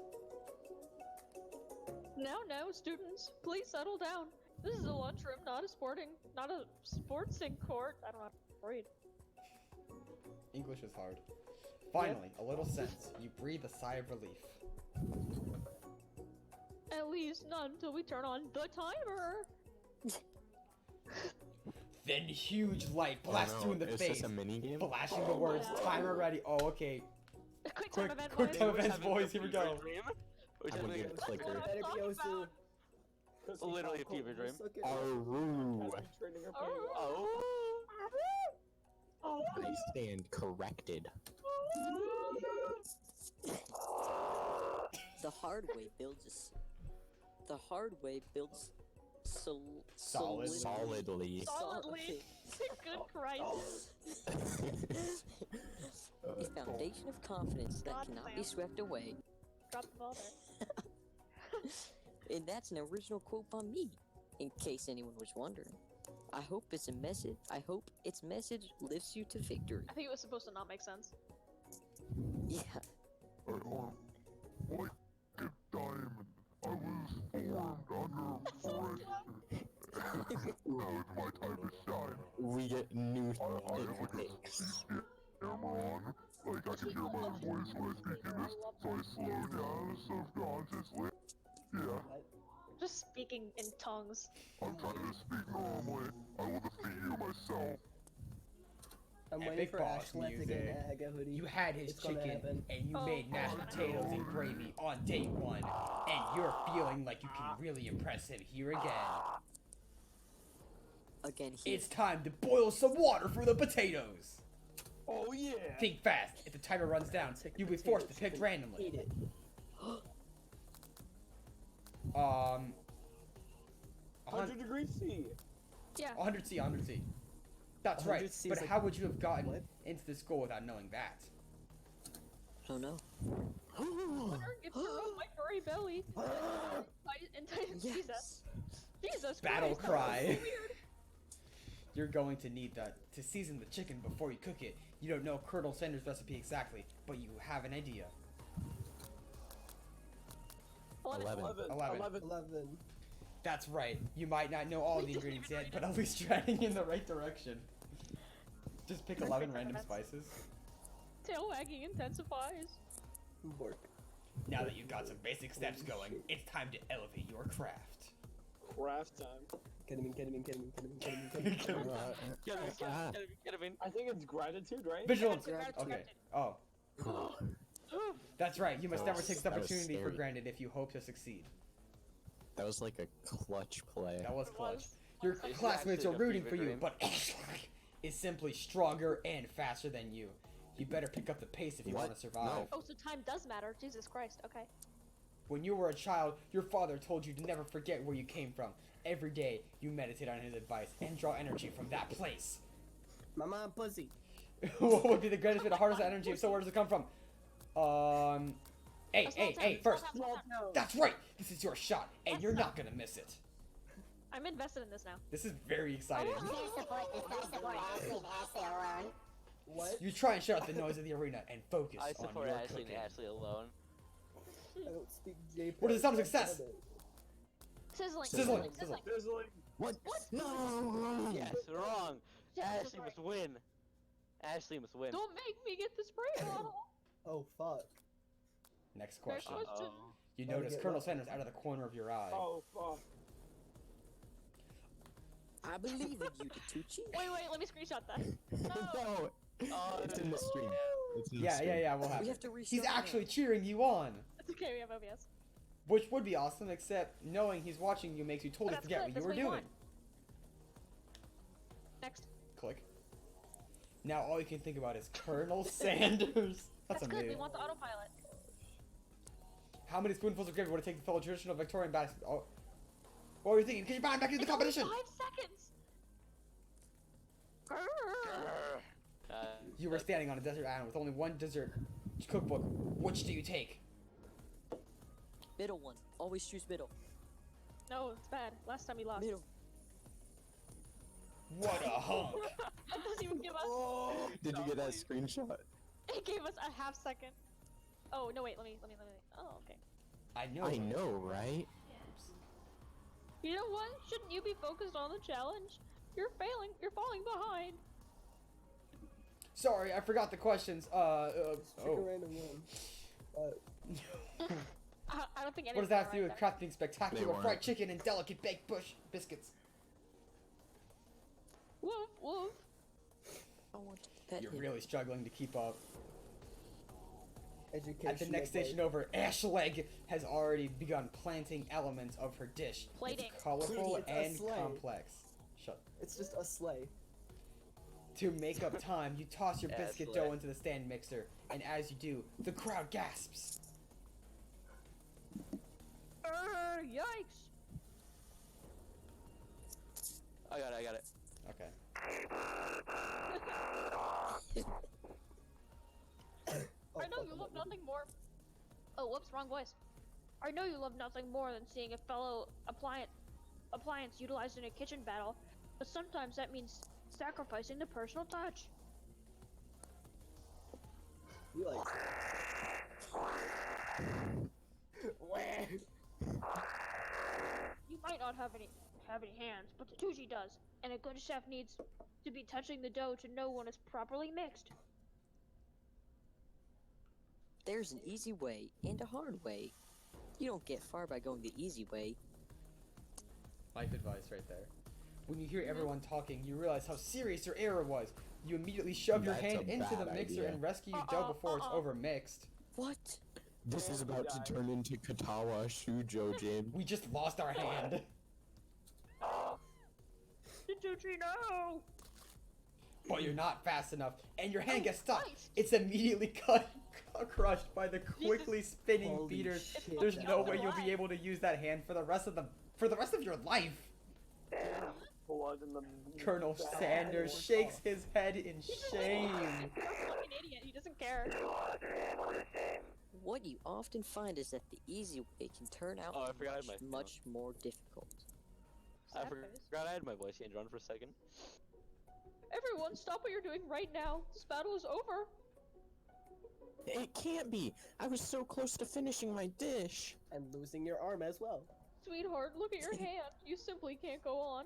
F: No, students, please settle down. This is a lunchroom, not a sportsing court. I don't know how to read.
B: English is hard. Finally, a little sense. You breathe a sigh of relief.
F: At least not until we turn on the timer.
B: Then huge light blasts you in the
I: is
B: face,
I: this a mini game?
B: flashing the words "timer ready." Oh, okay.
F: Quick time event,
B: quick
F: boys.
B: time
D: We're
B: events,
D: having
B: boys.
D: a
B: Here we
D: fever
B: go.
D: dream. We're
I: I'm gonna
D: having
I: get a
F: That's
I: clicker.
F: what I'm
J: Better be
F: talking
J: Osu.
F: about.
D: literally a fever dream.
I: Aroo.
F: Oh.
I: I stand corrected.
C: The hard way builds. The hard way builds.
B: Solid.
I: Solidly.
F: Solidly. Good Christ.
C: A foundation of confidence that
F: God
C: cannot
F: damn.
C: be swept away.
F: Drop the ball there.
C: And that's an original quote by me, in case anyone was wondering. I hope its message lifts you to victory.
F: I think it was supposed to not make sense.
C: Yeah.
L: I are like a diamond. I was formed under forest. Now it's my time to shine.
I: We get new
L: I have like a
I: techniques.
L: camera on. Like I can hear my voice when I speak in this, so I slow down subconsciously. Yeah,
F: Just speaking in tongues.
L: I'm trying to speak normally. I will defeat you myself.
J: I'm waiting
B: Epic
J: for
B: boss
J: Ashland to get
B: music.
J: an Aga hoodie.
B: You had his
J: It's gonna
B: chicken,
J: happen.
B: and you
F: Oh.
B: made mashed potatoes and gravy on day one, and you're feeling like you can really impress him here again.
C: Again, here.
B: It's time to boil some water for the potatoes.
A: Oh yeah.
B: Think fast. If the timer runs down,
J: Take
B: you'll be
J: potatoes,
B: forced to pick
J: chicken,
B: randomly.
J: Eat it.
B: 100
A: 100 degrees C.
F: Yeah.
B: 100C, 100C. That's right.
J: 100C
B: But
J: is like-
B: how would you have gotten
J: what?
B: into the school without knowing that?
C: Oh no.
F: Wonder if you're on my furry belly. And Jesus. Jesus
B: Battle
F: Christ, that was
B: cry.
F: so weird.
B: You're going to need that to season the chicken before you cook it. You don't know Colonel Sanders' recipe exactly, but you have an idea.
I: 11.
J: 11.
B: That's right. You might not know all the ingredients yet, but at least you're heading in the right direction. Just pick 11 random spices.
F: Tail wagging intensifies.
J: Bork.
B: Now that you've got some basic steps going, it's time to elevate your craft.
A: Craft time.
J: Ketamine.
A: I think it's gratitude, right?
B: Vigilance.
F: Yeah, it's
B: Okay.
F: gratitude.
B: Oh. That's right. You must
I: That
B: never
I: was-
B: take this
I: that was
B: opportunity for
I: scary.
B: granted if you hope to succeed.
I: That was like a clutch play.
B: That was
F: It
B: clutch.
F: was.
B: Your
F: It's
B: classmates are
D: actually a
B: rooting for
D: fever
B: you,
D: dream.
B: but is simply stronger and faster than you. You better pick up the pace if you
I: What?
B: want to survive.
I: No.
F: Oh, so time does matter. Jesus Christ. Okay.
B: When you were a child, your father told you to never forget where you came from. Every day, you meditate on his advice and draw energy from that place.
J: My mom pussy.
B: What would be the greatest way to harness that energy? If so, where does it come from? Hey,
F: A small
B: hey,
F: town,
B: hey, first.
F: small town.
B: That's right. This is your shot, and
F: That's
B: you're
F: not-
B: not gonna miss it.
F: I'm invested in this now.
B: This is very exciting.
J: What?
B: You try and shut out the noise of the arena and focus
D: I
B: on
D: support
B: your
D: Ashley
B: cooking.
D: and Ashley alone.
J: I don't speak J.
B: What is the sound of success?
F: Sizzling.
B: Sizzling.
A: Sizzling.
I: What? No.
D: Yes, wrong.
F: Jesus
D: Ashley
F: Christ.
D: must win. Ashley must win.
F: Don't make me get the spray bottle.
J: Oh fuck.
B: Next question.
F: question.
B: You
J: Gotta
B: notice
J: get
B: Colonel
J: lucky.
B: Sanders out of the corner of your eye.
A: Oh, fuck.
C: I believe in you, Tucci.
F: Wait, let me screenshot that.
I: No. It's in the stream. It's in the
B: Yeah,
I: stream.
B: we'll have
C: We
B: it.
C: have to restart.
B: He's
C: now.
B: actually cheering you on.
F: It's okay, we have OBS.
B: Which would be awesome, except knowing he's watching you makes you totally
F: That's
B: forget
F: good,
B: what you
F: that's
B: were
F: what you
B: doing.
F: want. Next.
B: Click. Now all you can think about is Colonel Sanders. That's
F: That's good, we
B: amazing.
F: want the autopilot.
B: How many spoonfuls of gravy would it take to fill a traditional Victorian basket? Oh. What were you thinking? Can you buy back into the
F: It's only
B: competition?
F: 5 seconds!
B: You were standing on a desert island with only one dessert cookbook. Which do you take?
C: Middle one. Always choose middle.
F: No, it's bad. Last time we lost.
C: Middle.
B: What a hunk!
F: It doesn't even give us.
I: Did you get that screenshot?
F: It gave us a half second. Oh, no, wait, let me. Oh, okay.
B: I know.
I: I know, right?
F: You know what? Shouldn't you be focused on the challenge? You're failing. You're falling behind.
B: Sorry, I forgot the questions.
J: Pick a
B: Oh.
J: random one.
F: I don't think anything.
B: What does that have to do with crafting spectacular
I: weren't.
B: fried chicken and delicate baked bush biscuits?
F: Woof, woof.
C: I want to pet
B: You're
C: him.
B: really struggling to keep up.
J: Education.
B: At the next station over, Ashleg has already begun planting elements of her dish.
F: Plating.
B: It's colorful
J: Plating, it's a
B: and
J: sleigh.
B: complex. Shut.
J: It's just a sleigh.
B: To make up time, you toss your biscuit
D: Ashleg.
B: dough into the stand mixer, and as you do, the crowd gasps.
F: Yikes.
D: I got it.
B: Okay.
F: I know you love nothing more. Oh, whoops, wrong voice. I know you love nothing more than seeing a fellow appliance utilized in a kitchen battle, but sometimes that means sacrificing the personal touch.
J: You like.
F: You might not have any hands, but the Tucci does, and a good chef needs to be touching the dough to know when it's properly mixed.
C: There's an easy way and a hard way. You don't get far by going the easy way.
B: Life advice right there. When you hear everyone talking, you realize how serious your error was. You immediately shove your
I: That's
B: hand
I: a
B: into the
I: bad
B: mixer
I: idea.
B: and rescue your dough before it's overmixed.
C: What?
I: This is about to turn into Katawa Shujo Jin.
B: We just lost our hand.
F: The Tucci, no!
B: but you're not fast enough, and your hand gets stuck.
F: Christ.
B: It's immediately crushed by the quickly spinning
J: Holy
B: beaters.
J: shit.
B: There's no
F: Alive.
B: way you'll be able to use that hand for the rest of your life.
A: Blood in the
B: Colonel Sanders shakes his head in shame.
F: You're a fucking idiot. He doesn't care.
C: What you often find is that the easy way can turn out
D: Oh, I forgot I had
C: much,
D: my-
C: much more difficult.
D: I
F: Sad face.
D: forgot I had my voice changer on for a second.
F: Everyone, stop what you're doing right now. This battle is over.
I: It can't be. I was so close to finishing my dish.
J: And losing your arm as well.
F: Sweetheart, look at your hand. You simply can't go on.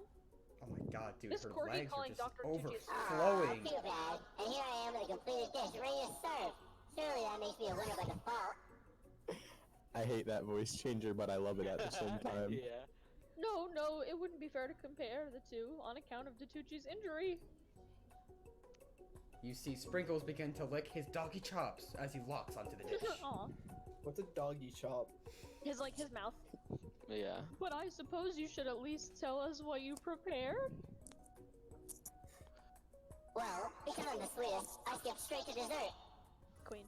B: Oh my god, dude,
F: This
B: her
F: corgi
B: legs are
F: calling
B: just
F: Dr. Tutu's.
B: overflowing.
M: Too bad. And here I am with a completed dish ready to serve. Surely that makes me a winner by default.
I: I hate that voice changer, but I love it at the same time.
D: Yeah.
F: No, it wouldn't be fair to compare the two on account of Datucci's injury.
B: You see Sprinkles begin to lick his doggy chops as he locks onto the dish.
F: Aw.
J: What's a doggy chop?
F: His mouth.
D: Yeah.
F: But I suppose you should at least tell us what you prepared?
M: Well, because I'm the sweetest, I skip straight to dessert.
F: Queen.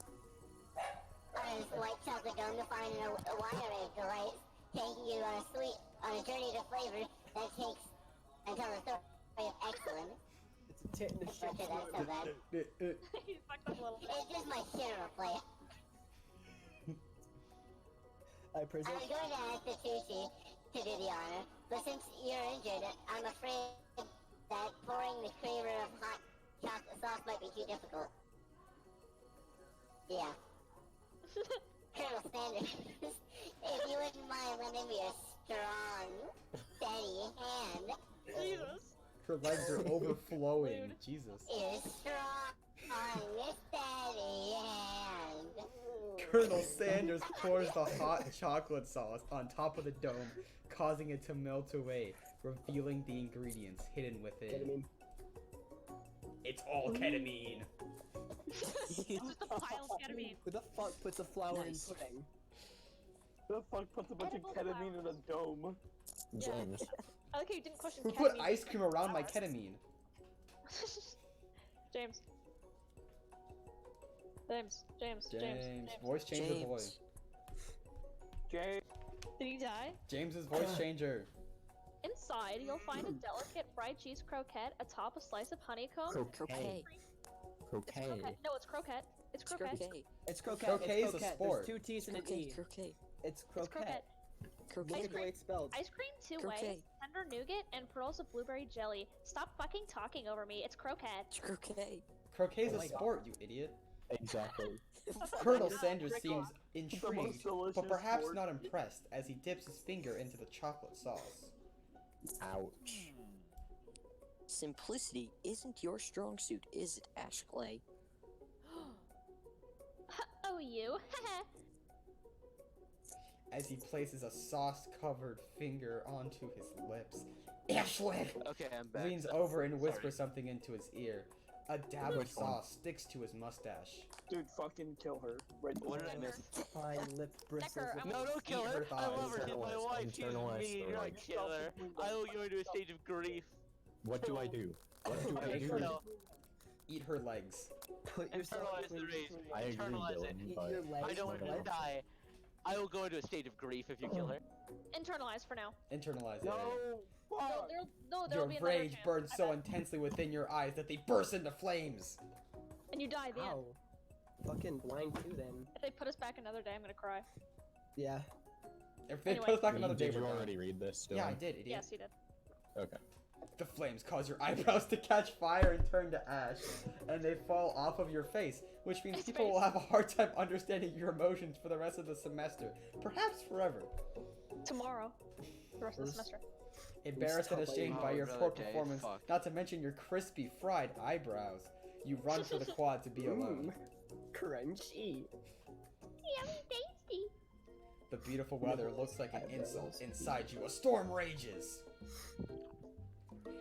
M: I use white chocolate gum to find a wide array of delights, taking you on a journey to flavor that takes until the story of excellence.
J: It's a tit in the shit.
M: Okay, that's so bad.
F: He fucked up a little bit.
M: It's just my general play.
J: I
M: I
J: present.
M: was going to ask Tucci to do the honor, but since you're injured, I'm afraid that pouring the creamer of hot chocolate sauce might be too difficult. Yeah. Colonel Sanders, if you wouldn't mind lending me a strong, steady hand.
F: Jesus.
B: Her legs are overflowing.
F: Dude.
B: Jesus.
M: Is strong, steady hand.
B: Colonel Sanders pours the hot chocolate sauce on top of the dome, causing it to melt away, revealing the ingredients hidden within.
J: Ketamine.
B: It's all ketamine.
F: Just a pile of ketamine.
J: Who the fuck puts a flower
C: Nice.
J: in pudding?
A: Who the fuck puts a bunch of
F: Edible
A: ketamine in a dome?
I: James.
F: I like how you didn't question
B: Who
F: ketamine.
B: put ice cream around my ketamine?
F: James. James.
B: Voice changer boy.
A: Jay.
F: Did he die?
B: James's voice changer.
F: Inside, you'll find a delicate fried cheese croquette atop a slice of honeycomb.
C: Croquet.
F: It's croquette. No, it's croquette. It's
C: It's
F: croquette.
C: croquet.
J: It's croquette.
B: Croquet
J: it's
B: is a
J: croquette.
B: sport.
J: There's 2 T's and an
C: Croquet.
J: E.
C: Croquet.
J: It's
F: It's
J: croquette.
F: croquette.
C: Croquet.
J: Look at the way it's spelled.
F: Ice cream 2
C: Croquet.
F: ways, tender nougat, and pearls of blueberry jelly. Stop fucking talking over me. It's croquette.
C: It's croquet.
B: Croquet's
J: Oh
B: a
J: my
B: sport, you idiot.
I: Exactly.
B: Colonel Sanders seems
A: The
B: intrigued,
A: most delicious
B: but perhaps
A: sport.
B: not impressed as he dips his finger into the chocolate sauce.
I: Ouch.
C: Simplicity isn't your strong suit, is it, Ash Clay?
F: Oh, you.
B: As he places a sauce-covered finger onto his lips, Ashwick
D: Okay, I'm back.
B: leans over and whispers
D: Sorry.
B: something into his ear. A dab of
I: Which one?
B: sauce sticks to his mustache.
A: Dude, fucking kill her. Right
D: What did I
A: now.
D: miss?
J: Fine lip bristles.
F: Decker,
J: with-
F: I'm-
D: No, don't kill
B: Eat
D: her.
B: her
D: I love her. She's my
I: Internalize-
D: wife. She's
I: internalize
D: me.
I: the
D: You're a
I: right.
D: killer. I will go into a stage of grief.
I: What do I do? What do I
B: Make
I: do?
B: her-
D: No,
B: Eat her legs.
J: Put yourself
D: internalize the
J: in
D: rage.
J: between.
I: I agree,
D: Internalize it.
I: Dylan,
J: Eat
I: but
J: your legs.
D: I don't want her to die. I will go into a state of grief if you kill her.
F: Internalize for now.
B: Internalize it.
A: No!
F: No,
A: Fuck!
F: there'll
B: Your
F: be another
B: rage
F: chance.
B: burns
F: I
B: so
F: bet.
B: intensely within your eyes that they burst into flames.
F: And you die at the end.
J: Ow. Fucking blind too then.
F: If they put us back another day, I'm gonna cry.
J: Yeah.
B: If they
F: Anyway.
B: put us back another day,
I: Did you
B: we're done.
I: already read this? Dylan?
B: Yeah, I did, idiot.
F: Yes, you did.
I: Okay.
B: The flames cause your eyebrows to catch fire and turn to ash, and they fall off of your face, which means
F: His
B: people will
F: face.
B: have a hard time understanding your emotions for the rest of the semester, perhaps forever.
F: Tomorrow. The rest of the
J: First-
F: semester.
B: Embarrassed and
J: stop
B: ashamed
D: like-
B: by
D: Oh,
B: your
D: really,
B: poor
D: Jay?
B: performance,
D: Fuck.
B: not to mention your crispy fried eyebrows, you run for the quad to be alone.
J: Crunchy.
F: Yummy tasty.
B: The beautiful weather looks like an insult. Inside you, a storm rages.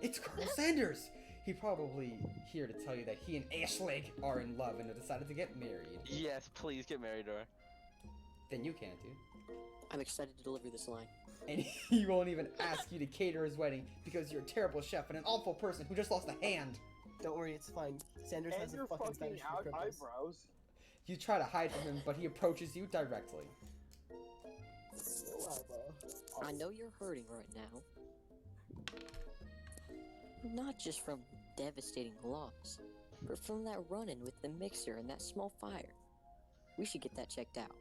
B: It's Colonel Sanders! He probably here to tell you that he and Ashleg are in love and have decided to get married.
D: Yes, please get married to her.
B: Then you can't, dude.
C: I'm excited to deliver this line.
B: And he won't even ask you to cater his wedding because you're a terrible chef and an awful person who just lost a hand.
J: Don't worry, it's fine. Sanders
A: And
J: has a
A: your
J: fucking
A: fucking
J: fetish for cripples.
A: eyebrows.
B: You try to hide from him, but he approaches you directly.
J: No eyebrow.
C: I know you're hurting right now. Not just from devastating loss, but from that run-in with the mixer and that small fire. We should get that checked out.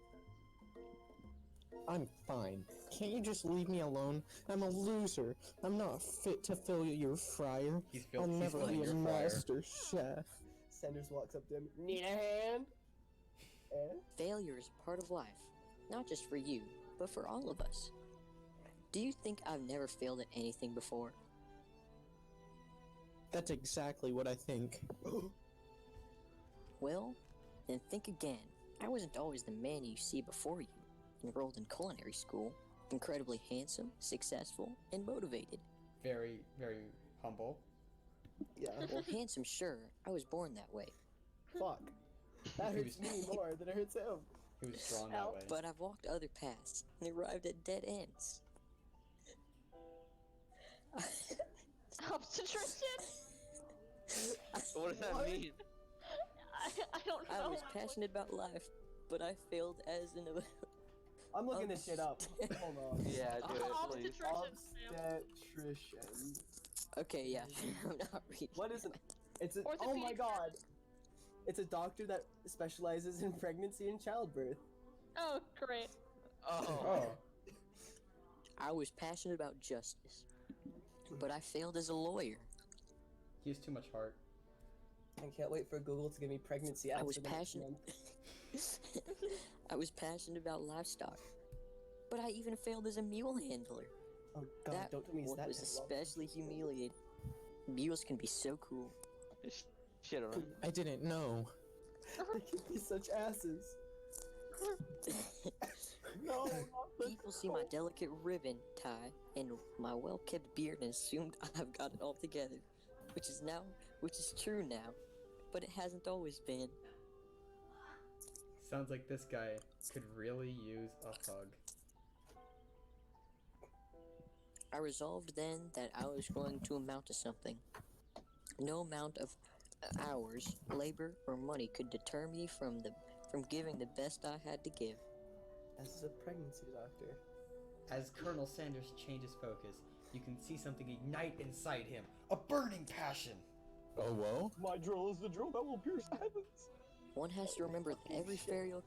I: I'm fine. Can't you just leave me alone? I'm a loser. I'm not fit to fill your fryer. I'll never be a master chef.
J: Sanders walks up to him. Need a hand? Eh?
C: Failure is part of life, not just for you, but for all of us. Do you think I've never failed at anything before?
I: That's exactly what I think.
C: Well, then think again. I wasn't always the man you see before you. Enrolled in culinary school, incredibly handsome, successful, and motivated.
B: Very, very humble.
J: Yeah.
C: Well, handsome, sure. I was born that way.
J: Fuck. That hurts me more than it hurts him.
B: He was drawn that way.
C: But I've walked other paths and arrived at dead ends.
F: Obstetrician?
D: What does that mean?
F: I don't know.
C: I was passionate about life, but I failed as an...
J: I'm looking this shit up. Hold on.
D: Yeah, do it, please.
J: Obstetrician.
C: Okay, yeah, I'm not reading.
J: What is it? It's a, oh my god. It's a doctor that specializes in pregnancy and childbirth.
F: Oh, great.
D: Oh.
C: I was passionate about justice, but I failed as a lawyer.
B: He has too much heart.
J: I can't wait for Google to give me pregnancy
C: I
J: ads
C: was
J: for the next
C: passionate.
J: month.
C: I was passionate about livestock, but I even failed as a mule handler.
J: Oh god,
C: That
J: don't tell me
C: one
J: that.
C: was especially humiliating. Mules can be so cruel.
D: Shit, alright.
I: I didn't know.
J: They can be such asses. No, not the
C: People see my delicate ribbon tie and my well-kept beard and assumed I've got it all together, which is true now, but it hasn't always been.
B: Sounds like this guy could really use a hug.
C: I resolved then that I was going to amount to something. No amount of hours, labor, or money could deter me from giving the best I had to give.
J: This is a pregnancy doctor.
B: As Colonel Sanders changes focus, you can see something ignite inside him. A burning passion!
I: Oh, whoa?
A: My drill is the drill that will pierce the heavens.
C: One has to remember that every failure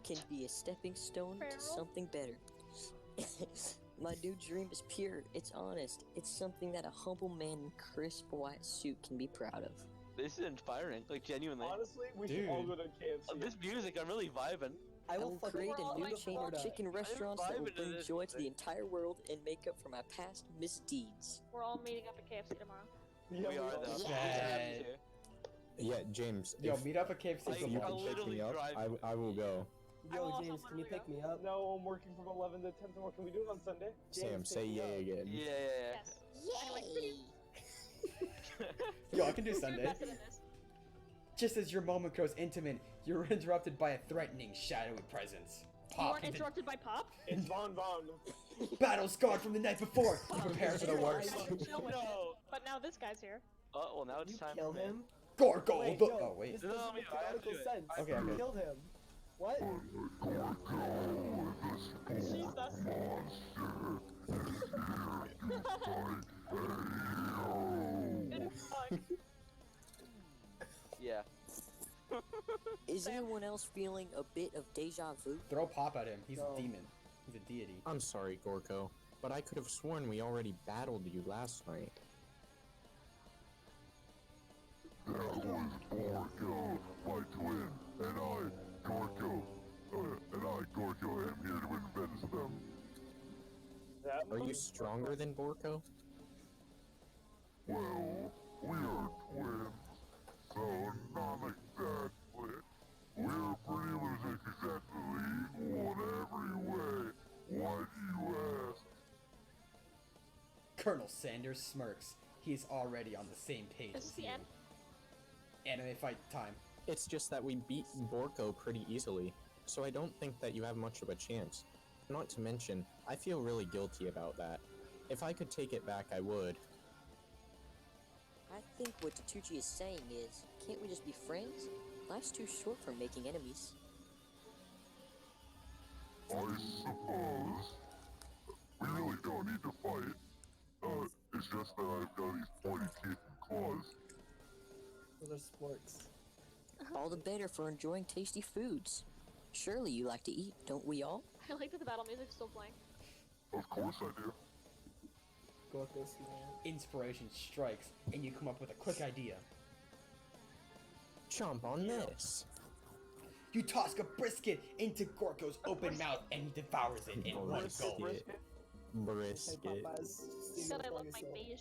C: can be a stepping stone to something better. My new dream is pure, it's honest, it's something that a humble man in crisp white suit can be proud of.
D: This is inspiring, like genuinely.
A: Honestly, we should all go to KFC.
D: This music, I'm really vibing.
C: I will create a new chain of
J: Florida.
C: chicken restaurants that will
D: vibing to
C: bring
D: this
C: joy to the
D: music.
C: entire world and make up for my past misdeeds.
F: We're all meeting up at KFC tomorrow.
A: Yeah,
D: We are though.
B: Yeah.
I: Yeah, James.
B: Yo,
I: if,
B: meet up at KFC
I: if
B: for
I: you
B: lunch.
I: can pick me up, I will go.
F: I will
J: Yo,
F: also
J: James, can you
F: literally
J: pick me up?
A: No, I'm working from 11 to 10 tomorrow. Can we do it on Sunday?
I: Sam,
J: James,
I: say
J: pick me
I: yay
J: up.
I: again.
D: Yeah.
F: Yes.
B: Yo, I can do
F: You're
B: Sunday.
F: invested in this.
B: Just as your moment grows intimate, you're interrupted by a threatening, shadowy presence.
F: You
B: Pop,
F: weren't interrupted by Pop?
A: It's Von.
B: battle scarred from the night before. You prepare for the worst.
F: Chill with it. But now this guy's here.
D: Oh, well, now it's
J: You
D: time
J: killed
D: for me.
J: him?
B: Gorgo!
J: Wait,
B: the-
J: no,
B: oh, wait.
J: This
D: No,
J: doesn't
D: I
J: make
D: mean, I have to
J: logical
D: do it.
J: sense.
B: Okay,
J: You
B: okay.
J: killed him. What?
D: Yeah.
C: Is anyone else feeling a bit of deja vu?
B: Throw Pop at him. He's
J: No.
B: a demon. He's a deity.
I: I'm sorry, Gorko, but I could have sworn we already battled you last night.
L: That was Gorko, my twin, and I, Gorko. Am here to avenge them.
I: Are you stronger than Gorko?
L: Well, we are twins, so not exactly. We're pretty much exactly one every way. Why do you ask?
B: Colonel Sanders smirks. He's already on the same page
F: Is this
B: as
F: the
B: you.
F: end?
B: Anime fight time.
I: It's just that we beat Borko pretty easily, so I don't think that you have much of a chance. Not to mention, I feel really guilty about that. If I could take it back, I would.
C: I think what Tatuchi is saying is, can't we just be friends? Life's too short for making enemies.
L: I suppose. We really don't need to fight. It's just that I've got these pointy teeth and claws.
J: Those are sports.
C: All the better for enjoying tasty foods. Surely you like to eat, don't we all?
F: I like that the battle music's still playing.
L: Of course I do.
J: Gorko's man.
B: Inspiration strikes, and you come up with a quick idea.
I: Chomp on this.
B: You toss a brisket into Gorko's open mouth, and he devours it in one go.
I: Brisket.
F: Said I love my beige.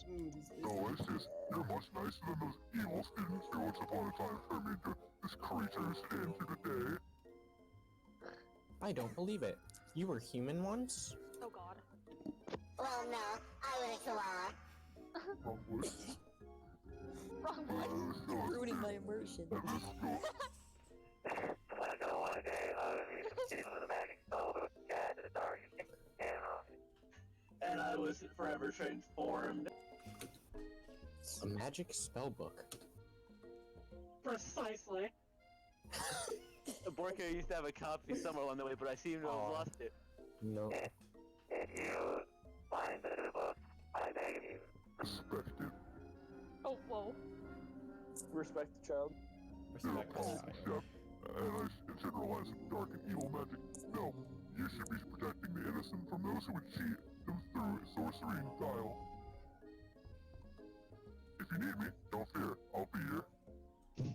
L: Delicious. You're much nicer than those evil students who once upon a time turned me into this creature's end to the day.
I: I don't believe it. You were human once?
F: Oh god.
M: Well, no, I was a chihuahua.
L: Wrong wood.
F: Wrong one.
C: Ruining my immersion.
E: And I was forever transformed.
I: A magic spellbook.
K: Precisely.
D: Borka used to have a copy somewhere along the way, but I seem to have lost it.
I: No.
L: Respect it.
F: Oh, whoa.
A: Respect the child.
B: Respect the child.
L: Chef, and I generalize dark and evil magic. No, you should be protecting the innocent from those who would cheat them through sorcery and guile. If you need me, don't fear, I'll be here.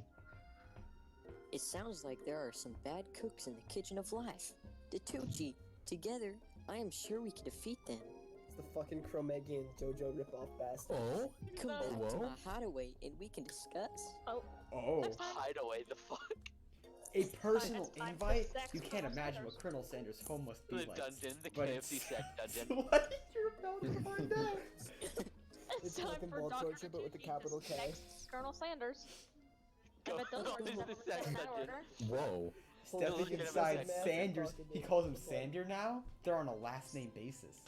C: It sounds like there are some bad cooks in the kitchen of life. Tatuchi, together, I am sure we can defeat them.
J: It's the fucking Chromegian JoJo ripoff bastard.
I: Oh?
C: Come back to
I: Whoa.
C: my hideaway and we can discuss.
F: Oh.
B: Oh.
D: Hideaway, the fuck?
B: A personal
F: It's time for
B: invite?
F: sex,
B: You can't
F: Colonel
B: imagine
F: Sanders.
B: what Colonel Sanders' home must be
D: The
B: like.
D: dungeon, the
B: But
D: KFC
B: it's-
D: sex dungeon.
B: What? You're about to find out.
J: It's
F: time
J: fucking
F: for
J: ball
F: Dr.
J: torture, but with a
F: Tatuchi's
J: capital K.
F: Next, Colonel Sanders. I
D: Go
F: bet those
D: on,
F: words
D: this
F: never
D: is
F: been
D: sex
F: said in that
D: dungeon.
F: order.
I: Whoa.
B: Stepping
D: look at him
B: inside
D: as a
B: Sanders,
J: fucking
B: he calls him
J: fucking-
B: Sander now? They're on a last name basis.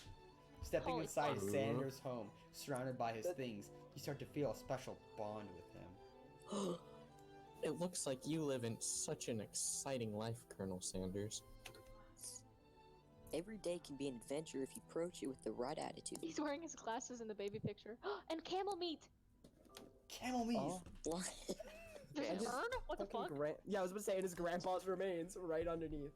B: Stepping
F: Holy
B: inside
I: fuck.
B: Sanders' home, surrounded by his things, you start to feel a special bond with him.
I: It looks like you live in such an exciting life, Colonel Sanders.
C: Every day can be an adventure if you approach it with the right attitude.
F: He's wearing his glasses in the baby picture. And camel meat!
B: Camel meat!
J: Oh.
F: There's
J: And
F: an
J: his
F: urn? What the fuck?
J: Yeah, I was about to say, and his grandpa's remains right underneath.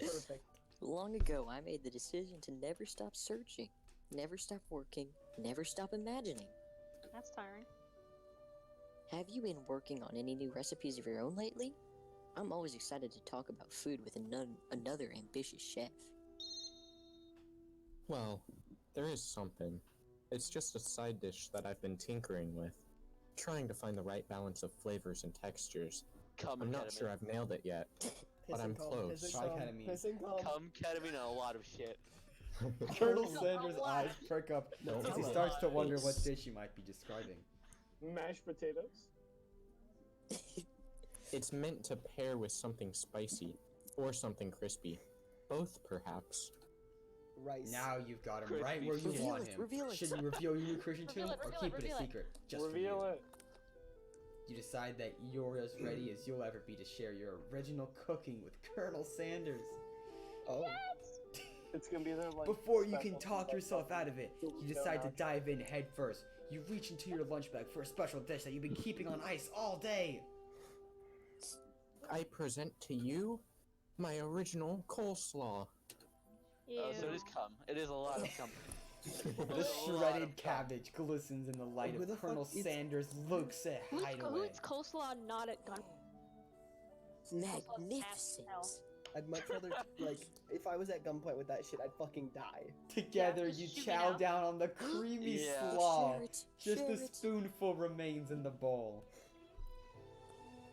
J: Perfect.
C: Long ago, I made the decision to never stop searching, never stop working, never stop imagining.
F: That's tiring.
C: Have you been working on any new recipes of your own lately? I'm always excited to talk about food with another ambitious chef.
I: Well, there is something. It's just a side dish that I've been tinkering with. Trying to find the right balance of flavors and textures.
D: Come
I: I'm not sure I've nailed it yet, but I'm close.
B: Try ketamine.
J: Pissing calm.
D: Come ketamine and a lot of shit.
B: Colonel Sanders' eyes perk up
I: No,
B: as he
I: come
B: starts to
I: on.
B: wonder what dish you might be describing.
A: Mashed potatoes.
I: It's meant to pair with something spicy, or something crispy. Both, perhaps.
J: Rice.
B: Now you've got him
D: Crispy
B: right where you
C: Reveal
B: want
C: it,
B: him.
C: reveal it.
B: Should you reveal your nutrition to him, or keep it a
F: reveal it.
B: secret just for
A: Reveal
B: you?
A: it.
B: You decide that you're as ready as you'll ever be to share your original cooking with Colonel Sanders.
J: Oh.
A: It's gonna be their like.
B: Before you can
A: special-
B: talk yourself out of it, you
A: No,
B: decide to
A: no.
B: dive in head first. You reach into your lunch bag for a special dish that you've been keeping on ice all day.
I: I present to you my original coleslaw.
F: Ew.
D: So it is cum. It is a lot of cum.
B: The shredded cabbage glistens in the light
J: Who the
B: of
J: fuck
B: Colonel
J: eats-
B: Sanders' looks at hideaway.
F: Who's coleslaw not at gun?
C: Magnificent.
J: I'd much rather, like, if I was at gunpoint with that shit, I'd fucking die.
B: Together,
F: Yeah,
B: you
F: shoot me
B: chow
F: now.
B: down on the creamy
D: Yeah.
B: slaw.
C: Share it,
B: Just
C: share
B: a
C: it.
B: spoonful remains in the bowl.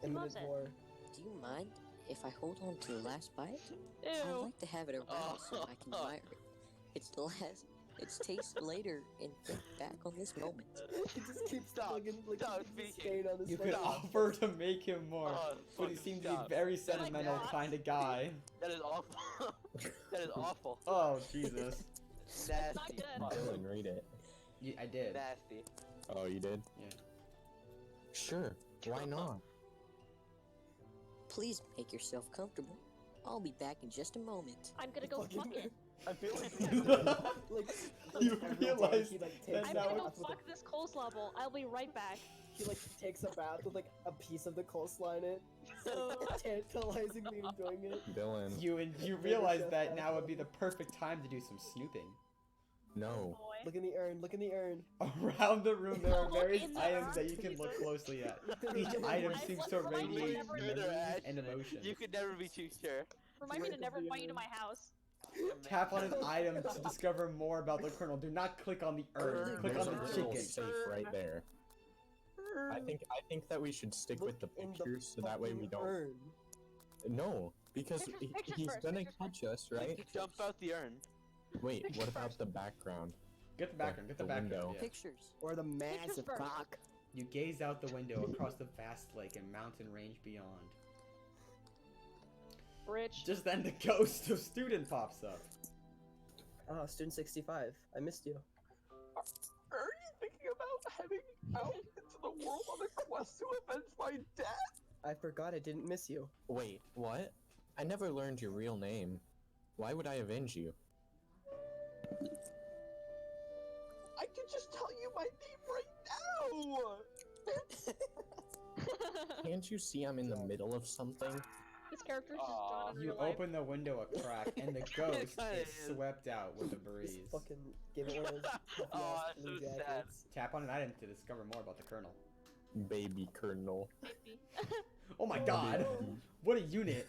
J: Imminent
F: loves it.
J: war.
C: Do you mind if I hold on to the last bite?
F: Ew.
C: I'd like to have it around so I can admire it. Its taste later and think back on this moment.
J: It just keeps
D: Stop.
J: plugging, like,
D: Stop
J: the
D: speaking.
J: stain on his
B: You could
J: fucking-
B: offer to make him more,
D: Oh,
B: but he
D: fucking
B: seems to be
D: stop.
B: very sentimental
F: that.
B: kind of guy.
D: That is awful. That is awful.
B: Oh, Jesus.
F: Not
D: Nasty.
F: good.
D: Fuck.
I: Dylan, read it.
B: I did.
D: Nasty.
I: Oh, you did?
B: Yeah.
I: Sure, why not?
C: Please make yourself comfortable. I'll be back in just a moment.
F: I'm gonna go fuck it.
A: I feel like
J: Like,
B: You
J: every day
B: realize
J: he, like,
B: that's
J: takes
F: I'm
B: not
F: gonna
J: a
F: go
J: bath with
F: fuck this coleslaw bowl. I'll be right back.
J: he like takes a bath with like a piece of the coleslaw in it, like, tantalizingly enjoying it.
I: Dylan,
B: You realize that now would be the perfect time to do some snooping.
I: no.
F: Boy.
J: Look in the urn. Look in the urn.
B: Around the room, there are
F: Look
B: various
F: in the
B: items
F: urn,
B: that you can look
F: Jesus.
B: closely at. Each item
F: I
B: seems
F: want
B: to
F: to remind me
B: radiate
F: never-
B: memories and
D: You
B: emotions.
D: could never be too sure.
F: Remind me to never invite you to my house.
B: Tap on an item to discover more about the kernel. Do not click on the urn. Click
I: There's
B: on
I: a
B: the
I: little
B: chicken.
I: safe right there. I think that we should stick with the
J: in the
I: pictures so that way we
J: fucking
I: don't.
J: urn.
I: No, because
F: Pictures
I: he's
F: first,
I: gonna
F: pictures
I: catch us, right?
D: Jump out the urn.
I: Wait, what about the background?
B: Get the background. Get the
I: The
B: background.
I: window.
B: Yeah.
C: Pictures.
J: Or the massive
F: first.
J: cock.
B: You gaze out the window across the vast lake and mountain range beyond.
F: Rich.
B: Just then, the ghost of student pops up.
J: Oh, student 65. I missed you.
A: Are you thinking about heading out into the world on a quest to avenge my death?
J: I forgot I didn't miss you.
I: Wait, what? I never learned your real name. Why would I avenge you?
A: I can just tell you my name right now!
I: Can't you see I'm in the middle of something?
F: This character's just drawn up
B: You
F: real life.
B: open the window a crack, and the ghost
D: kinda
B: is
D: is.
B: swept out with the
J: Just
B: breeze.
J: fucking give it one of those puffy
D: Oh,
J: ass
D: that's
J: blue
D: so sad.
J: jackets.
B: Tap on an item to discover more about the kernel.
I: Baby Colonel.
B: Oh my god! What a unit!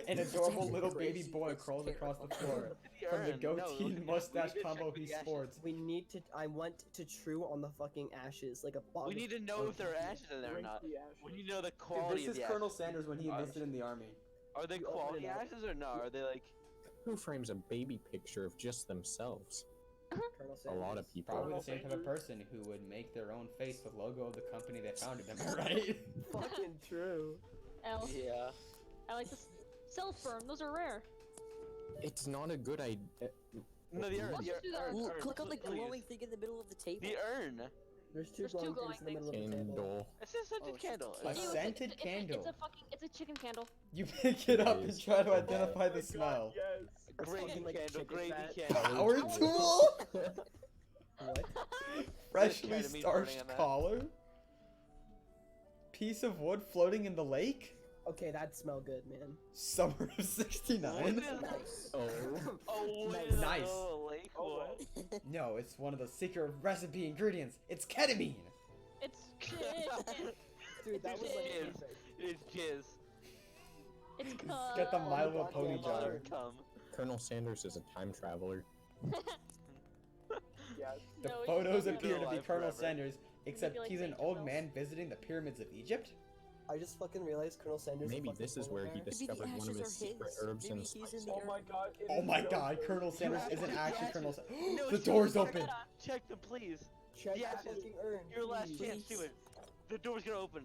B: An adorable
C: actually
B: little baby
C: crazy.
B: boy
C: That's
B: crawls across the
C: terrifying.
B: floor. From the goatee and mustache combo he sports.
J: We need to. I want to chew on the fucking ashes like a bog.
D: We need to know if there are ashes in there or
A: Drink
D: not.
A: the ashes.
D: We need to know the
B: Dude,
D: quality
B: this
D: of
B: is
D: the
B: Colonel
D: ashes.
B: Sanders when he enlisted in the army.
D: Are they
J: You open
D: quality
J: it up.
D: ashes or no? Are they like...
I: Who frames a baby picture of just themselves?
J: Colonel
I: A lot
J: Sanders.
I: of people.
B: Probably the same type of person who would make their own face with logo of the company they founded. Am I right?
J: Fucking true.
F: L.
D: Yeah.
F: I like this. Self-burn. Those are rare.
I: It's not a good idea.
D: No, the urn.
F: Let's
D: The
F: just do that.
D: urn.
C: Ooh,
D: urn,
C: click on the
D: please.
C: glowing thing in the middle of the table.
D: The urn.
J: There's two
F: There's two
J: glowing things in the
F: glowing
J: middle of the table.
I: Candle.
D: It's a scented
C: Oh,
D: candle.
B: A
F: Ew, it's
B: scented
F: it's
B: candle.
F: It's a chicken candle.
B: You pick it up and
I: Yes.
B: try to
A: Oh
B: identify
A: my
B: the
A: God,
B: smell.
A: Yes.
D: Gravy
J: fucking, like,
D: candle.
J: chicken
D: Gravy
J: fat.
D: candle.
B: Power tool?
J: What?
B: Freshly
D: Kinda mean
B: starched
D: burning on that.
B: collar? Piece of wood floating in the lake?
J: Okay, that smell good, man.
B: Summer of 69?
C: Nice.
I: Oh.
D: Oh,
B: Nice.
D: Lake
A: Oh,
D: wood.
B: No, it's one of the secret recipe ingredients. It's ketamine!
F: It's shit.
J: Dude, that was like
D: Jizz.
J: perfect.
D: It's jizz.
F: It's
B: Get the My Little
J: God,
B: Pony
J: yeah,
B: jar.
J: butter.
D: Come.
I: Colonel Sanders is a time traveler.
A: Yes.
B: The
F: No, he's
B: photos
F: still
B: appear to be
D: alive
B: Colonel
D: forever.
B: Sanders, except
F: like
B: he's an
F: Saint
B: old
F: Hills.
B: man visiting the pyramids of Egypt?
J: I just fucking realized Colonel Sanders.
I: Maybe
J: fucking
I: this is where he
J: polar bear.
I: discovered one of
C: ashes
I: his
C: are
I: secret
C: his.
I: herbs
C: Maybe
I: and
C: he's in
I: spices.
C: the
A: Oh my God. it
B: Oh
A: is
B: my
A: so
B: god,
A: good.
B: Colonel Sanders
D: have
B: isn't
D: to
B: actually
D: check
B: Colonel
D: it.
B: Sanders.
D: No,
B: The
D: check
B: door's
D: them,
B: open!
D: Check them, please.
J: Check
D: The
J: the
D: ashes.
J: fucking urn.
D: Your last
J: please.
D: chance. Do it. The door's gonna open.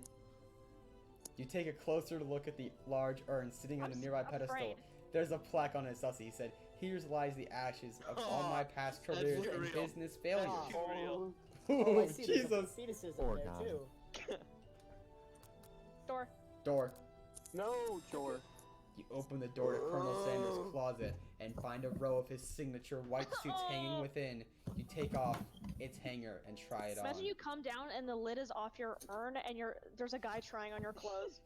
B: You take a closer look at the large urn sitting on a nearby
F: I'm
B: pedestal.
F: afraid.
B: There's a plaque on it, Sussy. He said, "Here lies the ashes of all my past
D: That's
B: careers and
D: real.
B: business failures."
D: Too real.
J: Oh, I
B: Ooh,
J: see. There's some
B: Jesus!
J: fetuses
I: Poor
J: in there
I: guy.
J: too.
F: Door.
B: Door.
A: No, door.
B: You open the door to Colonel Sanders' closet and find a row of his signature white suits hanging within. You take off its hanger and try it
F: Imagine
B: on.
F: you come down and the lid is off your urn and there's a guy trying on your clothes.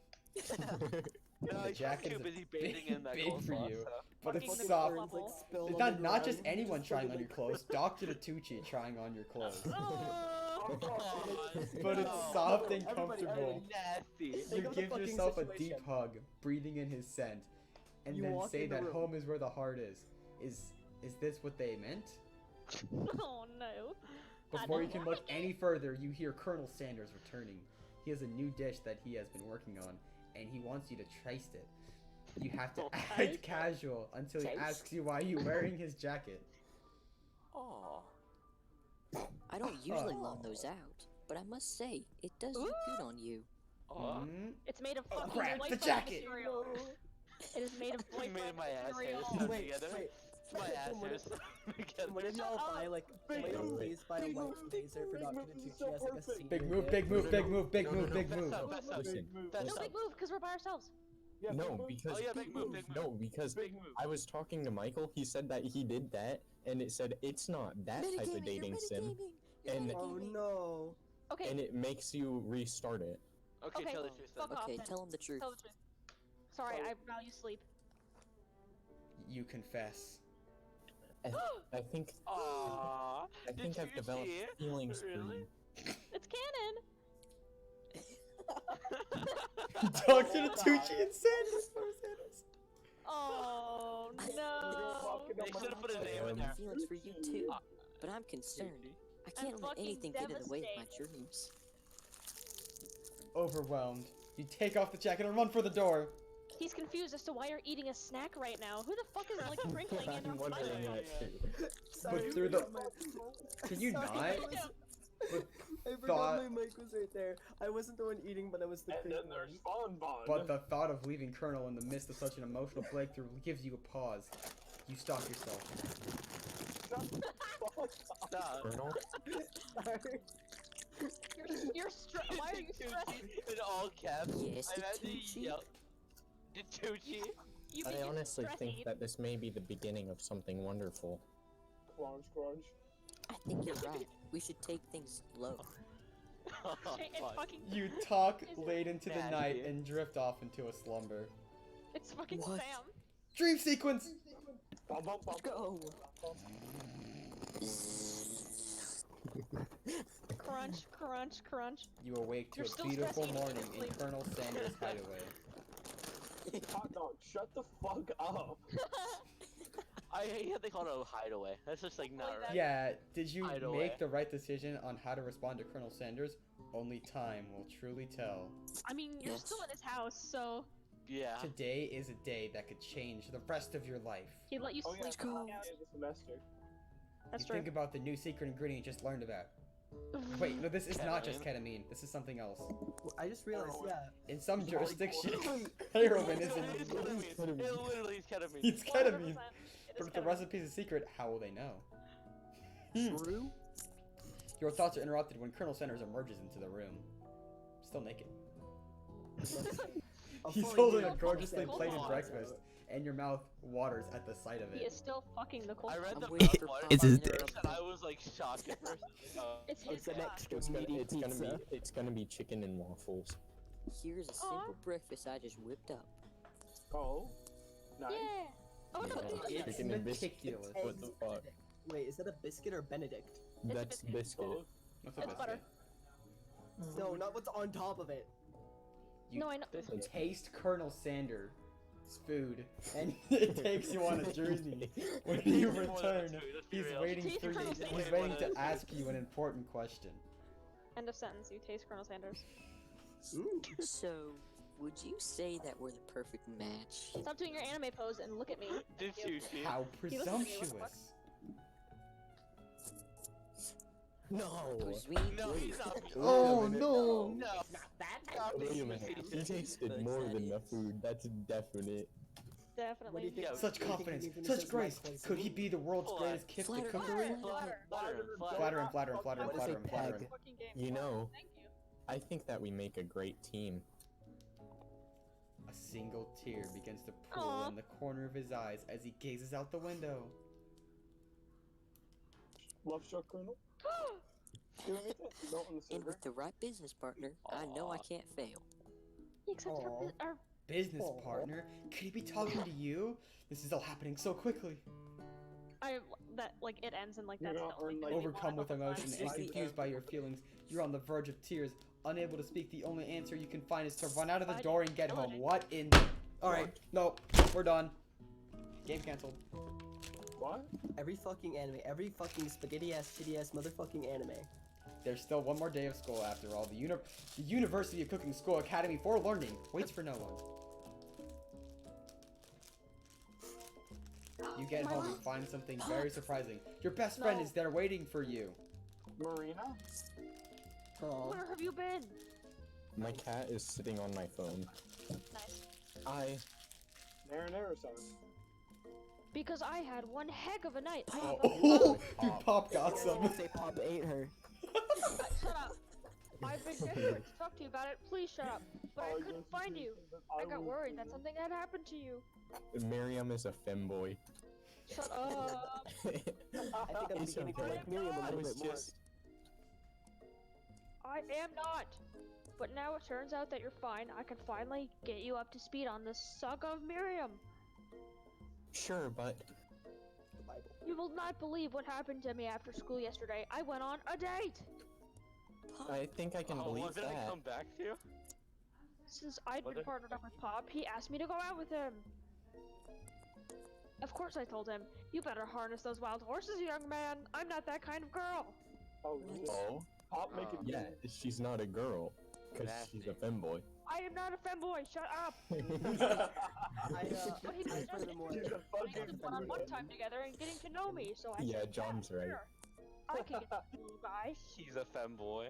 D: No,
B: The
D: he's
B: jacket
D: too
B: is
D: busy
B: big,
D: bathing in that
B: big for
D: coleslaw,
B: you,
D: so.
B: but
F: Fucking
B: it's
F: the
B: soft.
F: bubble.
J: Like, spilled
B: It's
J: on
B: not,
J: the
B: not just
J: ground.
B: anyone
J: Just
B: trying
J: fucking,
B: on your clothes. Dr. Tucci trying on your clothes.
F: Oh,
B: But it's
D: No.
B: soft and
J: Everybody,
B: comfortable.
D: Nasty.
B: You
J: Think of the
B: give
J: fucking
B: yourself a
J: situation.
B: deep hug, breathing in his scent, and
J: You
B: then
J: walk
B: say
J: in the
B: that
J: room.
B: home is where the heart is. Is this what they meant?
F: oh no.
B: Before you
F: don't
B: can look any further, you hear Colonel Sanders returning. He has a new dish that he has been working on, and he wants you to taste it. You have to act casual until he
C: Taste?
B: asks you why you're wearing his jacket.
D: Aw.
C: I don't usually loan those out, but I must say, it does look good on you.
D: Aw.
B: Hmm?
F: It's made of fucking
B: crap,
F: white
B: the
F: plastic
B: jacket!
F: material. It is made of
D: I
F: white
D: made my
F: plastic
D: ass hair
F: material.
D: stuck
J: Wait,
D: together.
J: wait.
D: My ass hairs.
J: What if y'all buy like,
A: Big
J: y'all
A: move.
J: please buy a
A: Big
J: white
A: move.
J: laser for
A: Big
J: Dr.
A: move. This is
J: Tucci
A: so
J: as like a
A: perfect.
J: secret
B: Big move,
J: gift?
B: big move, big move, big move, big move.
D: Fast up.
A: Big move.
F: No, big move, because we're by ourselves.
A: Yeah,
I: No,
A: big move.
I: because
D: Oh yeah, big move, big move.
I: no, because
D: Big move.
I: I was talking to Michael. He said that he did that, and it said it's not that type of dating sim, and
J: Oh no.
F: Okay,
I: and it makes you restart it.
D: Okay,
F: Okay,
D: tell the truth then.
F: fuck off
C: Okay,
F: then.
C: tell him the truth.
F: Tell the truth. Sorry, I value sleep.
B: You confess.
I: I think
D: Aww.
I: I think I've developed feelings for
D: Really?
I: you.
F: It's canon.
B: Dr. Tucci and Sanders.
F: Oh no.
D: They should have put his name in
C: I
D: there.
C: have feelings for you too, but I'm concerned. I can't let
F: fucking
C: anything get in the way of my
F: devastated.
C: dreams.
B: Overwhelmed. You take off the jacket and run for the door.
F: He's confused as to why you're eating a snack right now. Who the fuck is like crinkling in
I: I'm
F: their
I: wondering
F: butt?
I: that too.
J: Sorry,
B: through the-
J: my-
B: Can you
J: Sorry,
B: not?
J: I
B: Thought-
J: forgot my mic was right there. I wasn't the one eating, but I was the
A: And then
J: crinkling.
A: there's Bon Bon.
B: But the thought of leaving Colonel in the midst of such an emotional breakthrough gives you a pause. You stop yourself.
D: Stop.
I: Colonel?
J: Sorry.
F: Why are you stressed?
D: In all caps.
C: Yes,
D: I imagine
C: Tucci.
D: he yelled. Tucci.
F: You
I: I
F: begin
I: honestly think
F: stressing.
I: that this may be the beginning of something wonderful.
A: Crunch, crunch.
C: I think you're right. We should take things slow.
D: Oh,
F: It's
D: fuck.
F: fucking.
B: You talk
F: Is it-
B: late into the
D: Bad
B: night
D: idea.
B: and drift off into a slumber.
F: It's fucking
C: What?
F: Sam.
B: Dream sequence!
A: Bum, bum, bum.
C: Go!
F: Crunch, crunch, crunch.
B: You awake to
F: You're
B: a
F: still
B: beautiful
F: stressing
B: morning
F: eating
B: in
F: sleep.
B: Colonel Sanders' hideaway.
A: Hot dog, shut the fuck up.
D: I hate how they call it a hideaway. That's just like not
F: Like
D: right.
F: that.
B: Yeah, did you
D: Hideaway.
B: make the right decision on how to respond to Colonel Sanders? Only time will truly tell.
F: I mean, you're
C: Yes.
F: still in his house, so
D: Yeah.
B: Today is a day that could change the rest of your life.
F: he'd let you
A: Oh
F: sleep.
A: yeah,
C: Let's go.
A: at the end of the semester.
F: That's
B: You
F: true.
B: think about the new secret ingredient you just learned about. Wait, no, this is not just ketamine. This is something else.
J: I just realized, yeah.
B: In some
J: Like,
B: jurisdictions,
J: wait.
B: heroin
D: It
B: is
D: literally is
B: in.
D: ketamine. It literally is ketamine.
B: It's
F: 100%.
B: ketamine.
F: It
B: But
F: is
B: if the
F: ketamine.
B: recipe's a secret, how will they know?
J: True?
B: Your thoughts are interrupted when Colonel Sanders emerges into the room. Still naked.
J: I'll
B: He's
J: fully
B: holding
J: do
B: a
J: it.
B: gorgeously
F: Hold
B: plated
F: on.
B: breakfast, and your mouth waters at the sight of
F: He
B: it.
F: is still fucking the cold.
D: I read
C: I'm
D: the
C: waiting
D: mouth
C: for
D: water
C: Papa
D: part
C: to
D: first, and I was like shocked at first.
F: It's his
J: It's an
F: cock.
J: extra
I: It's
J: meaty
I: gonna
J: pizza.
I: it's gonna be chicken and waffles.
C: Here's a simple breakfast I just whipped up.
A: Oh, nice.
F: Yeah. Oh no,
I: Yeah.
B: It's
I: Chicken and biscuit.
B: meticulous.
I: What the fuck?
J: Wait, is that a biscuit or Benedict?
F: a
I: That's
F: biscuit.
I: biscuit.
A: Both.
B: What's a
F: It's butter.
B: biscuit?
J: No, not what's on top of it.
B: You
F: No, I know.
B: taste Colonel Sanders' food, and it takes you on a journey. When you
D: More than
B: return,
D: food, let's be
B: he's
D: real.
B: waiting
F: Taste
B: for you.
F: Colonel
B: He's
F: Sanders.
B: waiting to ask you an important question.
F: End of sentence. You taste Colonel Sanders.
C: So, would you say that we're the perfect match?
F: Stop doing your anime pose and look at me.
D: Did
F: Thank you.
D: Tucci.
B: How
F: He looks at me, what the fuck?
B: presumptuous!
I: No.
C: Cause we
D: No,
C: do.
D: he's not.
B: Oh no!
D: No.
I: Wait a minute. He tasted more than the food. That's definite.
J: What do you
F: Definitely.
J: think?
D: Yeah,
B: Such
J: what do you think
B: confidence,
J: he means
B: such
J: as
B: grace.
J: Mike
B: Could he be the world's
D: Hold on.
B: greatest gift to
C: Flatter,
B: cookery?
F: Flatter.
B: Flatter him, flatter him, flatter him,
J: What is
B: flatter
J: a
B: him, flatter him.
J: peg?
F: Fucking game.
I: You know,
F: Thank you.
I: I think that we make a great team.
B: A single tear begins to pool
F: Aw.
B: in the corner of his eyes as he gazes out the window.
A: Love struck, Colonel. Do anything. Note on the
C: And
A: server.
C: with the right business partner, I know I can't fail.
F: He accepted
J: Aw.
F: our
B: Business
J: Aw.
B: partner? Could he be talking to you? This is all happening so quickly.
F: that like it ends and like
A: You're
F: that's
A: gonna
F: the only
A: earn,
F: thing
A: like,
F: we
B: Overcome
F: want
B: with
F: the whole
B: emotion
F: time.
B: and
A: Like,
B: confused by your feelings, you're on the verge of tears. Unable to speak, the only answer you can find is to run out of the
F: Why
B: door
F: did
B: and get
F: you
B: home.
F: kill it?
B: What in? Alright, nope, we're done. Game cancelled.
A: What?
J: Every fucking anime, every fucking spaghetti ass, shitty ass motherfucking anime.
B: There's still one more day of school after all. The University of Cooking School Academy for Learning waits for no one. You get home and find something very surprising. Your best friend
F: No.
B: is there waiting for you.
A: Marina?
J: Aw.
F: Where have you been?
I: My cat is sitting on my phone.
F: Nice.
I: I
A: Marinara sauce.
F: Because I had one heck of a night.
B: Oh, dude, Pop got some.
J: Say Pop ate her.
F: Shut up. I've been desperate to talk to you about it. Please shut up. But I couldn't find you. I got worried that something had happened to you.
I: Miriam is a femboy.
F: Shut up.
J: I think I'm
I: It's
J: beginning to
I: okay.
J: like Miriam a
I: I
J: little
I: was
J: bit more.
I: just.
F: I am not. But now it turns out that you're fine. I can finally get you up to speed on the saga of Miriam.
I: Sure, but.
F: You will not believe what happened to me after school yesterday. I went on a date.
I: I think I can believe
D: what did I
I: that.
D: come back to?
F: Since I'd been partnered up with Pop, he asked me to go out with him. Of course I told him, you better harness those wild horses, young man. I'm not that kind of girl.
A: Oh,
I: Oh?
A: Pop making
I: Yeah, she's not a girl. Because she's a femboy.
F: I am not a femboy, shut up! What he does is putting one-on-one time together and getting to know me, so I
I: Yeah,
F: said,
I: John's right.
F: sure. I can get this little guy.
D: He's a femboy.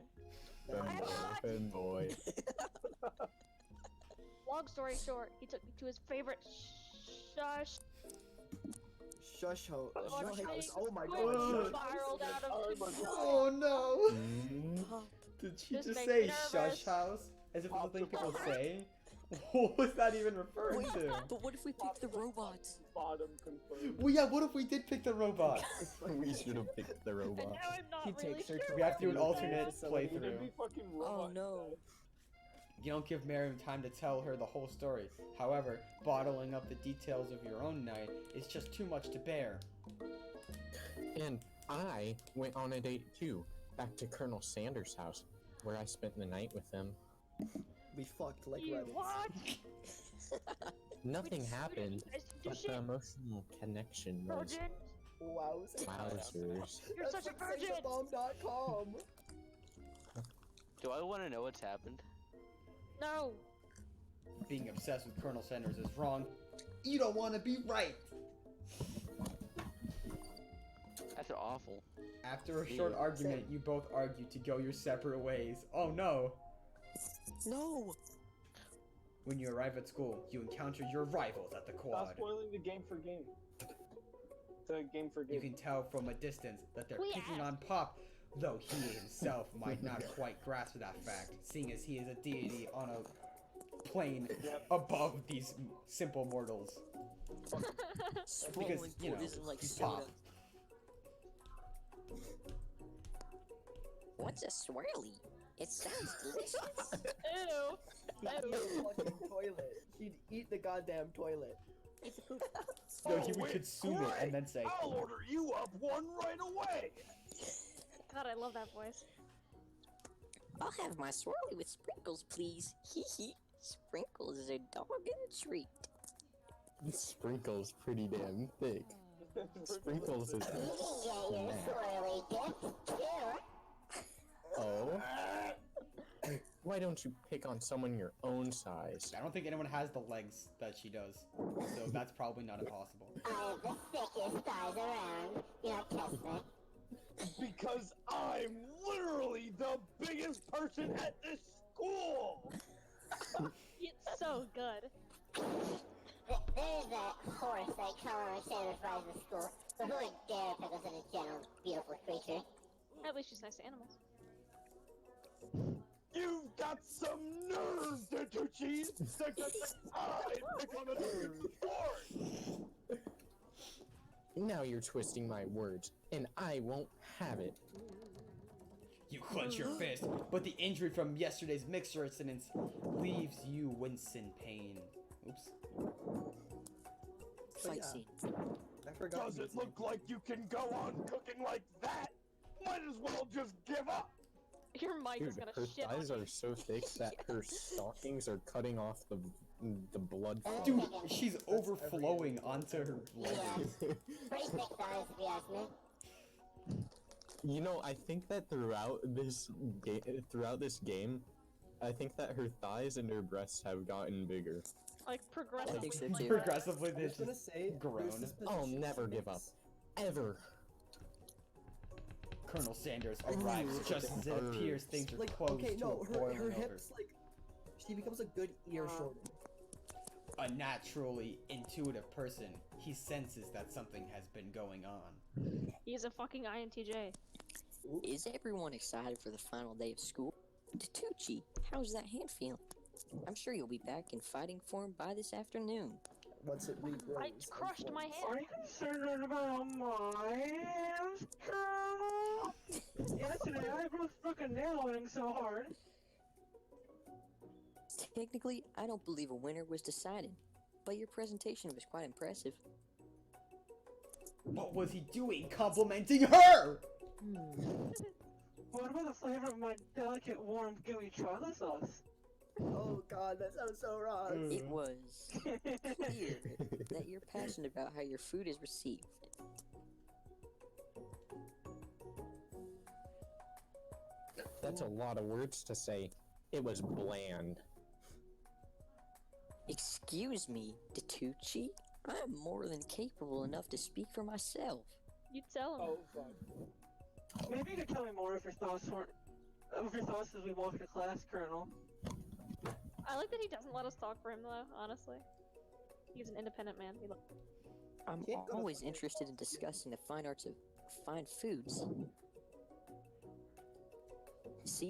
I: Femboy.
F: Long story short, he took me to his favorite shush.
J: Shush ho. Shush house. Oh my
F: Quick,
J: god.
F: spiraled out of control.
B: Oh no!
I: Mm.
B: Did she
F: This
B: just
F: makes
B: say
F: me nervous.
B: shush house? As if it's the thing people say? What was that even referring
C: Wait,
B: to?
C: but what if we pick the robots?
A: bottom confirmed.
B: Well, yeah, what if we did pick the robot?
I: We should have picked the
F: And
I: robot.
F: now I'm not
J: He
F: really
J: takes her
F: sure.
J: to
B: We have to do an
J: It'd
B: alternate
A: It'd
B: playthrough.
A: be fucking
C: Oh
A: robot.
C: no.
B: You don't give Miriam time to tell her the whole story. However, bottling up the details of your own night is just too much to bear.
I: And I went on a date too, back to Colonel Sanders' house, where I spent the night with him.
J: We fucked like
F: You
J: rabbits.
F: what?
I: Nothing happened,
F: You guys do
I: but
F: shit.
I: the emotional connection was
F: Virgin?
J: Wowzers.
I: wowzers.
F: You're such a virgin!
J: Sexabomb.com.
D: Do I want to know what's happened?
F: No.
B: Being obsessed with Colonel Sanders is wrong. You don't want to be right.
D: That's awful.
B: After a short argument, you both argue to go your separate ways. Oh no.
C: No.
B: When you arrive at school, you encounter your rivals at the
A: Stop
B: quad.
A: spoiling the game for game. It's a game for
B: You
A: game.
B: can tell from a distance that they're
F: We
B: picking on Pop, though he himself might not quite grasp that fact, seeing as he is a deity on a plane above these simple mortals.
C: Swallowing
B: you know,
C: poison like
B: he's
C: soda.
B: Pop.
C: What's a swirly? It sounds delicious.
F: Ew.
J: He'd eat the fucking toilet. He'd eat the goddamn toilet.
B: No, he would consume it and then say,
A: I'll order you up one right away.
F: God, I love that voice.
C: I'll have my swirly with sprinkles, please. Hee hee. Sprinkles is a dog and treat.
I: Sprinkles pretty damn thick. Sprinkles is
M: You can get your swirly dip, too.
I: Oh? Why don't you pick on someone your own size?
B: I don't think anyone has the legs that she does, so that's probably not impossible.
M: I have the thickest thighs around. You know, test me.
A: Because I'm literally the biggest person at this school.
F: It's so good.
M: There's that horse that Colonel Sanders rides in school. But who would dare pick us at a gentle, beautiful creature?
F: At least she's nice to animals.
A: You've got some nerve, Ditucci! I pick on a horse!
I: Now you're twisting my words, and I won't have it.
B: You clench your fist, but the injury from yesterday's mixer incidents leaves you wince in pain. Oops.
C: Fight scene.
J: I forgot.
A: Does it look like you can go on cooking like that? Might as well just give up!
F: Your mic
I: Dude,
F: is gonna
I: her
F: shit on
I: thighs
F: you.
I: are so thick that her stockings are cutting off the blood flow.
B: Dude, she's overflowing onto her legs.
M: Pretty thick thighs, if you ask me.
I: You know, I think that throughout this game, I think that her thighs and her breasts have gotten bigger.
F: Like progressively.
C: I think so
F: like
C: too.
F: that.
B: Progressively,
J: I
B: they're
J: was gonna
B: just
J: say,
B: grown.
J: there's this
I: I'll
J: position
I: never give up. Ever.
B: Colonel Sanders arrives just as it appears things are
J: Like,
B: close
J: okay,
B: to
J: no,
B: a boiling
J: her
B: over.
J: hips, like, she becomes a good ear shorter.
B: a naturally intuitive person, he senses that something has been going on.
F: He's a fucking INTJ.
C: Is everyone excited for the final day of school? Tatucci, how's that hand feeling? I'm sure you'll be back in fighting form by this afternoon.
J: Once it regrows.
F: I crushed my hand.
K: Are you concerned about my hands, Colonel? Yesterday I broke fucking nailing so hard.
C: Technically, I don't believe a winner was decided, but your presentation was quite impressive.
B: What was he doing complimenting her?
K: What about the flavor of my delicate, warm, gooey chocolate sauce?
J: Oh god, that sounds so wrong.
C: It was clear that you're passionate about how your food is received.
I: That's a lot of words to say. It was bland.
C: Excuse me, Tatucci? I'm more than capable enough to speak for myself.
F: You tell him.
K: Oh, fuck. Maybe you could tell me more of your thoughts as we walk to class, Colonel.
F: I like that he doesn't let us talk for him, though, honestly. He's an independent man.
C: I'm always interested in discussing the fine arts of fine foods. See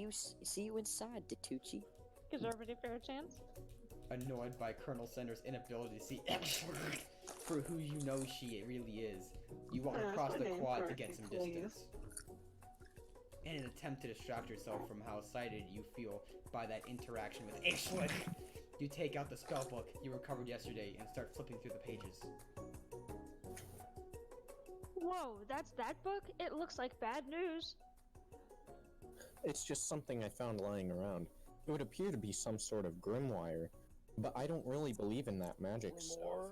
C: you inside, Tatucci.
F: Gives everybody a fair chance.
B: Annoyed by Colonel Sender's inability to see for who you know she really is, you walk across the quad to get some distance. In an attempt to distract yourself from how excited you feel by that interaction with Ishlik, you take out the spellbook you recovered yesterday and start flipping through the pages.
F: Whoa, that's that book? It looks like bad news.
I: It's just something I found lying around. It would appear to be some sort of grimoire, but I don't really believe in that magic stuff.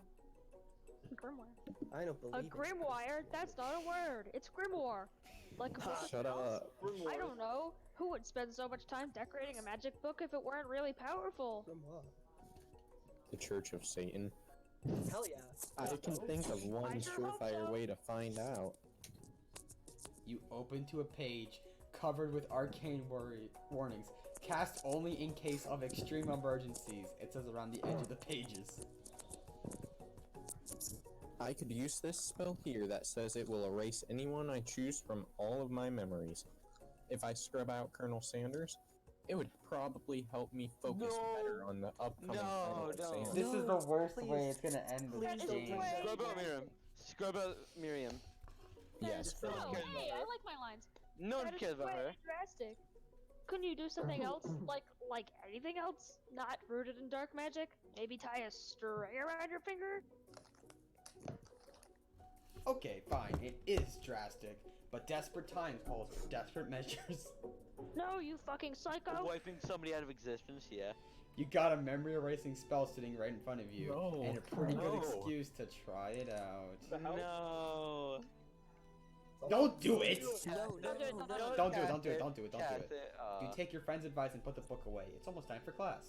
F: Grimoire.
J: I don't believe
F: A grimoire? That's not a word. It's grimoire. Like a book of
I: Shut
F: spells?
I: up.
F: I don't know. Who would spend so much time decorating a magic book if it weren't really powerful?
I: The Church of Satan.
J: Hell yeah.
I: I can think of one surefire way to find out.
B: You open to a page covered with arcane warnings. Cast only in case of extreme emergencies. It says around the edge of the pages.
I: I could use this spell here that says it will erase anyone I choose from all of my memories. If I scrub out Colonel Sanders, it would probably help me focus better on the upcoming final exam.
B: This is the worst way it's gonna end this game.
D: Scrub out Miriam. Scrub out Miriam.
I: Yes,
F: No, hey, I like my lines.
D: No one cares about her.
F: Drastic. Couldn't you do something else? Like anything else? Not rooted in dark magic? Maybe tie a string around your finger?
B: Okay, fine, it is drastic, but desperate times calls for desperate measures.
F: No, you fucking psycho!
D: Wiping somebody out of existence, yeah.
B: You got a memory erasing spell sitting right in front of you, and a pretty good excuse to try it out.
D: No.
B: Don't do it!
F: No,
B: Don't do it, don't do it, don't do it. You take your friend's advice and put the book away. It's almost time for class.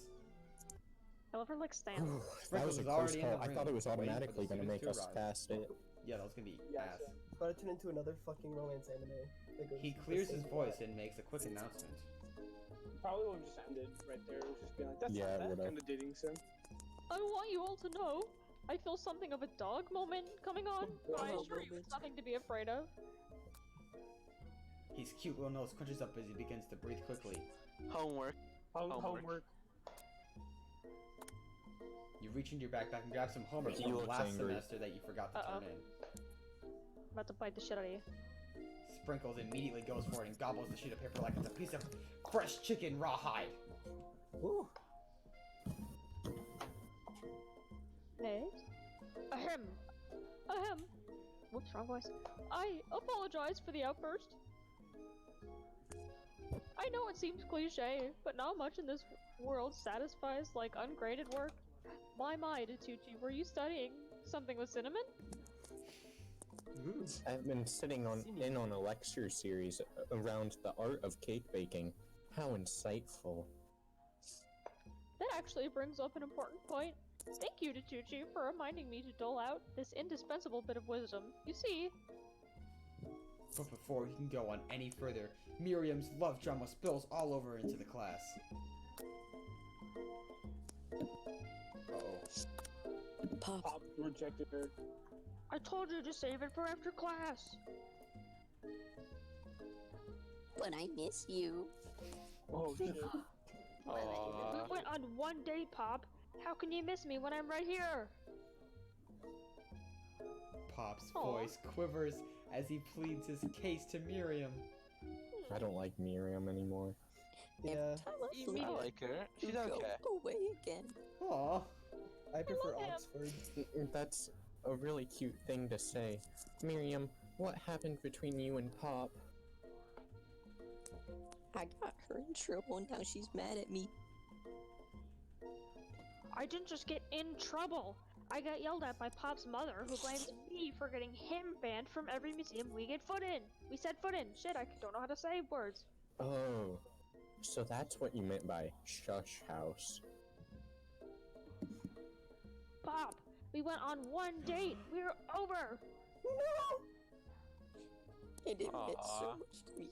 F: I love her like Stan.
I: That was a close
B: already in
I: call.
B: the
I: I
B: room,
I: thought it was
B: waiting for the
I: automatically going to
B: students
I: make us
B: arrive.
I: pass it.
B: Yeah, that was gonna be ass.
J: But it turned into another fucking romance anime. that goes
B: He
J: the
B: clears
J: same
B: his voice
J: plot.
B: and makes a quick announcement.
A: Probably would have just ended right there. It would just be like, that's
I: Yeah, it
A: not
I: would've.
A: that kind of dating sim.
F: I want you all to know, I feel something of a dog moment coming on. I assure you it's nothing to be afraid of.
B: His cute little nose crunches up as he begins to breathe quickly.
D: Homework.
A: Homework.
B: You reach into your backpack and grab some homework
I: He
B: from
I: looks
B: last
I: angry.
B: semester that you forgot to turn in.
F: I'm about to bite the shit out of you.
B: Sprinkles immediately goes for it and gobbles the sheet of paper like it's a piece of fresh chicken rawhide.
J: Ooh.
F: Next. Ahem. Ahem. Whoops, wrong voice. I apologize for the outburst. I know it seems cliche, but not much in this world satisfies like ungraded work. My, Tatucci, were you studying something with cinnamon?
I: I've been sitting in on a lecture series around the art of cake baking. How insightful.
F: That actually brings up an important point. Thank you, Tatucci, for reminding me to dole out this indispensable bit of wisdom. You see...
B: But before we can go on any further, Miriam's love drama spills all over into the class. Uh-oh.
C: Pop.
E: rejected her.
F: I told you to save it for after class.
C: But I miss you.
E: Oh shit.
F: We went on one date, Pop. How can you miss me when I'm right here?
B: Pop's
F: Aw.
B: voice quivers as he pleads his case to Miriam.
I: I don't like Miriam anymore.
J: Yeah,
D: I like her. She's
C: Go
D: okay.
C: away again.
B: Aw.
J: I prefer
F: love him.
J: Oxford.
I: That's a really cute thing to say. Miriam, what happened between you and Pop?
C: I got her in trouble and now she's mad at me.
F: I didn't just get in trouble. I got yelled at by Pop's mother, who blames me for getting him banned from every museum we get foot in. We said foot in. Shit, I don't know how to say words.
I: Oh, so that's what you meant by shush house.
F: Pop, we went on one date. We're over.
C: No! It meant
D: Aw.
C: so much to me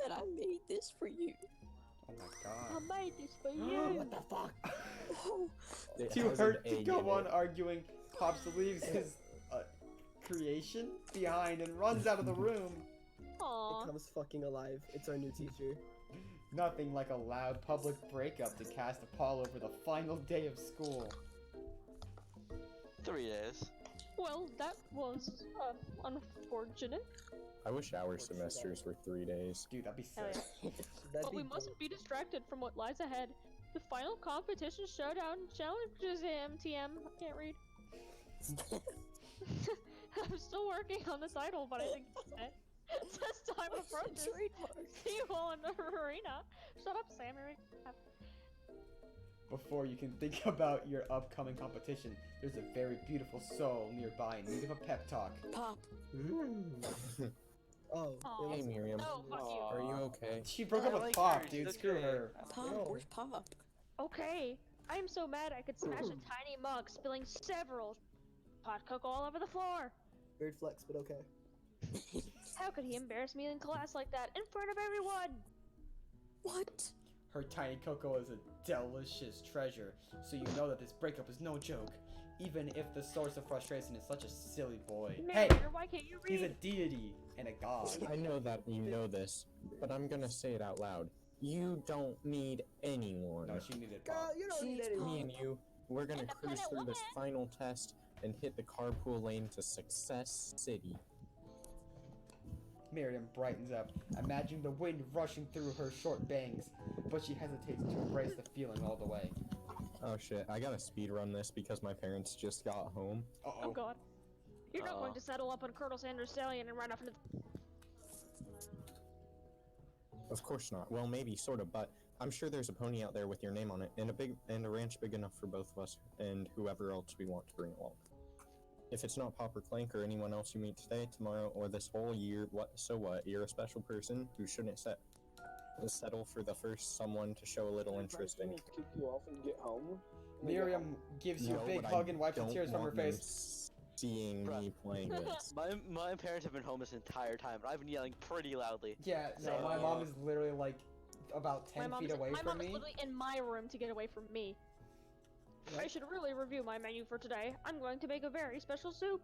C: that I made this for you.
B: Oh my
F: I
B: god.
F: made this for you.
J: What the fuck?
C: Oh,
I: It
B: Too
I: has
B: hurt
I: an
B: to
I: A
B: go
I: in
B: on
I: it.
B: arguing. Pops leaves his creation behind and runs out of the room.
F: Aw.
J: It comes fucking alive. It's our new teacher.
B: Nothing like a loud public breakup to cast a pall over the final day of school.
D: 3 days.
F: Well, that was unfortunate.
I: I wish our semesters were 3 days.
B: Dude, that'd be
F: Hell
B: sick.
F: yeah.
J: That'd
F: But
J: be
F: we
J: dope.
F: mustn't be distracted from what lies ahead. The final competition showdown challenges him. TM. I can't read. I'm still working on the title, but I think this time approaches. See you all in the arena. Shut up, Sam.
B: Before you can think about your upcoming competition, there's a very beautiful soul nearby in need of a pep talk.
C: Pop.
J: Oh.
F: Aw.
I: Hey Miriam,
F: No, fuck you.
I: are you okay?
B: She broke
D: I
B: up with
D: like
B: Pop,
D: her,
B: dude.
D: she's
B: Screw
D: okay.
B: her.
C: Pop,
J: No.
C: where's Pop?
F: Okay. I am so mad I could smash a tiny mug, spilling several hot cocoa all over the floor.
J: Weird flex, but okay.
F: How could he embarrass me in class like that in front of everyone?
C: What?
B: Her tiny cocoa is a delicious treasure, so you know that this breakup is no joke, even if the source of frustration is such a silly boy. Hey,
F: Mayor, why can't you read?
B: he's a deity and a god.
I: I know that you know this, but I'm gonna say it out loud. You don't need anyone.
B: No, she needed
J: Girl,
B: Pop.
J: you don't need
C: She's
J: anyone.
I: Me and you, we're gonna cruise
F: Independent
I: through this
F: woman.
I: final test and hit the carpool lane to Success City.
B: Miriam brightens up, imagining the wind rushing through her short bangs, but she hesitates to embrace the feeling all the way.
I: Oh shit, I gotta speed run this because my parents just got home.
F: Oh
B: Uh-oh.
F: god. You're not going to settle up on Colonel Sanders' stallion and run off into
I: Of course not. Well, maybe, sorta, but I'm sure there's a pony out there with your name on it, and a ranch big enough for both of us and whoever else we want to bring along. If it's not Pop or Clank or anyone else you meet today, tomorrow, or this whole year, so what? You're a special person who shouldn't settle for the first someone to show a little interest in you.
E: Kick you off and get home.
B: Miriam gives you
I: No,
B: a big
I: but
B: hug
I: I
B: and wipes the
I: don't
B: tears from her
I: want them
B: face.
I: Seeing me playing this.
D: My parents have been home this entire time, but I've been yelling pretty loudly.
B: Yeah, no,
D: So,
B: my mom is literally like about
F: my
B: 10
F: mom
B: feet
F: is,
B: away
F: my
B: from
F: mom
B: me.
F: is literally in my room to get away from me. I should really review my menu for today. I'm going to make a very special soup.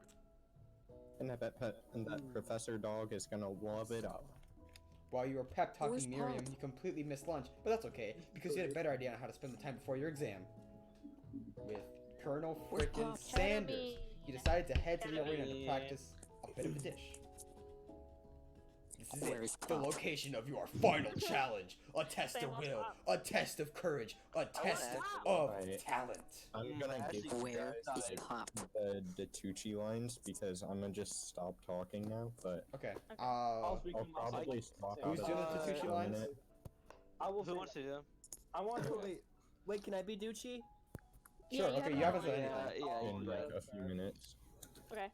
I: And I bet that Professor Dog is gonna love it up.
B: While you were pep
C: Where's
B: talking Miriam,
C: Pop?
B: you completely missed lunch, but that's okay, because you had a better idea on how to spend the time before your exam. With Colonel
C: Where's
B: frickin'
C: Pop?
B: Sanders,
F: Academy.
B: you decided to head to the arena to
D: Academy.
B: practice a bit of a dish. This is
C: Where
B: it,
C: is
B: the
C: Pop?
B: location of your final challenge. A test
F: Say
B: of
F: what's
B: will,
F: up.
B: a test of courage, a test
D: ask
B: of
I: Right.
B: talent.
I: I'm gonna give you
C: Where
I: guys
C: is Pop?
I: the Tucci lines because I'm gonna just stop talking now, but
B: Okay,
E: I'll speak
I: I'll
E: to myself.
I: probably swap
B: who's
I: out
B: doing
I: of
B: the
I: this
B: Tucci
I: in a
B: lines?
I: minute.
E: I will
D: Who
E: say
D: wants to do them?
E: I want to.
J: Wait, can I be Ducci?
B: Sure,
F: Yeah,
B: okay,
F: you
B: you
F: have
B: have us
F: to-
B: at
D: Yeah,
B: anything.
D: yeah,
I: In
D: you
I: like
D: do.
I: a few minutes.
F: Okay.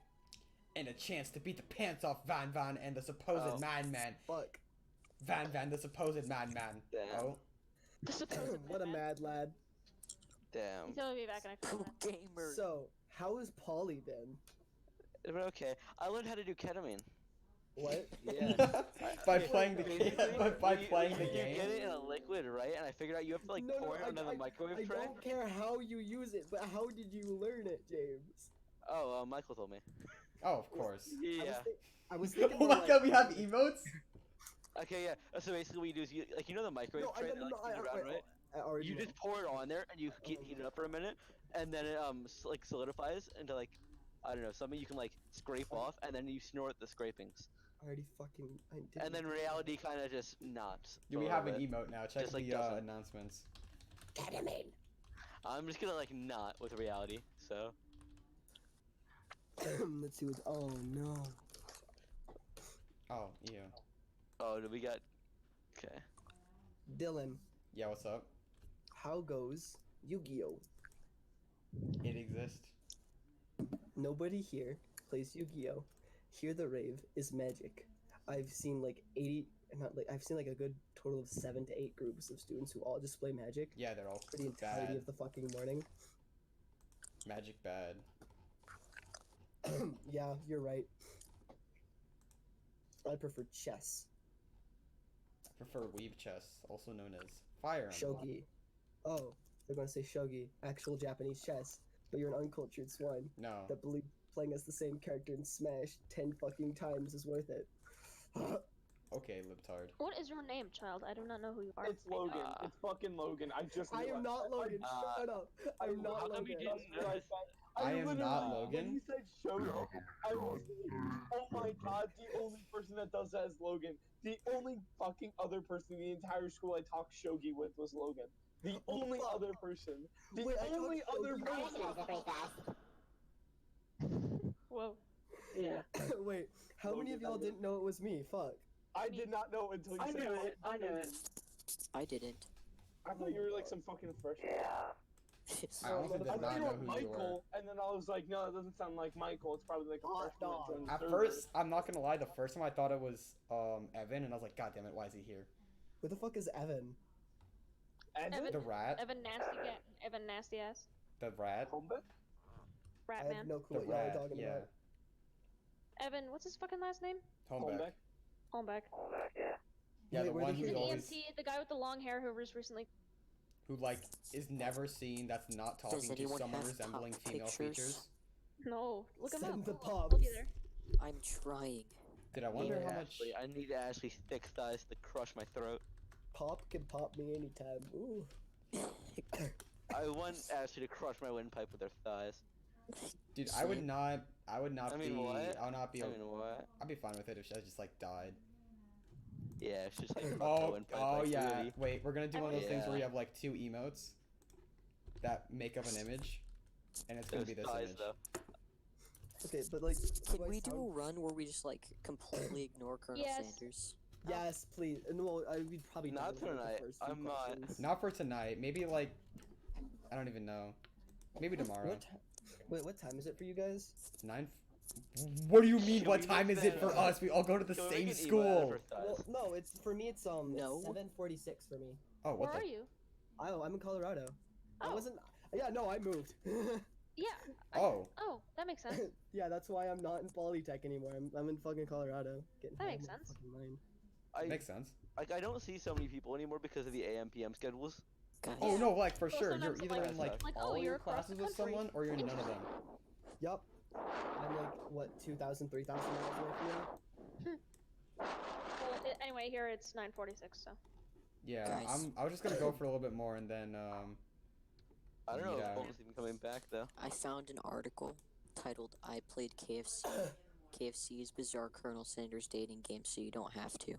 B: And a chance to beat the pants off Van Van and the supposed
D: Oh.
B: madman.
J: Fuck.
B: Van Van, the supposed madman.
D: Damn.
B: Oh,
F: The supposed
J: What a
F: madman.
J: mad lad.
D: Damn.
F: He's telling me back and I
C: Cool
F: feel that.
C: gamer.
J: So, how has Polly been?
D: But okay, I learned how to do ketamine.
J: What?
D: Yeah.
B: by playing the game.
D: Basically,
B: by playing the
D: you
B: game.
D: get it in a liquid, right? And I figured out you have to like pour it under the microwave
J: I
D: tray.
J: don't care how you use it, but how did you learn it, James?
D: Oh, Michael told me.
B: Oh, of course.
D: Yeah.
J: I was thinking
B: Oh
J: more
B: my
J: like,
B: god, we have emotes?
D: Okay, yeah. So basically, what you do is you know the microwave
J: No,
D: tray
J: no,
D: that
J: no,
D: like
J: no,
D: spins around, right?
J: I already
D: You
J: know.
D: just pour it on there and you heat it up for a minute, and then it like solidifies into like I don't know something you can like scrape off, and then you snort the scrapings.
J: I already fucking. I did
D: And then reality kind of just nods.
B: Do we have an emote now? Check
D: Just, like,
B: the
D: doesn't.
B: announcements.
J: Get him in.
D: I'm just gonna like not with reality. So
J: Let's see what's. Oh no.
B: Oh, ew.
D: oh, do we got? Okay.
J: Dylan,
B: Yeah, what's up?
J: how goes Yu-Gi-Oh?
B: It exists.
J: Nobody here plays Yu-Gi-Oh. Here the rave is magic. I've seen like 80, not like I've seen like a good total of 7 to 8 groups of students who all just play Magic
B: Yeah, they're all
J: for the entirety
B: bad.
J: of the fucking morning.
B: Magic bad.
J: Yeah, you're right. I prefer chess.
B: I prefer weeb chess, also known as Fire Emblem.
J: Shogi. Oh, they're gonna say shogi, actual Japanese chess, but you're an uncultured swine
B: No.
J: that believes playing as the same character in Smash 10 fucking times is worth it.
B: Okay, libtard.
F: What is your name, child? I do not know who you are.
A: It's Logan. It's fucking Logan. I just.
J: I am
A: realized
J: not
A: that.
J: Logan. Shut up. I'm not
D: how come you
J: Logan.
D: didn't realize
B: I am not
A: literally- When
B: Logan.
A: you said Shogi, I was oh my god, the only person that does that is Logan. The only fucking other person in the entire school I talked Shogi with was Logan. The only other person. The
J: Wait, I
A: only
J: talked
A: other
J: Shogi-
M: I
A: person.
M: recognize it pretty fast.
F: Whoa.
K: Yeah.
J: Wait, how many of y'all didn't know it was me? Fuck.
A: I did not know until you
K: I
A: said
K: knew it. I knew it.
C: I didn't.
A: I thought you were like some fucking freshman.
B: I honestly did
A: I
B: not
A: thought you
B: know
A: were
B: who you were.
A: Michael, and then I was like, no, it doesn't sound like Michael. It's probably like a
J: Hot
A: freshman
J: dog.
A: that joined the
B: At
A: server.
B: first, I'm not gonna lie, the first time I thought it was Evan, and I was like, God damn it, why is he here?
J: Who the fuck is Evan?
A: Evan?
B: The rat?
F: Evan nasty ass.
B: The rat?
A: Hombeck?
F: Rat
J: I
F: man.
J: have no clue
B: The
J: what y'all are
B: rat,
J: talking
B: yeah.
J: about.
F: Evan, what's his fucking last name?
B: Homeback.
F: Holmbeck.
B: Yeah,
J: Wait,
B: the
J: where
B: one
J: did
B: who's
J: you-
F: The
B: always,
F: EMT, the guy with the long hair who was recently.
B: who like, is never seen that's not talking to
C: anyone
B: someone
C: have
B: resembling
C: pop
B: female
C: pictures?
B: features.
F: No, look him
J: Send
F: up.
J: the
F: I'll
J: pops.
F: be there.
C: I'm trying.
B: Dude, I wonder
D: Yeah,
B: how much...
D: Ashley, I need Ashley's thick thighs to crush my throat.
J: Pop can pop me anytime. Ooh.
D: I want Ashley to crush my windpipe with her thighs.
B: Dude, I would not
D: I mean,
B: be,
D: what?
B: I would not be,
D: I mean, what?
B: I'd be fine with it if she just like died.
D: Yeah, it's just like crushed
B: Oh,
D: my windpipe.
B: oh
D: like,
B: yeah.
D: really.
B: Wait, we're gonna do one of those things where we
D: Yeah.
B: have like 2 emotes that make up an image, and it's gonna
D: Those
B: be this
D: thighs,
B: image.
D: though.
J: Okay, but like,
C: Can
J: do I
C: we do a
J: sound-
C: run where we just like completely ignore Colonel
F: Yes.
C: Sanders?
J: Yes, please. No, we'd probably do
D: Not
J: it with, like, the
D: tonight.
J: first few
D: I'm not.
J: questions.
B: Not for tonight. Maybe like, I don't even know. Maybe tomorrow.
J: Wait, what time is it for you guys?
B: 9. What do you mean?
D: Can
B: What
D: we
B: time
D: make
B: is it
D: that,
B: for us? We all go to the
D: Can we
B: same
D: make an emo out of
B: school.
D: her thighs?
J: Well, no, it's for me. It's
C: No.
J: 7:46 for me.
B: Oh,
F: Where
B: what
F: are
B: the?
F: you?
J: Oh, I'm in Colorado. I
F: Oh.
J: wasn't. Yeah, no, I moved.
F: Yeah.
B: Oh,
F: Oh, that makes sense.
J: Yeah, that's why I'm not in Polytech anymore. I'm in fucking Colorado. Getting
F: That
J: high
F: makes
J: on my
F: sense.
J: fucking mind.
B: makes sense.
D: I don't see so many people anymore because of the AM/PM schedules.
C: Guys.
B: Oh no, like for
F: Well,
B: sure. You're
F: sometimes,
B: either
F: like-
B: in like
F: like, oh,
B: all
F: you're
B: your
F: across the
B: classes with
F: country.
B: someone, or you're in none of them.
J: Yup. I'm like what 2,000, 3,000 miles away from you.
F: Well, anyway, here it's 9:46, so.
B: Yeah,
C: Guys.
B: I was just gonna go for a little bit more, and then
D: I don't know
B: Yeah.
D: if Colton's even coming back though.
C: I found an article titled "I played KFC. KFC's bizarre Colonel Sanders dating game, so you don't have to."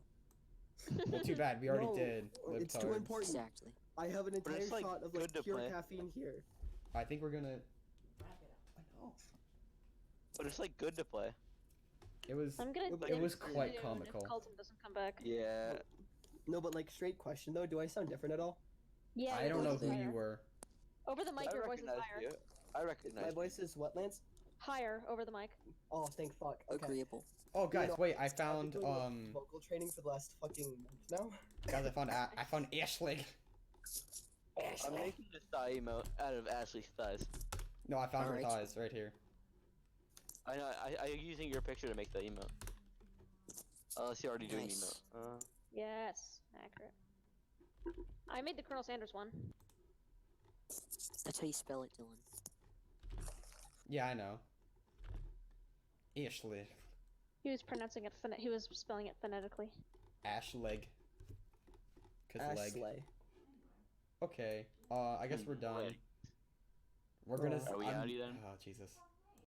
B: well, too bad. We already
J: No,
B: did.
J: It's too
B: libtards.
J: important.
C: Exactly.
J: I have an
D: But
J: entire
D: it's, like,
J: shot of
D: good
J: like
D: to
J: pure
D: play.
J: caffeine here.
B: I think we're gonna.
D: But it's like good to play.
B: It was.
F: I'm gonna.
J: It
F: dim
B: was
F: the
B: quite
F: video
B: comical.
F: If Colton doesn't come back.
D: Yeah.
J: No, but like straight question though, do I sound different at all?
F: Yeah.
B: I
F: your
B: don't know
F: voice is
B: who you
F: higher.
B: were.
F: Over the mic,
D: I
F: your voice is
D: recognize
F: higher.
D: you. I recognize
J: My
D: you.
J: voice is what, Lance?
F: Higher over the mic.
J: Oh, thank fuck. Okay.
C: Agreeable.
B: Oh, guys,
J: know,
B: wait! I
J: I've been
B: found
J: doing, like, vocal training for the last fucking month now.
B: Guys, I found Ashlig.
D: I'm making this thigh emote out of Ashley's thighs.
B: No, I found her
C: Alright.
B: thighs right here.
D: I know. I'm using your picture to make the emote. Unless you're already doing the
C: Nice.
D: emote.
F: Yes, accurate. I made the Colonel Sanders one.
C: That's how you spell it, Dylan.
B: Yeah, I know. Ashley.
F: He was pronouncing it. He was spelling it phonetically.
B: Ashleg. Cause leg.
J: Ashley.
B: Okay. I guess we're done. We're gonna.
D: Are we outie then?
B: Oh Jesus.